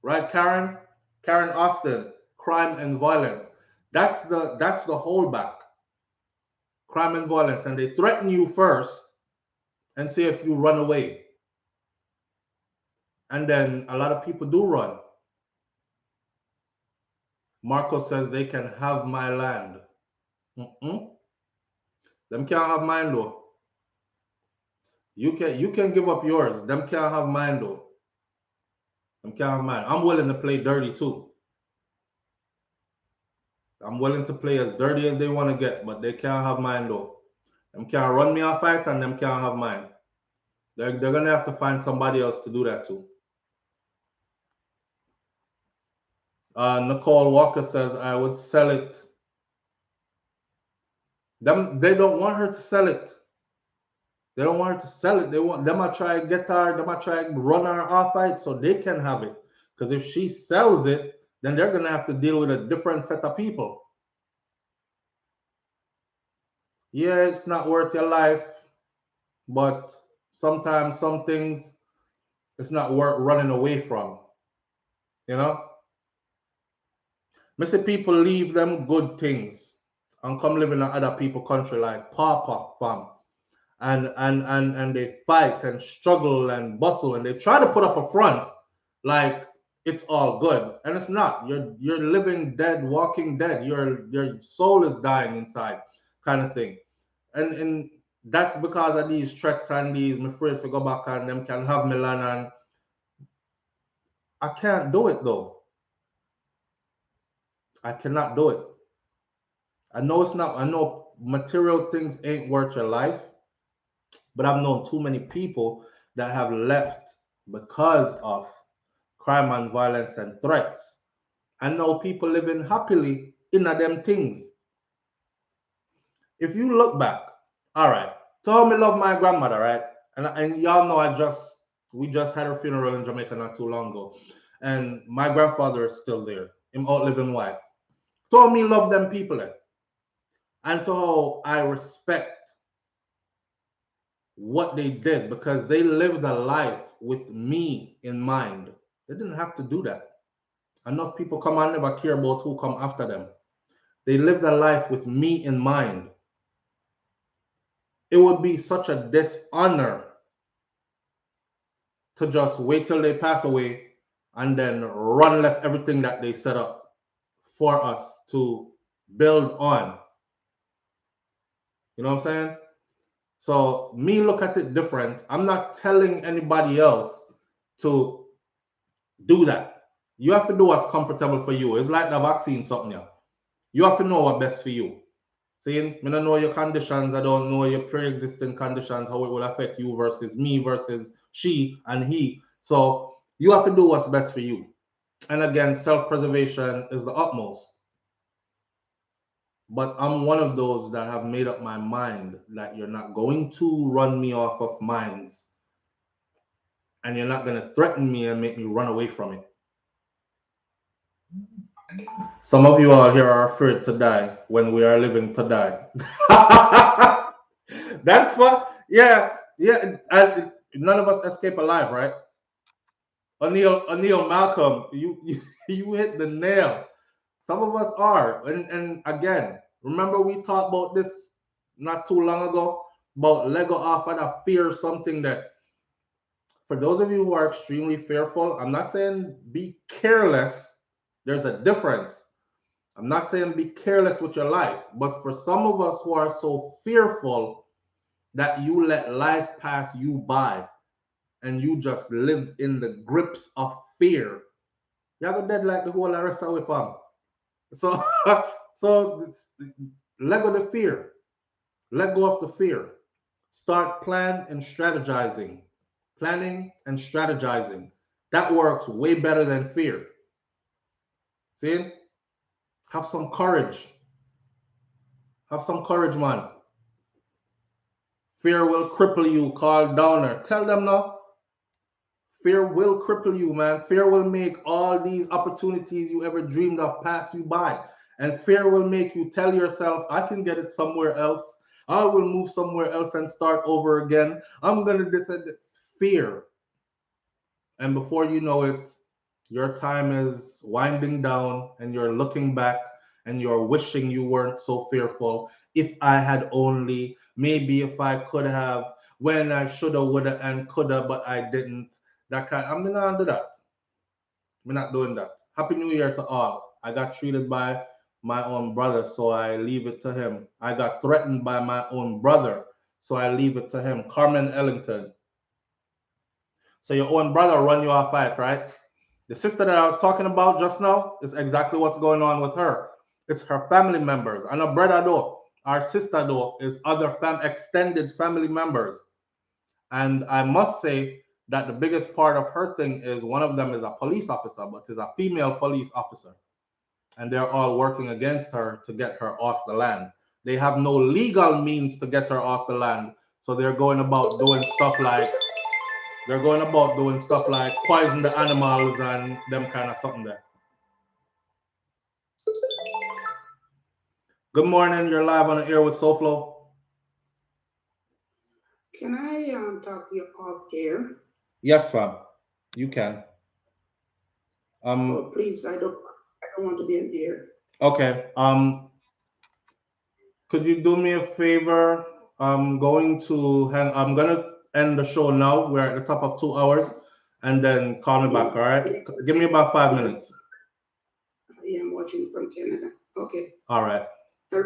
Right, Karen? Karen Austin, crime and violence. That's the holdback. Crime and violence. And they threaten you first and see if you run away. And then a lot of people do run. Marco says they can have my land. Them can't have mine though. You can give up yours. Them can't have mine though. Them can't have mine. I'm willing to play dirty too. I'm willing to play as dirty as they want to get, but they can't have mine though. Them can't run me off fight and them can't have mine. They're gonna have to find somebody else to do that too. Nicole Walker says I would sell it. They don't want her to sell it. They don't want her to sell it. They want them to try and get her, them to try and run her off fight so they can have it. Because if she sells it, then they're gonna have to deal with a different set of people. Yeah, it's not worth your life, but sometimes some things it's not worth running away from. You know? Many people leave them good things and come live in other people's country like Papa fam. And they fight and struggle and bustle and they try to put up a front like it's all good. And it's not. You're living dead, walking dead. Your soul is dying inside, kind of thing. And that's because of these threats and these I'm afraid to go back and them can have Milan and I can't do it though. I cannot do it. I know it's not, I know material things ain't worth your life, but I've known too many people that have left because of crime and violence and threats. I know people living happily in them things. If you look back, all right, so me love my grandmother, right? And y'all know we just had her funeral in Jamaica not too long ago. And my grandfather is still there, him outliving wife. So me love them people. And to how I respect what they did because they lived a life with me in mind. They didn't have to do that. Enough people come and never care about who come after them. They lived a life with me in mind. It would be such a dishonor to just wait till they pass away and then run left everything that they set up for us to build on. You know what I'm saying? So me look at it different. I'm not telling anybody else to do that. You have to do what's comfortable for you. It's like the vaccine something here. You have to know what's best for you. See, I don't know your conditions. I don't know your pre-existing conditions, how it will affect you versus me versus she and he. So you have to do what's best for you. And again, self-preservation is the utmost. But I'm one of those that have made up my mind that you're not going to run me off of mines. And you're not going to threaten me and make me run away from it. Some of you out here are afraid to die when we are living to die. That's what, yeah. None of us escape alive, right? O'Neill Malcolm, you hit the nail. Some of us are, and again, remember we talked about this not too long ago about Lego off out of fear, something that for those of you who are extremely fearful, I'm not saying be careless. There's a difference. I'm not saying be careless with your life, but for some of us who are so fearful that you let life pass you by and you just live in the grips of fear, you're gonna dead like the whole rest of the fam. So, so let go of the fear. Let go of the fear. Start plan and strategizing. Planning and strategizing. That works way better than fear. See? Have some courage. Have some courage, man. Fear will cripple you, Carl Downer. Tell them now. Fear will cripple you, man. Fear will make all these opportunities you ever dreamed of pass you by. And fear will make you tell yourself, I can get it somewhere else. I will move somewhere else and start over again. I'm going to decide fear. And before you know it, your time is winding down and you're looking back and you're wishing you weren't so fearful. If I had only, maybe if I could have, when I shoulda, woulda, and coulda, but I didn't. That kind. I'm not do that. I'm not doing that. Happy New Year to all. I got treated by my own brother, so I leave it to him. I got threatened by my own brother, so I leave it to him. Carmen Ellington. So your own brother run you off fight, right? The sister that I was talking about just now is exactly what's going on with her. It's her family members. And her brother though, our sister though, is other extended family members. And I must say that the biggest part of her thing is one of them is a police officer, but is a female police officer. And they're all working against her to get her off the land. They have no legal means to get her off the land. So they're going about doing stuff like poison the animals and them kind of something there. Good morning. You're live on the air with SouFLo. Can I talk to you off air? Yes, ma'am. You can. Oh, please, I don't want to be in here. Okay. Could you do me a favor? I'm gonna end the show now. We're at the top of 2 hours, and then call me back. All right. Give me about 5 minutes. Yeah, I'm watching from Canada. Okay. All right. I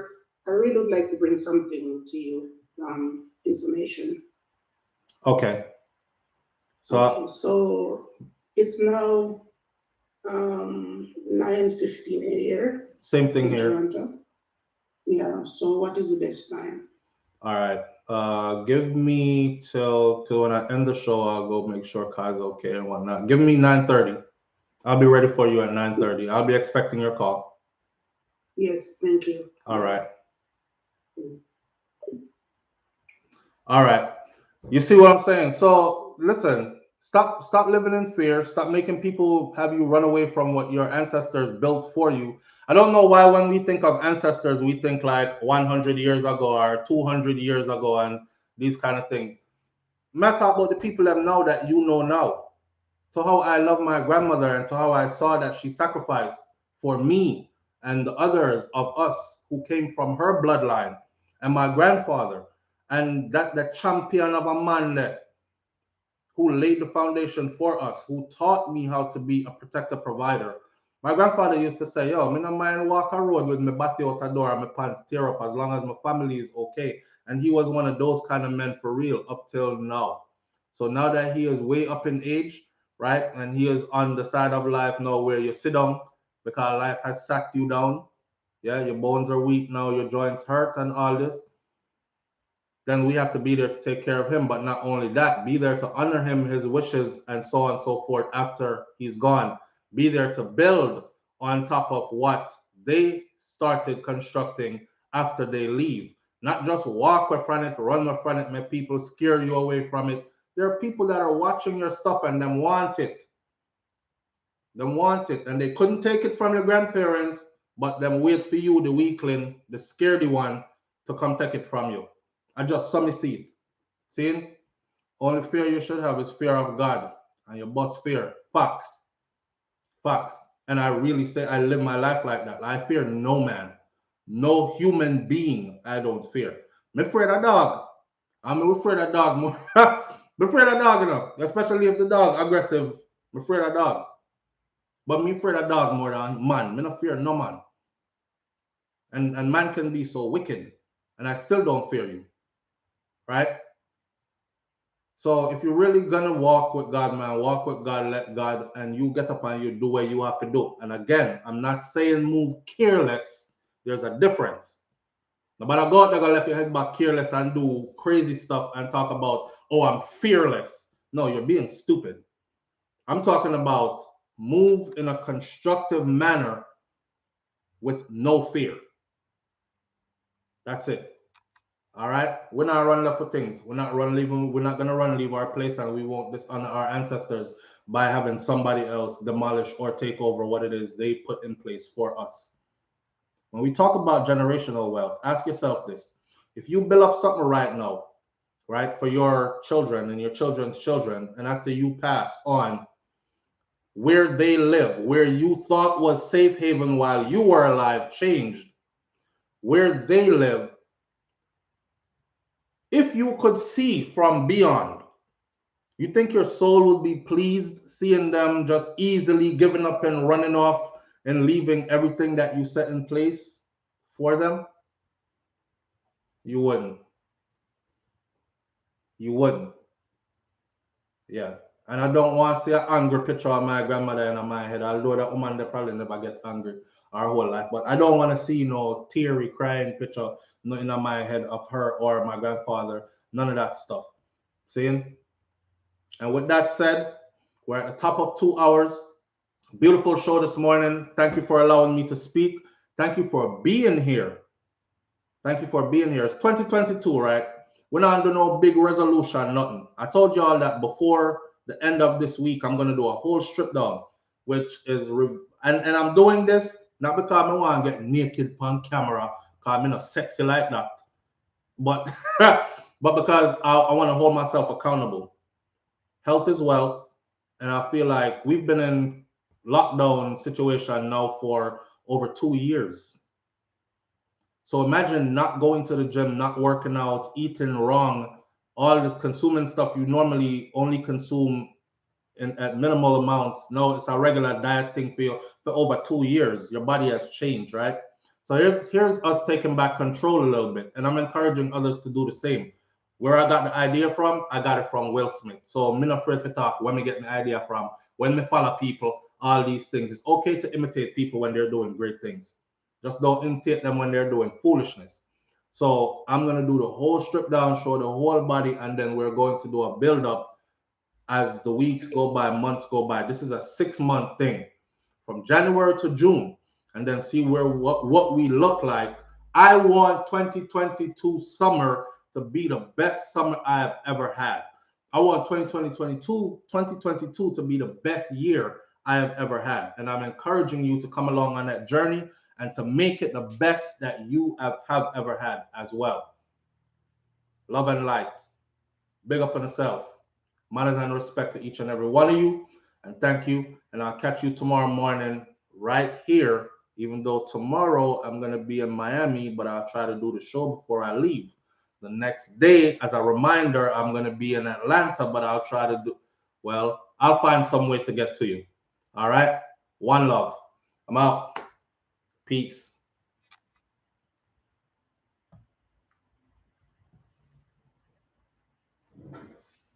really would like to bring something to you, information. Okay. So it's now 9:15 here. Same thing in here. Toronto. Yeah. So what is the best time? All right. Give me till when I end the show. I'll go make sure Kai's okay and whatnot. Give me 9:30. I'll be ready for you at 9:30. I'll be expecting your call. Yes, thank you. All right. All right. You see what I'm saying? So listen, stop living in fear. Stop making people have you run away from what your ancestors built for you. I don't know why when we think of ancestors, we think like 100 years ago or 200 years ago and these kind of things. Matter about the people that know that you know now. To how I love my grandmother and to how I saw that she sacrificed for me and the others of us who came from her bloodline and my grandfather and that the champion of a man that who laid the foundation for us, who taught me how to be a protector provider. My grandfather used to say, yo, me no mind walk a road with my body out a door and my pants tear up as long as my family is okay. And he was one of those kind of men for real up till now. So now that he is way up in age, right, and he is on the side of life now where you sit down because life has sacked you down. Yeah, your bones are weak now, your joints hurt and all this, then we have to be there to take care of him. But not only that, be there to honor him, his wishes, and so on and so forth after he's gone. Be there to build on top of what they started constructing after they leave. Not just walk away from it, run away from it, make people scare you away from it. There are people that are watching your stuff and them want it. Them want it. And they couldn't take it from your grandparents, but them wait for you, the weakling, the scaredy one, to come take it from you. I just saw me see it. See? Only fear you should have is fear of God. And you must fear. Facts. Facts. And I really say I live my life like that. I fear no man. No human being I don't fear. I'm afraid of dog. I'm afraid of dog more. I'm afraid of dog, you know. Especially if the dog aggressive. I'm afraid of dog. But me afraid of dog more than man. Me not fear no man. And man can be so wicked. And I still don't fear you. Right? So if you're really gonna walk with God, man, walk with God, let God, and you get up and you do what you have to do. And again, I'm not saying move careless. There's a difference. Nobody go out there gonna let your head back careless and do crazy stuff and talk about, oh, I'm fearless. No, you're being stupid. I'm talking about move in a constructive manner with no fear. That's it. All right, we're not running up for things. We're not leaving. We're not gonna run leave our place, and we won't dishonor our ancestors by having somebody else demolish or take over what it is they put in place for us. When we talk about generational wealth, ask yourself this. If you build up something right now, right, for your children and your children's children, and after you pass on, where they live, where you thought was safe haven while you were alive, changed, where they live, if you could see from beyond, you think your soul would be pleased seeing them just easily giving up and running off and leaving everything that you set in place for them? You wouldn't. You wouldn't. Yeah. And I don't want to see an angry picture of my grandmother in my head, although that woman they probably never get angry our whole life. But I don't want to see no teary crying picture no in my head of her or my grandfather. None of that stuff. Seeing? And with that said, we're at the top of 2 hours. Beautiful show this morning. Thank you for allowing me to speak. Thank you for being here. Thank you for being here. It's 2022, right? We're not doing no big resolution, nothing. I told y'all that before the end of this week, I'm going to do a whole strip down, which is, and I'm doing this not because I want to get naked on camera, because I'm not sexy like that, but, but because I want to hold myself accountable. Health is wealth. And I feel like we've been in lockdown situation now for over 2 years. So imagine not going to the gym, not working out, eating wrong, all this consuming stuff you normally only consume at minimal amounts. No, it's a regular diet thing for you for over 2 years. Your body has changed, right? So here's us taking back control a little bit, and I'm encouraging others to do the same. Where I got the idea from, I got it from Will Smith. So I'm not afraid to talk when we get the idea from, when we follow people, all these things. It's okay to imitate people when they're doing great things. Just don't imitate them when they're doing foolishness. So I'm gonna do the whole strip down, show the whole body, and then we're going to do a build up as the weeks go by, months go by. This is a 6 month thing from January to June, and then see where what we look like. I want 2022 summer to be the best summer I have ever had. I want 2022 to be the best year I have ever had. And I'm encouraging you to come along on that journey and to make it the best that you have ever had as well. Love and light. Big up on yourself. Manners and respect to each and every one of you. And thank you. And I'll catch you tomorrow morning right here. Even though tomorrow I'm going to be in Miami, but I'll try to do the show before I leave. The next day, as a reminder, I'm going to be in Atlanta, but I'll try to do, well, I'll find some way to get to you. All right? One love. I'm out. Peace.